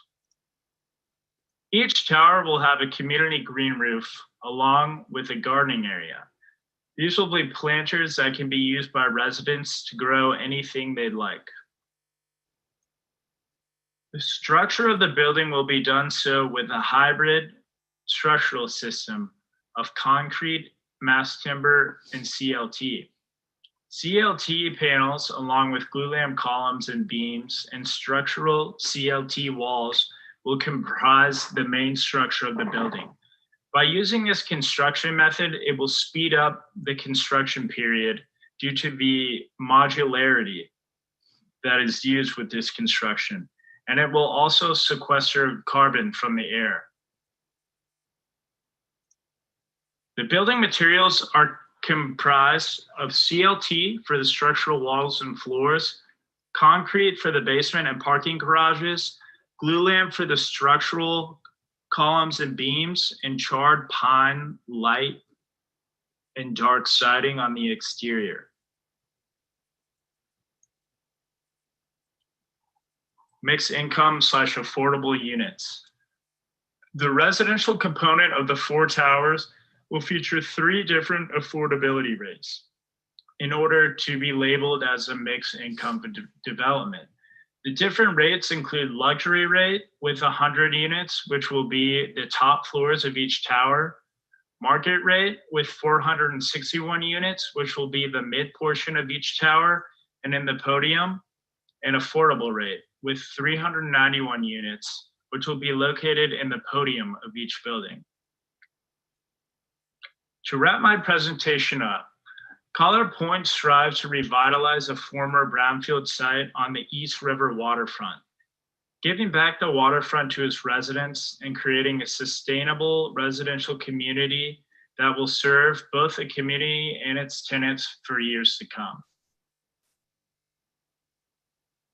Each tower will have a community green roof along with a gardening area. These will be planters that can be used by residents to grow anything they'd like. The structure of the building will be done so with a hybrid structural system of concrete, mass timber, and CLT. CLT panels, along with glulam columns and beams and structural CLT walls, will comprise the main structure of the building. By using this construction method, it will speed up the construction period due to the modularity that is used with this construction, and it will also sequester carbon from the air. The building materials are comprised of CLT for the structural walls and floors, concrete for the basement and parking garages, glulam for the structural columns and beams, and charred pine, light, and dark siding on the exterior. Mixed income / affordable units. The residential component of the 4 towers will feature 3 different affordability rates. in order to be labeled as a mixed income development. The different rates include luxury rate with 100 units, which will be the top floors of each tower, market rate with 461 units, which will be the mid portion of each tower and in the podium, and affordable rate with 391 units, which will be located in the podium of each building. To wrap my presentation up, Collar Point strives to revitalize a former brownfield site on the East River waterfront, giving back the waterfront to its residents and creating a sustainable residential community that will serve both the community and its tenants for years to come.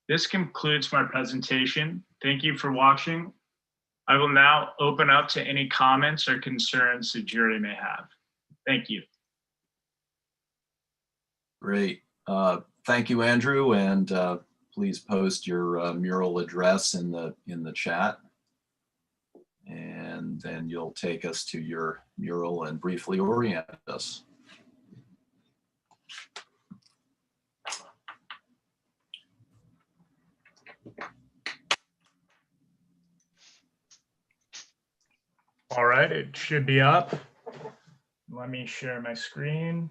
This concludes my presentation. Thank you for watching. I will now open up to any comments or concerns the jury may have. Thank you. Great. Thank you, Andrew, and please post your mural address in the chat. And then you'll take us to your mural and briefly orient us. All right, it should be up. Let me share my screen.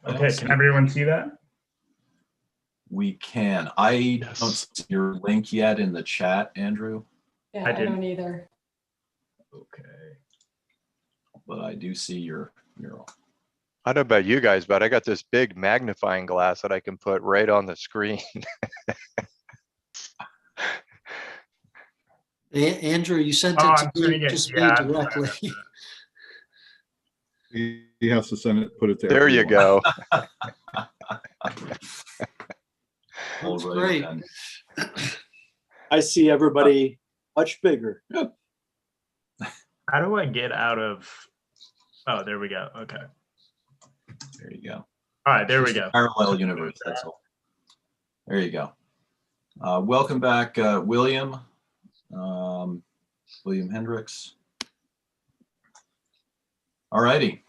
Okay, can everyone see that? We can. I don't see your link yet in the chat, Andrew. Yeah, I don't either. Okay. But I do see your mural. I don't know about you guys, but I got this big magnifying glass that I can put right on the screen. Andrew, you sent it to me, just me directly. He has to send it, put it there. There you go. That's great. I see everybody much bigger. How do I get out of? Oh, there we go. Okay. There you go. All right, there we go. Parallel universe, that's all. There you go. Welcome back, William. William Hendricks. All righty.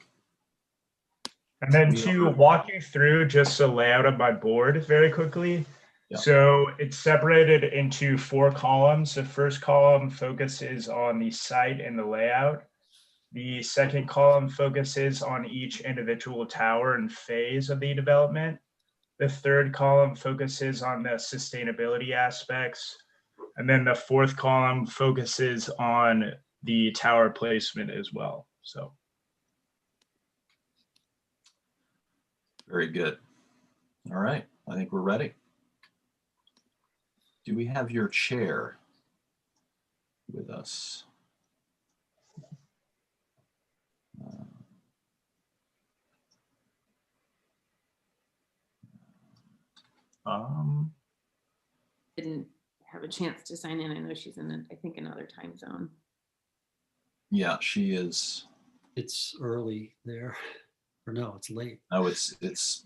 And then to walk you through just the layout of my board very quickly. Yeah. So it's separated into 4 columns. The first column focuses on the site and the layout. The second column focuses on each individual tower and phase of the development. The third column focuses on the sustainability aspects. And then the fourth column focuses on the tower placement as well. So. Very good. All right, I think we're ready. Do we have your chair with us? Didn't have a chance to sign in. I know she's in, I think, another time zone. Yeah, she is. It's early there, or no, it's late. No, it's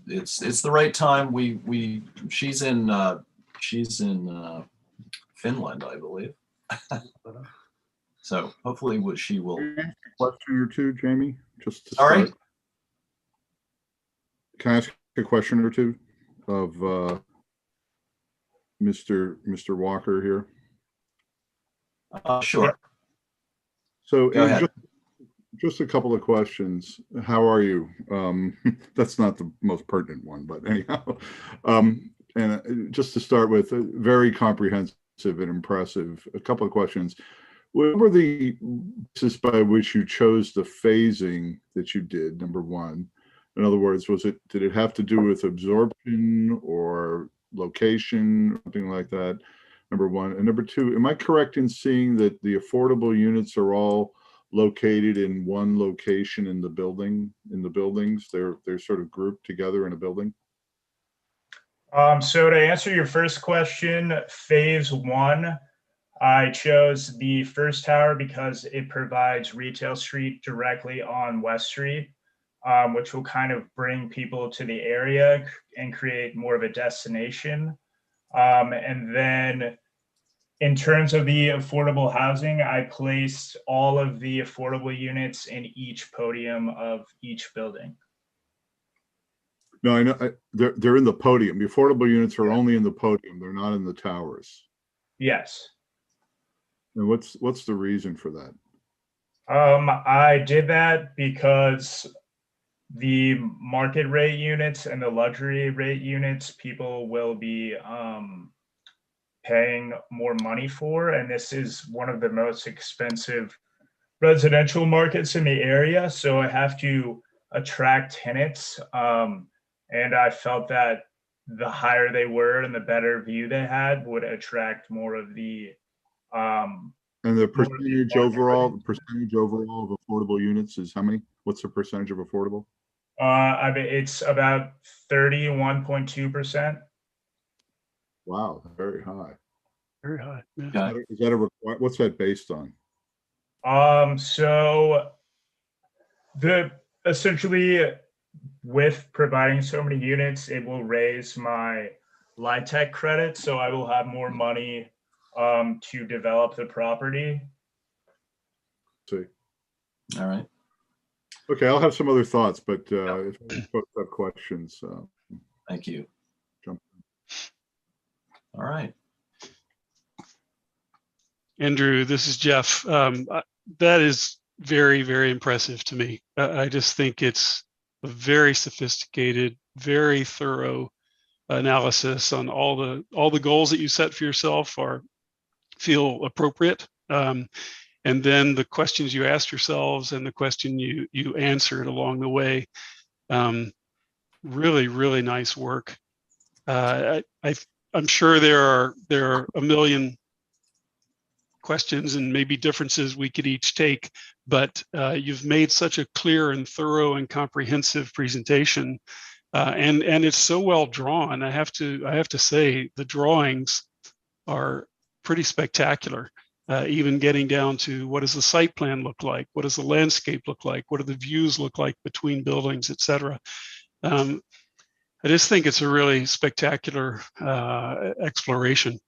the right time. She's in Finland, I believe. So hopefully she will. Question or two, Jamie, just to start. Sorry. Can I ask a question or two of Mr. Walker here? Sure. So Go ahead. Just a couple of questions. How are you? That's not the most pertinent one, but anyhow. And just to start with, very comprehensive and impressive. A couple of questions. What were the basis by which you chose the phasing that you did, number one? In other words, did it have to do with absorption or location, something like that? Number one. And number two, am I correct in seeing that the affordable units are all located in one location in the building, in the buildings? They're sort of grouped together in a building? So to answer your first question, phase 1, I chose the first tower because it provides retail street directly on West Street, which will kind of bring people to the area and create more of a destination. And then in terms of the affordable housing, I placed all of the affordable units in each podium of each building. No, I know they're in the podium. The affordable units are only in the podium. They're not in the towers. Yes. And what's the reason for that? I did that because the market rate units and the luxury rate units, people will be paying more money for, and this is one of the most expensive residential markets in the area. So I have to attract tenants, and I felt that the higher they were and the better view they had would attract more of the And the percentage overall of affordable units is how many? What's the percentage of affordable? I mean, it's about 31.2%. Wow, very high. Very high. Yeah. Is that a what's that based on? So essentially with providing so many units, it will raise my LIHTC credit, so I will have more money to develop the property. See. All right. Okay, I'll have some other thoughts, but if folks have questions, Thank you. jump. All right. Andrew, this is Jeff. That is very, very impressive to me. I just think it's a very sophisticated, very thorough analysis on all the goals that you set for yourself feel appropriate. And then the questions you asked yourselves and the question you answered along the way. Really, really nice work. I'm sure there are a million questions and maybe differences we could each take, but you've made such a clear and thorough and comprehensive presentation, and it's so well drawn. I have to say the drawings are pretty spectacular. Even getting down to what does the site plan look like? What does the landscape look like? What do the views look like between buildings, et cetera? I just think it's a really spectacular exploration.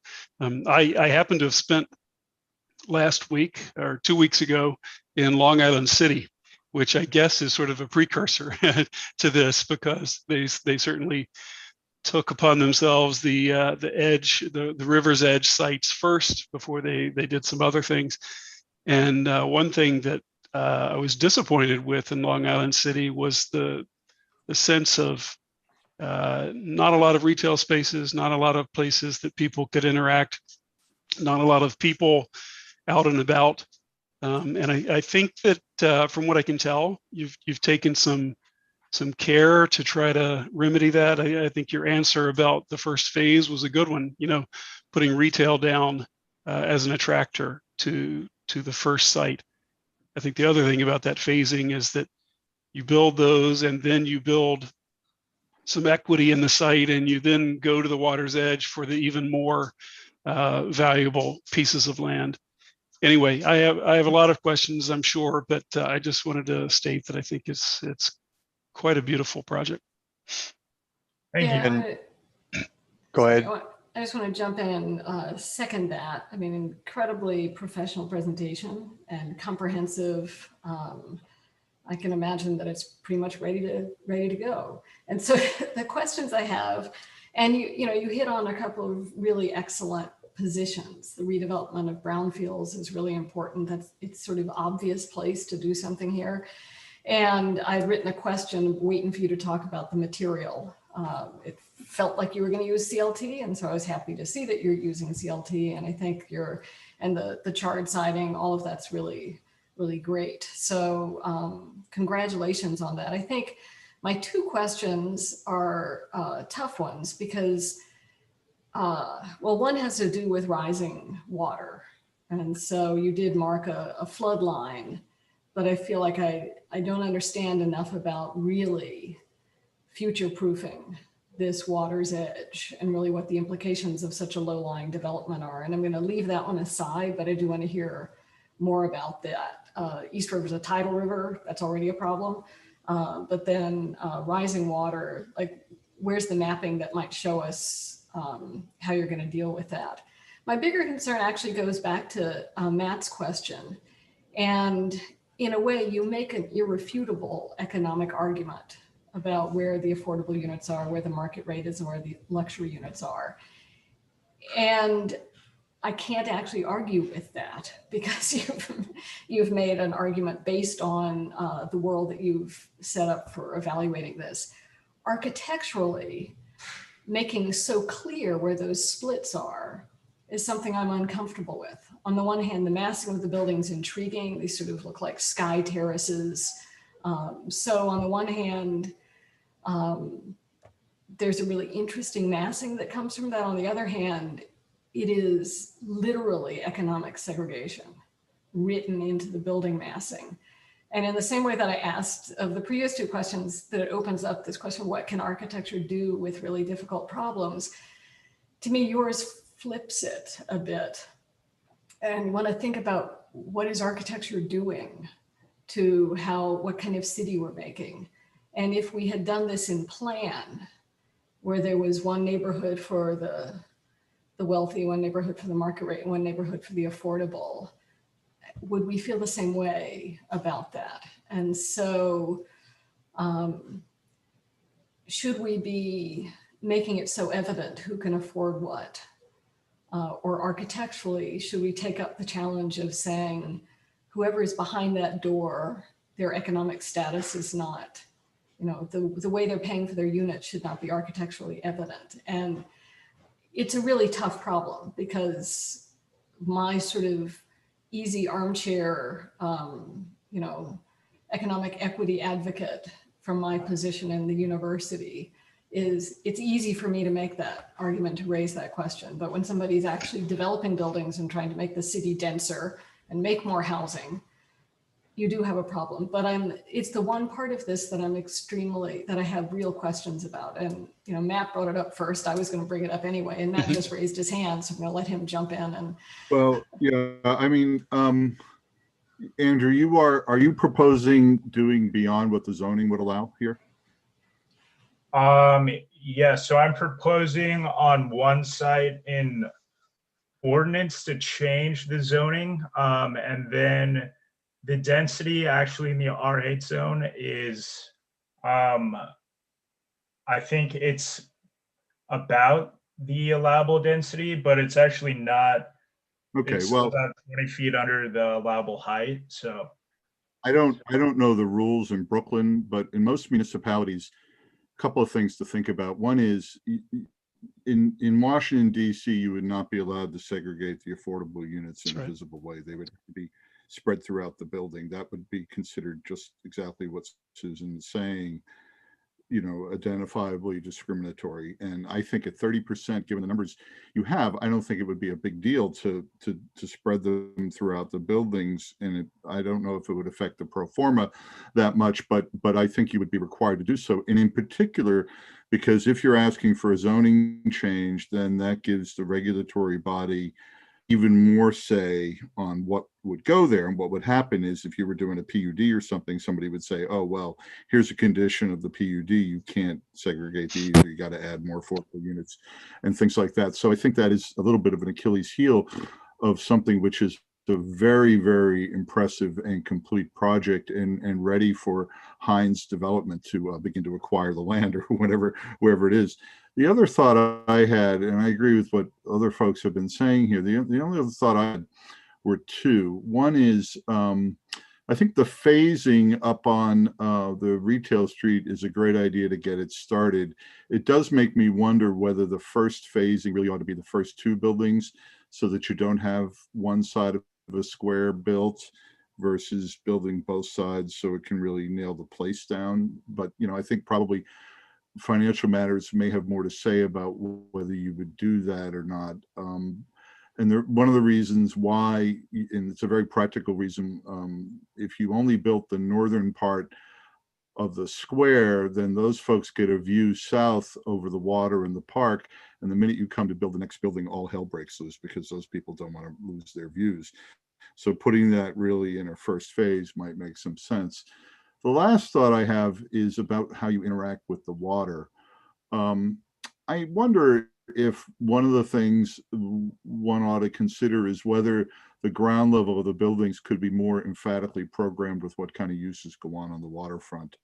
I happen to have spent last week or 2 weeks ago in Long Island City, which I guess is sort of a precursor to this, because they certainly took upon themselves the river's edge sites first before they did some other things. And one thing that I was disappointed with in Long Island City was the sense of not a lot of retail spaces, not a lot of places that people could interact, not a lot of people out and about. And I think that from what I can tell, you've taken some care to try to remedy that. I think your answer about the first phase was a good one, putting retail down as an attractor to the first site. I think the other thing about that phasing is that you build those and then you build some equity in the site, and you then go to the water's edge for the even more valuable pieces of land. Anyway, I have a lot of questions, I'm sure, but I just wanted to state that I think it's quite a beautiful project. Thank you. And go ahead. I just want to jump in and second that. I mean, incredibly professional presentation and comprehensive. I can imagine that it's pretty much ready to go. And so the questions I have, and you hit on a couple of really excellent positions. The redevelopment of brownfields is really important. It's sort of obvious place to do something here. And I'd written a question waiting for you to talk about the material. It felt like you were going to use CLT, and so I was happy to see that you're using CLT. And I think the charred siding, all of that's really, really great. So congratulations on that. I think my two questions are tough ones because, well, one has to do with rising water. And so you did mark a flood line, but I feel like I don't understand enough about really future-proofing this water's edge and really what the implications of such a low-lying development are. And I'm going to leave that one aside, but I do want to hear more about that. East River is a tidal river. That's already a problem. But then rising water, like where's the mapping that might show us how you're going to deal with that? My bigger concern actually goes back to Matt's question. And in a way, you make an irrefutable economic argument about where the affordable units are, where the market rate is, and where the luxury units are. And I can't actually argue with that because you've made an argument based on the world that you've set up for evaluating this. Architecturally, making so clear where those splits are is something I'm uncomfortable with. On the one hand, the massing of the building's intriguing. They sort of look like sky terraces. So on the one hand, there's a really interesting massing that comes from that. On the other hand, it is literally economic segregation written into the building massing. And in the same way that I asked of the previous two questions, that it opens up this question, what can architecture do with really difficult problems? To me, yours flips it a bit. And you want to think about what is architecture doing to what kind of city we're making. And if we had done this in plan, where there was one neighborhood for the wealthy, one neighborhood for the market rate, and one neighborhood for the affordable, would we feel the same way about that? And so should we be making it so evident who can afford what? Or architecturally, should we take up the challenge of saying, whoever is behind that door, their economic status is not, the way they're paying for their unit should not be architecturally evident. And it's a really tough problem because my sort of easy armchair, economic equity advocate from my position in the university is it's easy for me to make that argument, to raise that question. But when somebody's actually developing buildings and trying to make the city denser and make more housing, you do have a problem. But it's the one part of this that that I have real questions about. And, Matt brought it up first. I was going to bring it up anyway, and Matt just raised his hand. So I'm going to let him jump in. And well, yeah, I mean, Andrew, are you proposing doing beyond what the zoning would allow here? Yeah, so I'm proposing on one site in ordinance to change the zoning, and then the density actually in the R8 zone is, I think it's about the allowable density, but it's actually not. Okay, it's well, about 20 feet under the allowable height. So I don't know the rules in Brooklyn, but in most municipalities, a couple of things to think about. One is in Washington, D.C., you would not be allowed to segregate the affordable units in a visible way. They would have to be spread throughout the building. That would be considered just exactly what Susan is saying, identifiably discriminatory. And I think at 30%, given the numbers you have, I don't think it would be a big deal to spread them throughout the buildings. And I don't know if it would affect the pro forma that much, but I think you would be required to do so. And in particular, because if you're asking for a zoning change, then that gives the regulatory body even more say on what would go there. And what would happen is if you were doing a PUD or something, somebody would say, oh, well, here's a condition of the PUD. You can't segregate these, or you got to add more affordable units and things like that. So I think that is a little bit of an Achilles heel of something which is a very, very impressive and complete project and ready for Heinz development to begin to acquire the land or wherever it is. The other thought I had, and I agree with what other folks have been saying here, the only other thought I had were two. One is I think the phasing up on the retail street is a great idea to get it started. It does make me wonder whether the first phasing really ought to be the first two buildings so that you don't have one side of a square built versus building both sides so it can really nail the place down. But, I think probably financial matters may have more to say about whether you would do that or not. And one of the reasons why, and it's a very practical reason, if you only built the northern part of the square, then those folks get a view south over the water and the park. And the minute you come to build the next building, all hell breaks loose because those people don't want to lose their views. So putting that really in a first phase might make some sense. The last thought I have is about how you interact with the water. I wonder if one of the things one ought to consider is whether the ground level of the buildings could be more emphatically programmed with what kind of uses go on the waterfront.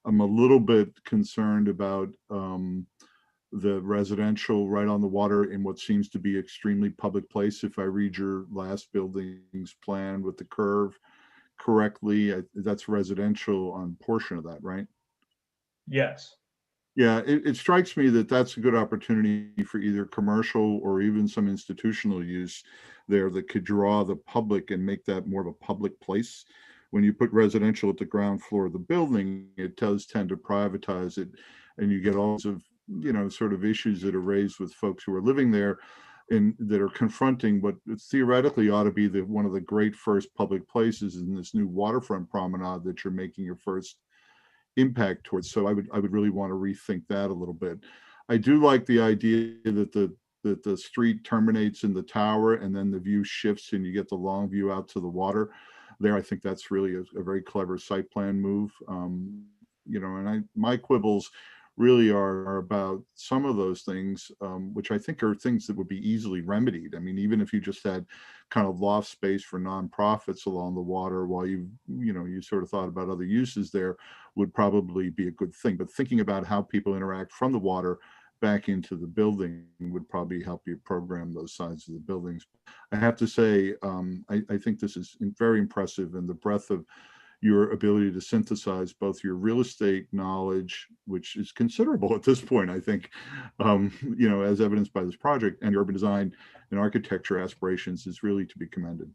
I'm a little bit concerned about the residential right on the water in what seems to be extremely public place. If I read your last building's plan with the curve correctly, that's residential on portion of that, right? Yes. Yeah, it strikes me that that's a good opportunity for either commercial or even some institutional use there that could draw the public and make that more of a public place. When you put residential at the ground floor of the building, it does tend to privatize it, and you get all sorts of, sort of issues that are raised with folks who are living there and that are confronting what theoretically ought to be one of the great first public places in this new waterfront promenade that you're making your first impact towards. So I would really want to rethink that a little bit. I do like the idea that the street terminates in the tower and then the view shifts and you get the long view out to the water there. I think that's really a very clever site plan move. And my quibbles really are about some of those things, which I think are things that would be easily remedied. I mean, even if you just had kind of loft space for nonprofits along the water while you sort of thought about other uses there would probably be a good thing. But thinking about how people interact from the water back into the building would probably help you program those sides of the buildings. I have to say, I think this is very impressive, and the breadth of your ability to synthesize both your real estate knowledge, which is considerable at this point, I think, as evidenced by this project, and your urban design and architecture aspirations is really to be commended.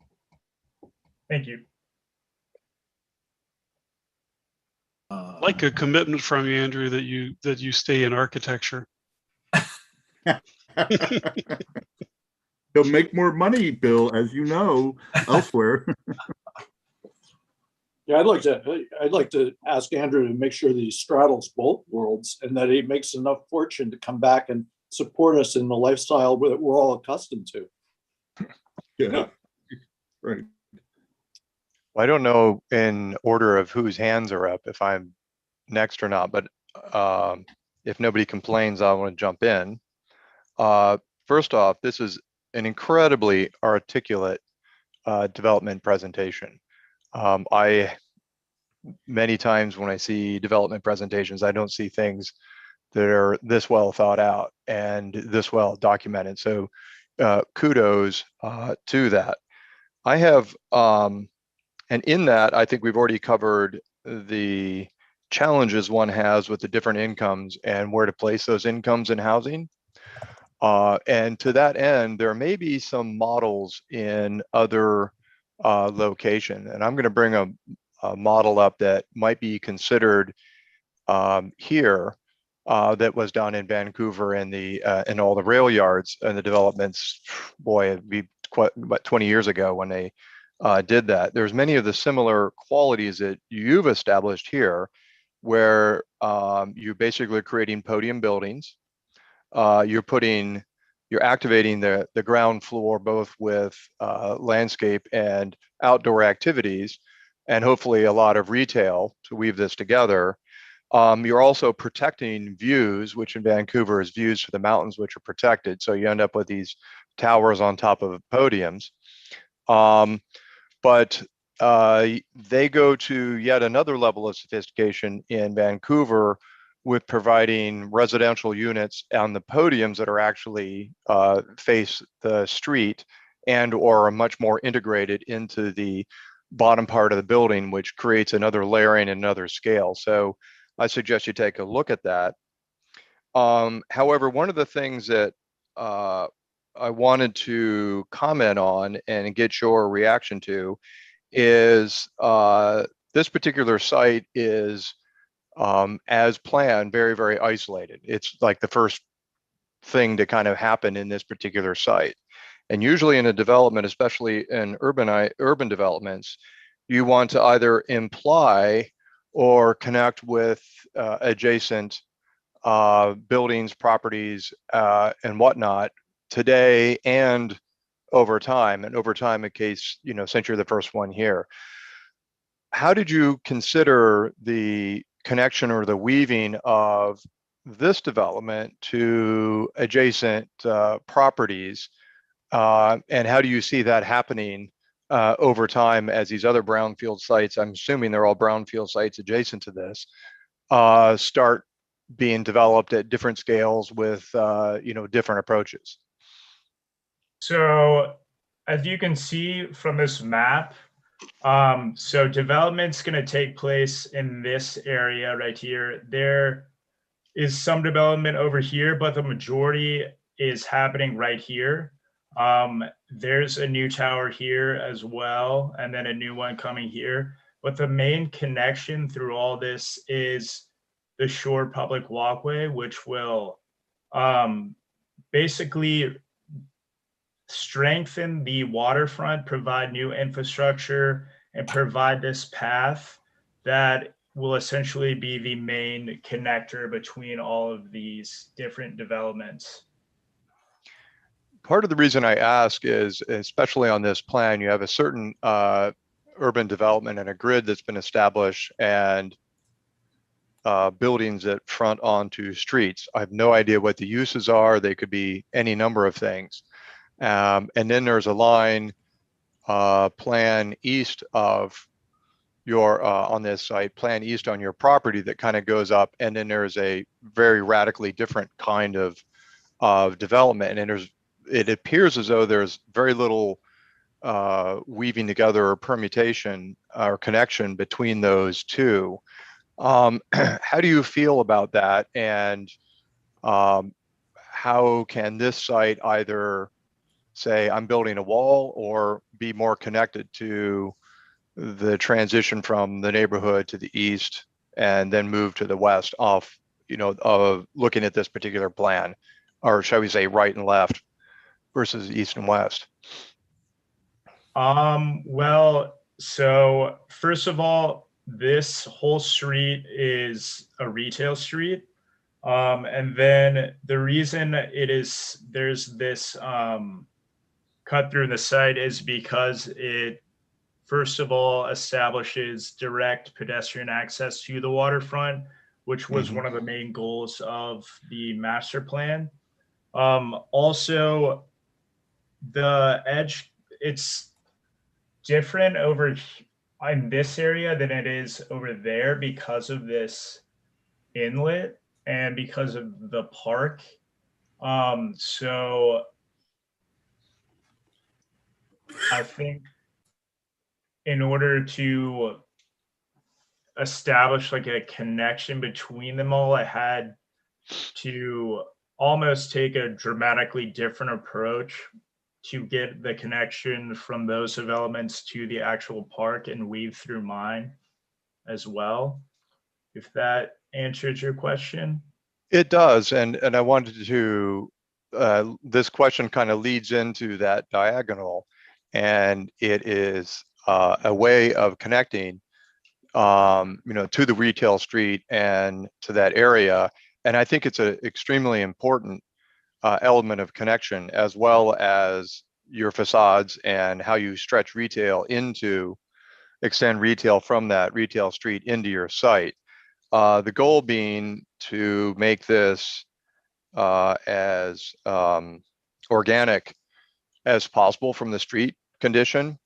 Thank you. Like a commitment from you, Andrew, that you stay in architecture. He'll make more money, Bill, as you know, elsewhere. Yeah, I'd like to ask Andrew to make sure that he straddles both worlds and that he makes enough fortune to come back and support us in the lifestyle that we're all accustomed to. Yeah, right. Well, I don't know in order of whose hands are up if I'm next or not, but if nobody complains, I want to jump in. First off, this is an incredibly articulate development presentation. Many times when I see development presentations, I don't see things that are this well thought out and this well documented. So kudos to that. I have, and in that, I think we've already covered the challenges one has with the different incomes and where to place those incomes in housing. And to that end, there may be some models in other location. And I'm going to bring a model up that might be considered here that was done in Vancouver and in all the rail yards and the developments. Boy, it'd be quite about 20 years ago when they did that. There's many of the similar qualities that you've established here, where you're basically creating podium buildings. You're activating the ground floor both with landscape and outdoor activities, and hopefully a lot of retail to weave this together. You're also protecting views, which in Vancouver is views to the mountains, which are protected. So you end up with these towers on top of podiums. But they go to yet another level of sophistication in Vancouver with providing residential units on the podiums that are actually face the street and or are much more integrated into the bottom part of the building, which creates another layering and another scale. So I suggest you take a look at that. However, one of the things that I wanted to comment on and get your reaction to is this particular site is, as planned, very, very isolated. It's like the first thing to kind of happen in this particular site. And usually in a development, especially in urban developments, you want to either imply or connect with adjacent buildings, properties, and whatnot today and over time. And over time, in case, since you're the first one here, how did you consider the connection or the weaving of this development to adjacent properties? And how do you see that happening over time as these other brownfield sites, I'm assuming they're all brownfield sites adjacent to this, start being developed at different scales with different approaches? So as you can see from this map, so development's going to take place in this area right here. There is some development over here, but the majority is happening right here. There's a new tower here as well, and then a new one coming here. But the main connection through all this is the Shore Public Walkway, which will basically strengthen the waterfront, provide new infrastructure, and provide this path that will essentially be the main connector between all of these different developments. Part of the reason I ask is, especially on this plan, you have a certain urban development and a grid that's been established, and buildings that front onto streets. I have no idea what the uses are. They could be any number of things. And then there's a line plan east of your on this site, plan east on your property, that kind of goes up, and then there's a very radically different kind of development. And it appears as though there's very little weaving together or permutation or connection between those two. How do you feel about that? And how can this site either say I'm building a wall or be more connected to the transition from the neighborhood to the east and then move to the west off, looking at this particular plan, or shall we say right and left versus east and west? Well, so first of all, this whole street is a retail street. And then the reason there's this cut through the site is because it, first of all, establishes direct pedestrian access to the waterfront, which was one of the main goals of the master plan. Also, the edge, it's different over in this area than it is over there because of this inlet and because of the park. So I think in order to establish like a connection between them all, I had to almost take a dramatically different approach to get the connection from those developments to the actual park and weave through mine as well. If that answers your question. It does, and I wanted to, this question kind of leads into that diagonal, and it is a way of connecting, to the retail street and to that area. And I think it's an extremely important element of connection, as well as your facades and how you stretch retail extend retail from that retail street into your site. The goal being to make this as organic as possible from the street condition,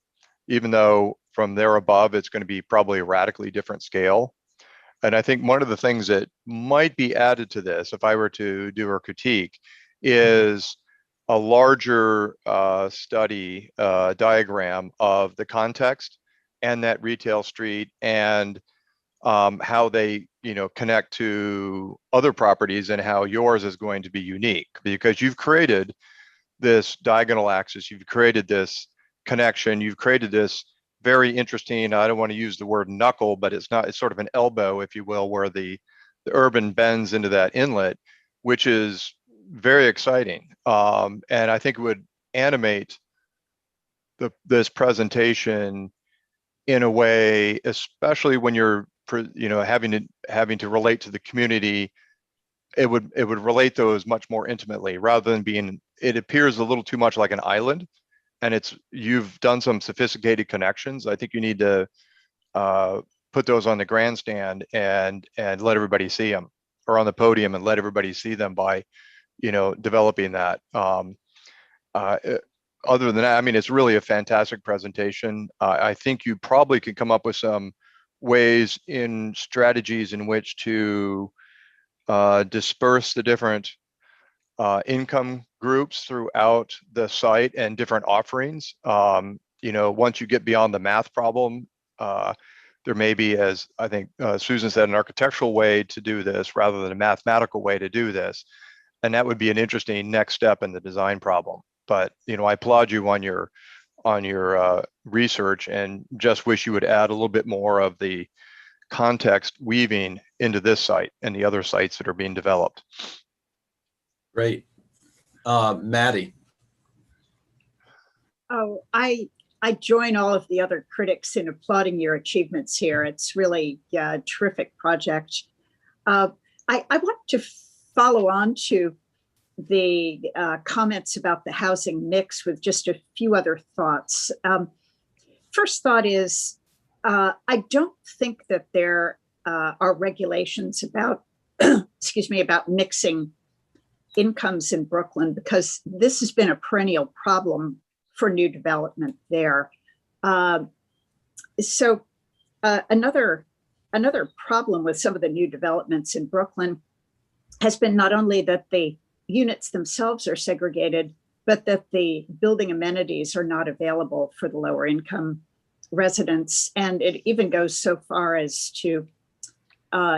even though from there above, it's going to be probably a radically different scale. And I think one of the things that might be added to this, if I were to do a critique, is a larger study diagram of the context and that retail street, and how they connect to other properties, and how yours is going to be unique, because you've created this diagonal axis, you've created this connection, you've created this very interesting, I don't want to use the word knuckle, but it's sort of an elbow, if you will, where the urban bends into that inlet, which is very exciting. And I think it would animate this presentation in a way, especially when you're having to relate to the community. It would relate those much more intimately, rather than being, it appears a little too much like an island, and you've done some sophisticated connections. I think you need to put those on the grandstand and let everybody see them. are on the podium and let everybody see them by, developing that. Other than that, I mean, it's really a fantastic presentation. I think you probably could come up with some ways in strategies in which to disperse the different income groups throughout the site and different offerings. Once you get beyond the math problem, there may be, as I think Susan said, an architectural way to do this rather than a mathematical way to do this. And that would be an interesting next step in the design problem. But, I applaud you on your research, and just wish you would add a little bit more of the context weaving into this site and the other sites that are being developed. Great. Maddie. Oh, I join all of the other critics in applauding your achievements here. It's really a terrific project. I want to follow on to the comments about the housing mix with just a few other thoughts. First thought is, I don't think that there are regulations about, excuse me, about mixing incomes in Brooklyn, because this has been a perennial problem for new development there. Another problem with some of the new developments in Brooklyn has been not only that the units themselves are segregated, but that the building amenities are not available for the lower income residents. And it even goes so far as to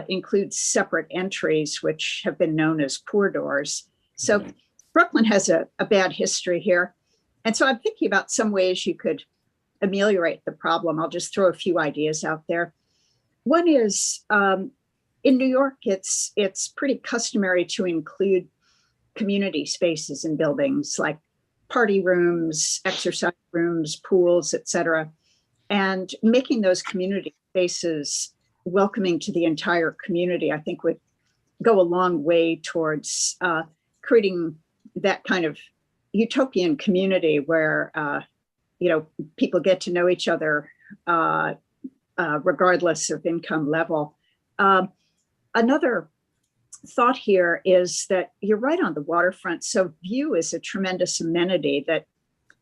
include separate entries, which have been known as poor doors. So Brooklyn has a bad history here. And so I'm thinking about some ways you could ameliorate the problem. I'll just throw a few ideas out there. One is, in New York, it's pretty customary to include community spaces in buildings like party rooms, exercise rooms, pools, etc. And making those community spaces welcoming to the entire community, I think, would go a long way towards creating that kind of utopian community where people get to know each other regardless of income level. Another thought here is that you're right on the waterfront. So view is a tremendous amenity that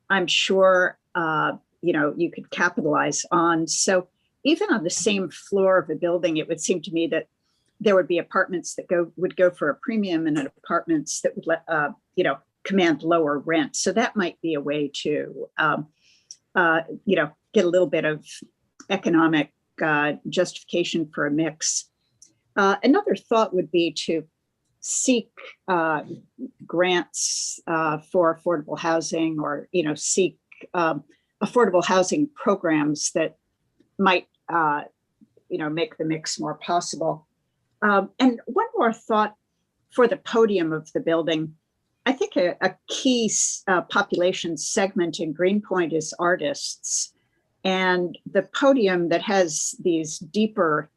I'm sure you could capitalize on. So even on the same floor of a building, it would seem to me that there would be apartments that would go for a premium, and apartments that would command lower rent. So that might be a way to get a little bit of economic justification for a mix. Another thought would be to seek grants for affordable housing, or seek affordable housing programs that might make the mix more possible. And one more thought for the podium of the building. I think a key population segment in Greenpoint is artists, and the podium that has these deeper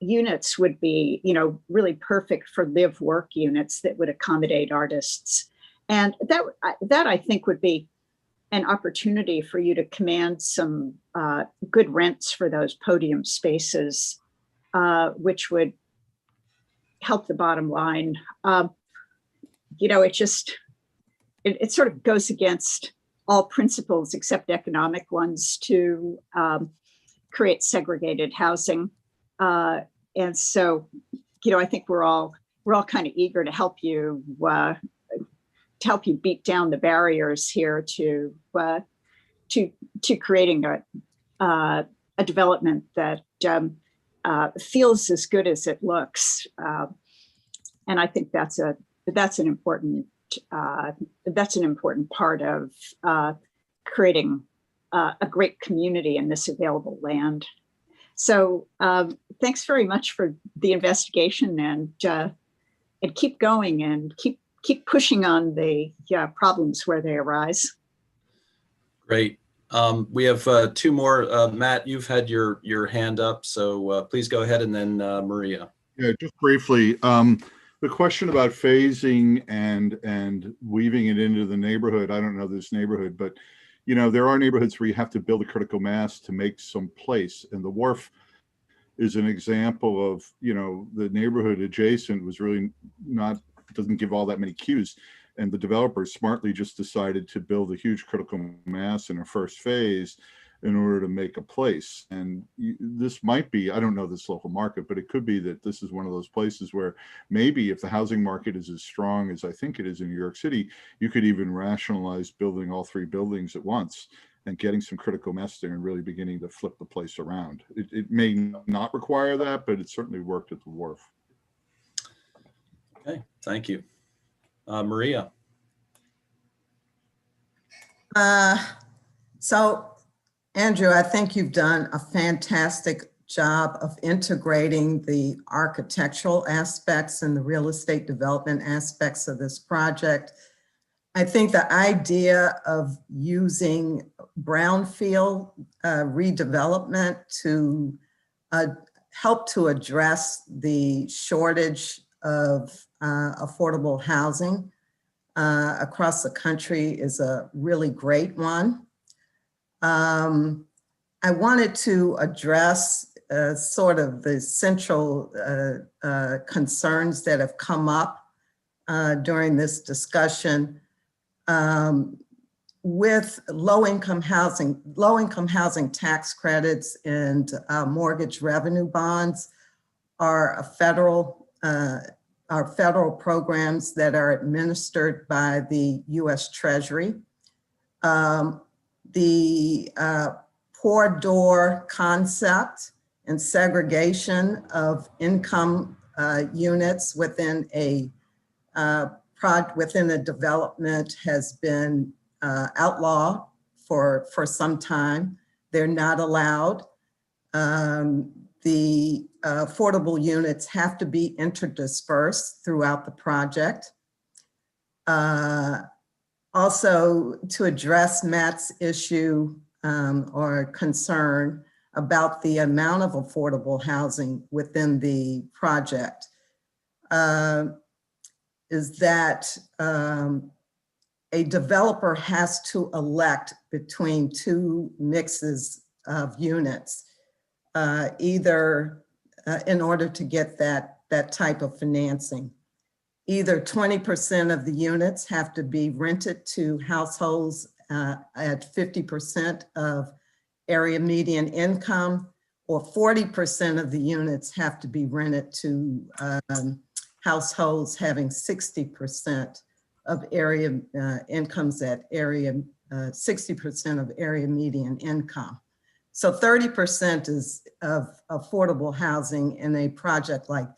units would be, really perfect for live work units that would accommodate artists. And that I think would be an opportunity for you to command some good rents for those podium spaces, which would help the bottom line. It sort of goes against all principles except economic ones to create segregated housing. And so, I think we're all kind of eager to help you beat down the barriers here to creating a development that feels as good as it looks. And I think that's an important part of creating a great community in this available land. So thanks very much for the investigation, and keep going, and keep pushing on the problems where they arise. Great. We have two more. Matt, you've had your hand up, so please go ahead, and then Maria. Yeah, just briefly, the question about phasing and weaving it into the neighborhood. I don't know this neighborhood, but there are neighborhoods where you have to build a critical mass to make some place, and the Wharf is an example of, you know, the neighborhood adjacent was really not, doesn't give all that many cues. And the developers smartly just decided to build a huge critical mass in a first phase in order to make a place. And this might be, I don't know this local market, but it could be that this is one of those places where maybe if the housing market is as strong as I think it is in New York City, you could even rationalize building all 3 buildings at once and getting some critical mass there and really beginning to flip the place around. It may not require that, but it certainly worked at the Wharf. Okay, thank you. Maria. So Andrew, I think you've done a fantastic job of integrating the architectural aspects and the real estate development aspects of this project. I think the idea of using brownfield redevelopment to help to address the shortage of affordable housing across the country is a really great one. I wanted to address sort of the central concerns that have come up during this discussion with low-income housing tax credits and mortgage revenue bonds are federal programs that are administered by the U.S. Treasury. The poor door concept and segregation of income units within a development has been outlawed for some time. They're not allowed. The affordable units have to be interdispersed throughout the project. Also, to address Matt's issue or concern about the amount of affordable housing within the project, is that a developer has to elect between 2 mixes of units, either in order to get that type of financing. Either 20% of the units have to be rented to households at 50% of area median income, or 40% of the units have to be rented to households having 60% of area incomes at area, 60% of area median income. So 30% is of affordable housing in a project like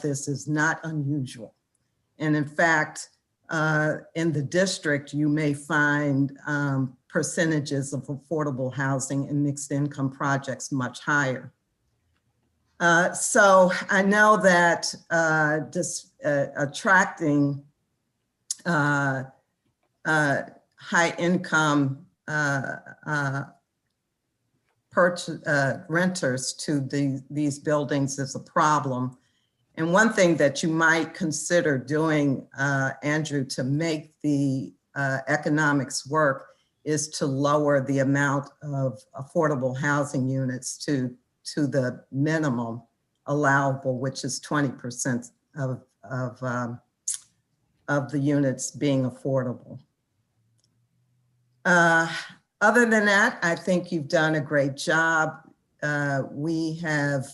this is not unusual. And in fact, in the district, you may find percentages of affordable housing in mixed income projects much higher. So I know that attracting high income renters to these buildings is a problem. And one thing that you might consider doing, Andrew, to make the economics work is to lower the amount of affordable housing units to the minimum allowable, which is 20% of the units being affordable. Other than that, I think you've done a great job. We have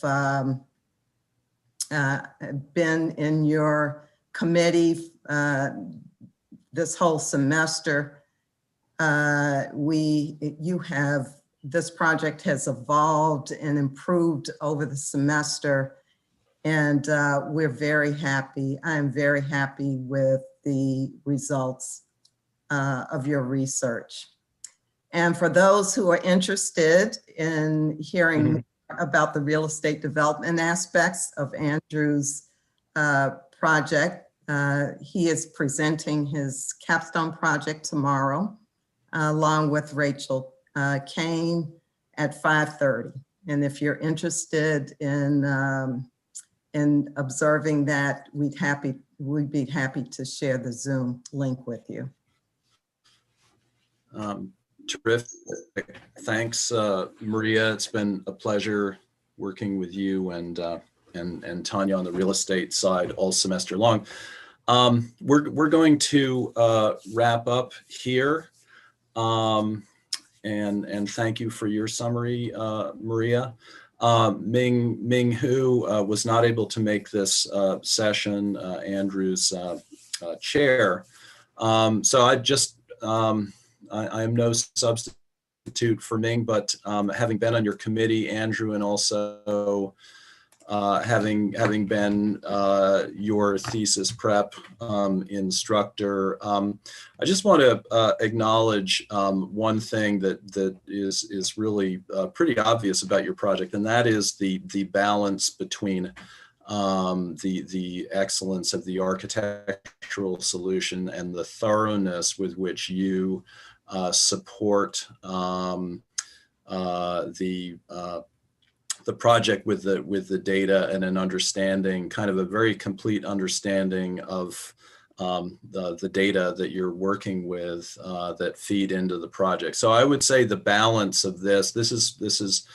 been in your committee this whole semester. This project has evolved and improved over the semester, and we're very happy. I'm very happy with the results of your research. And for those who are interested in hearing more about the real estate development aspects of Andrew's project, he is presenting his capstone project tomorrow, along with Rachel Kane at 5:30. And if you're interested in observing that, we'd be happy to share the Zoom link with you. Terrific. Thanks, Maria. It's been a pleasure working with you and Tanya on the real estate side all semester long. We're going to wrap up here. And thank you for your summary, Maria. Ming Hu was not able to make this session, Andrew's chair. So I am no substitute for Ming, but having been on your committee, Andrew, and also having been your thesis prep instructor, I just want to acknowledge one thing that is really pretty obvious about your project, and that is the balance between the excellence of the architectural solution and the thoroughness with which you support the project with the data and an understanding, kind of a very complete understanding of the data that you're working with that feed into the project. So I would say the balance of this is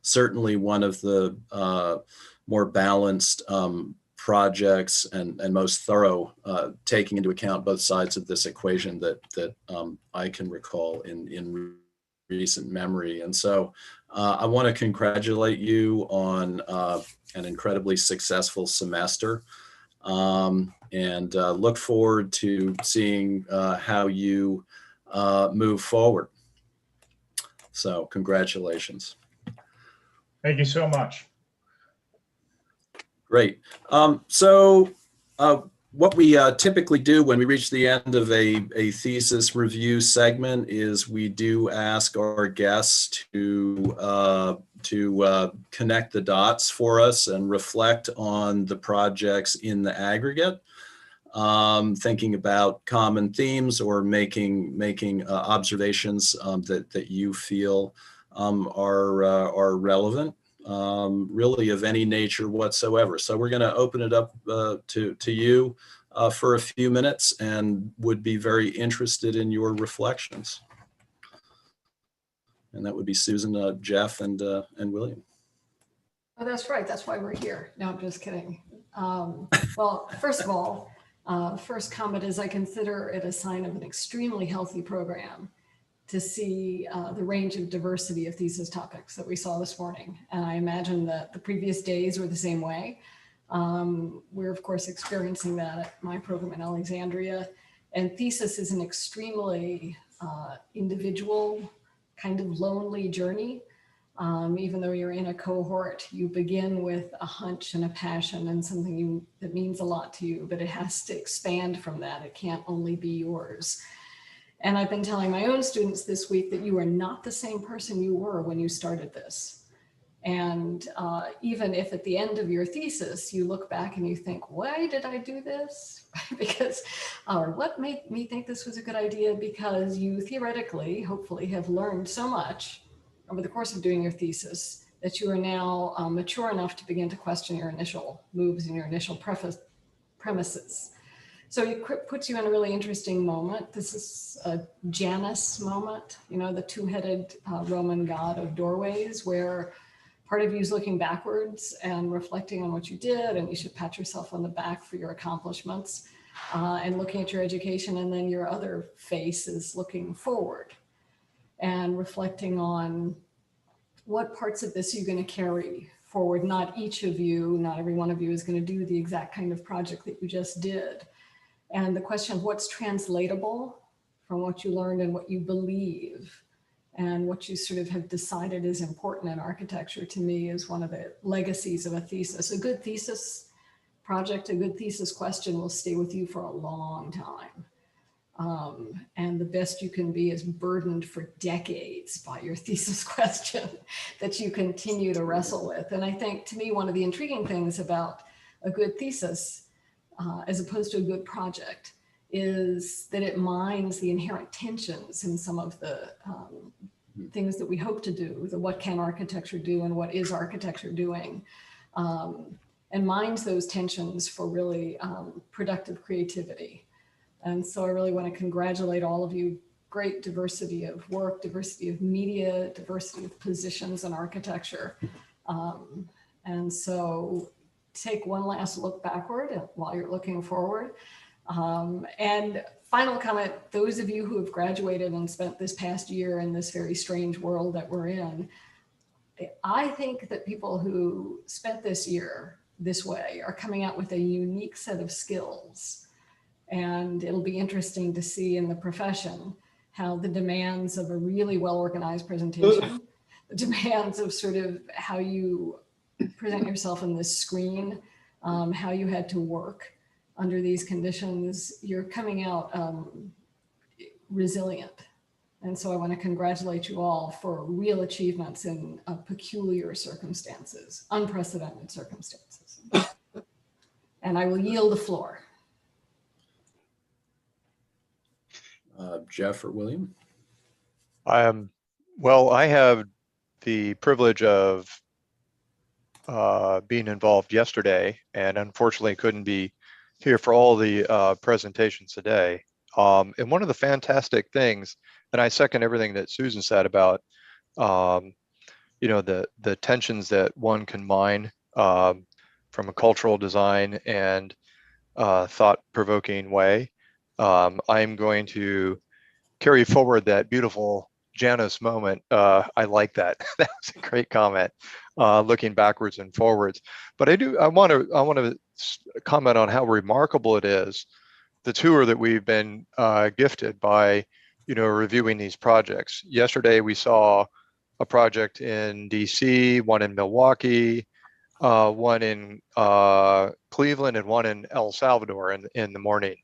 certainly one of the more balanced projects and most thorough, taking into account both sides of this equation that I can recall in recent memory. And so I want to congratulate you on an incredibly successful semester, and look forward to seeing how you move forward. So congratulations. Thank you so much. Great. So what we typically do when we reach the end of a thesis review segment is we do ask our guests to connect the dots for us and reflect on the projects in the aggregate, thinking about common themes or making observations that you feel are relevant. Really of any nature whatsoever. So we're going to open it up to you for a few minutes and would be very interested in your reflections. And that would be Susan, Jeff, and William. Oh, that's right. That's why we're here. No, I'm just kidding. Well, first of all, first comment is I consider it a sign of an extremely healthy program to see the range of diversity of thesis topics that we saw this morning. And I imagine that the previous days were the same way. We're of course experiencing that at my program in Alexandria. And thesis is an extremely individual, kind of lonely journey. Even though you're in a cohort, you begin with a hunch and a passion and something that means a lot to you, but it has to expand from that. It can't only be yours. And I've been telling my own students this week that you are not the same person you were when you started this. And even if at the end of your thesis, you look back and you think, why did I do this? Because, or what made me think this was a good idea? Because you theoretically, hopefully have learned so much over the course of doing your thesis that you are now mature enough to begin to question your initial moves and your initial premises. So it puts you in a really interesting moment. This is a Janus moment, you know, the two-headed Roman god of doorways, where part of you is looking backwards and reflecting on what you did, and you should pat yourself on the back for your accomplishments and looking at your education, and then your other face is looking forward and reflecting on what parts of this you're going to carry forward. Not each of you, not every one of you is going to do the exact kind of project that you just did. And the question of what's translatable from what you learned and what you believe and what you sort of have decided is important in architecture, to me, is one of the legacies of a thesis. A good thesis project, a good thesis question will stay with you for a long time. And the best you can be is burdened for decades by your thesis question that you continue to wrestle with. And I think, to me, one of the intriguing things about a good thesis as opposed to a good project is that it mines the inherent tensions in some of the things that we hope to do, the what can architecture do and what is architecture doing, and mines those tensions for really productive creativity. And so I really want to congratulate all of you. Great diversity of work, diversity of media, diversity of positions in architecture. And so take one last look backward while you're looking forward. And final comment, those of you who have graduated and spent this past year in this very strange world that we're in, I think that people who spent this year this way are coming out with a unique set of skills. And it'll be interesting to see in the profession how the demands of a really well-organized presentation, the demands of sort of how you present yourself in this screen, how you had to work under these conditions, you're coming out resilient. And so I want to congratulate you all for real achievements in peculiar circumstances, unprecedented circumstances. And I will yield the floor. Jeff or William? Well, I have the privilege of being involved yesterday, and unfortunately couldn't be here for all the presentations today. And one of the fantastic things, and I second everything that Susan said about, the tensions that one can mine from a cultural design and thought-provoking way. I'm going to carry forward that beautiful Janus moment. I like that. That was a great comment, looking backwards and forwards. But I want to comment on how remarkable it is, the tour that we've been gifted by, reviewing these projects. Yesterday, we saw a project in DC, one in Milwaukee, one in Cleveland, and one in El Salvador in the morning.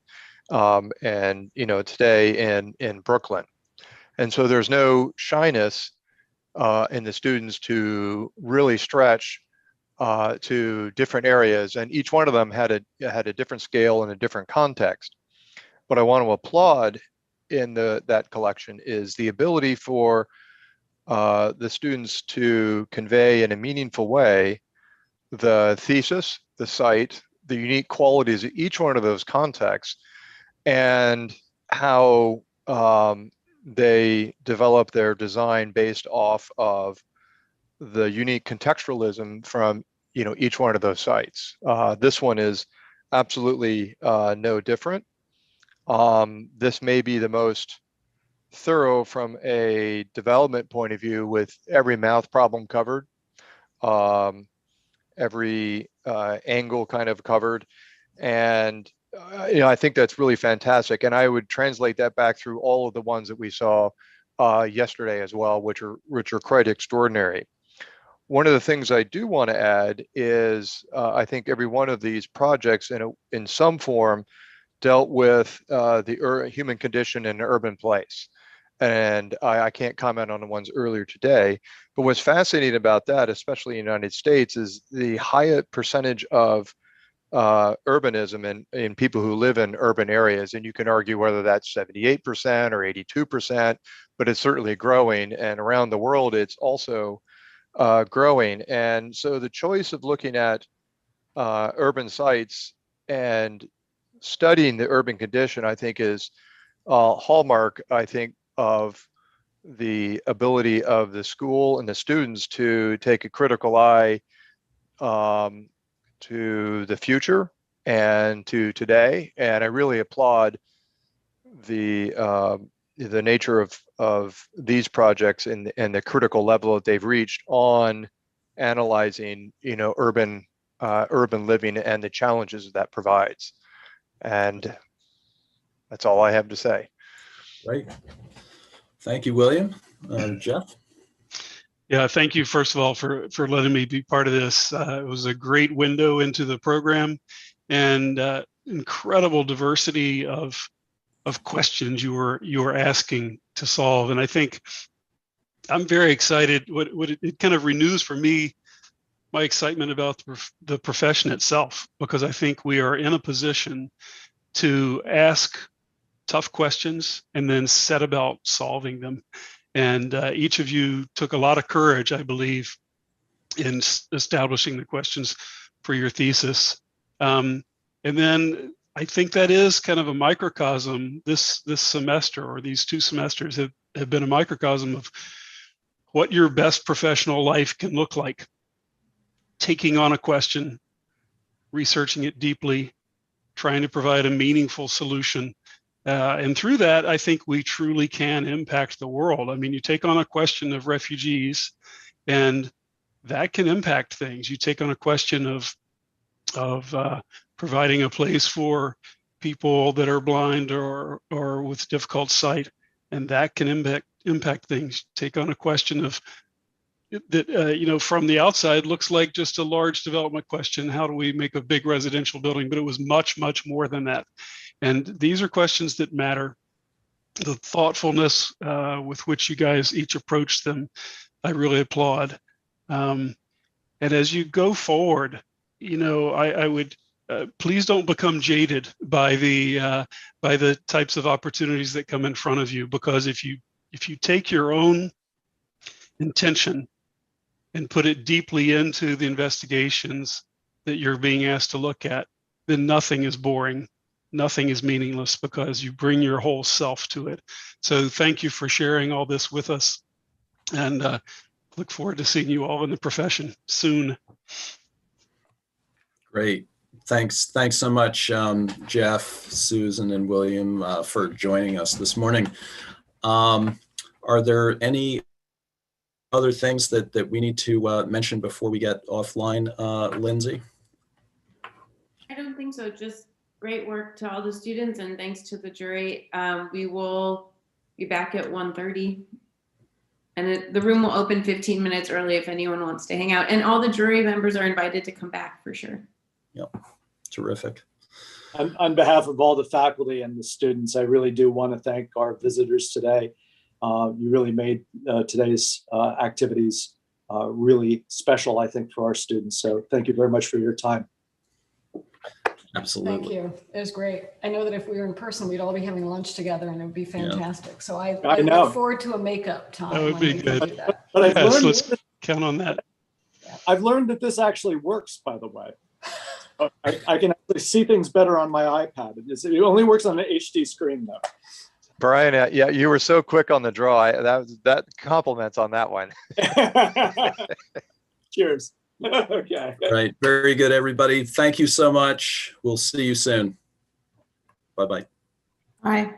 And today in Brooklyn. And so there's no shyness in the students to really stretch to different areas, and each one of them had a different scale and a different context. What I want to applaud in that collection is the ability for the students to convey in a meaningful way the thesis, the site, the unique qualities of each one of those contexts, and how they develop their design based off of the unique contextualism from each one of those sites. This one is absolutely no different. This may be the most thorough from a development point of view, with every math problem covered, every angle kind of covered, and I think that's really fantastic. And I would translate that back through all of the ones that we saw yesterday as well, which are quite extraordinary. One of the things I do want to add is I think every one of these projects in some form dealt with the human condition in an urban place. And I can't comment on the ones earlier today, but what's fascinating about that, especially in the United States, is the high percentage of urbanism in people who live in urban areas. And you can argue whether that's 78% or 82%, but it's certainly growing. And around the world, it's also growing. And so the choice of looking at urban sites and studying the urban condition, I think, is a hallmark, I think, of the ability of the school and the students to take a critical eye to the future and to today. And I really applaud the nature of these projects and the critical level that they've reached on analyzing, urban living and the challenges that provides. And that's all I have to say. Right. Thank you, William. Jeff? Yeah, thank you, first of all, for letting me be part of this. It was a great window into the program, and incredible diversity of questions you were asking to solve. And I think I'm very excited. What it kind of renews for me my excitement about the profession itself, because I think we are in a position to ask tough questions and then set about solving them. And each of you took a lot of courage, I believe, in establishing the questions for your thesis. And then I think that is kind of a microcosm. This semester, or these 2 semesters, have been a microcosm of what your best professional life can look like. taking on a question, researching it deeply, trying to provide a meaningful solution. And through that, I think we truly can impact the world. I mean, you take on a question of refugees, and that can impact things. You take on a question of providing a place for people that are blind or with difficult sight, and that can impact things. Take on a question of that, you know, from the outside looks like just a large development question. How do we make a big residential building? But it was much, much more than that. And these are questions that matter. The thoughtfulness with which you guys each approach them, I really applaud. And as you go forward, you know, I would please don't become jaded by the types of opportunities that come in front of you, because if you take your own intention and put it deeply into the investigations that you're being asked to look at, then nothing is boring, nothing is meaningless, because you bring your whole self to it. So thank you for sharing all this with us, and look forward to seeing you all in the profession soon. Great. Thanks so much, Jeff, Susan, and William, for joining us this morning. Are there any other things that we need to mention before we get offline, Lindsay? I don't think so. Just great work to all the students, and thanks to the jury. We will be back at 1:30, and the room will open 15 minutes early if anyone wants to hang out. And all the jury members are invited to come back for sure. Yep, terrific. On behalf of all the faculty and the students, I really do want to thank our visitors today. You really made today's activities really special, I think, for our students. So thank you very much for your time. Absolutely. Thank you. It was great. I know that if we were in person, we'd all be having lunch together, and it would be fantastic. So I know. look forward to a makeup time. That would when be we can good. do that. But I've Yes, learned let's count on that. I've learned that this actually works, by the way. I can actually see things better on my iPad. It only works on an HD screen, though. Brian, yeah, you were so quick on the draw. That compliments on that one. Cheers. Okay. Right. Very good, everybody. Thank you so much. We'll see you soon. Bye-bye. Bye.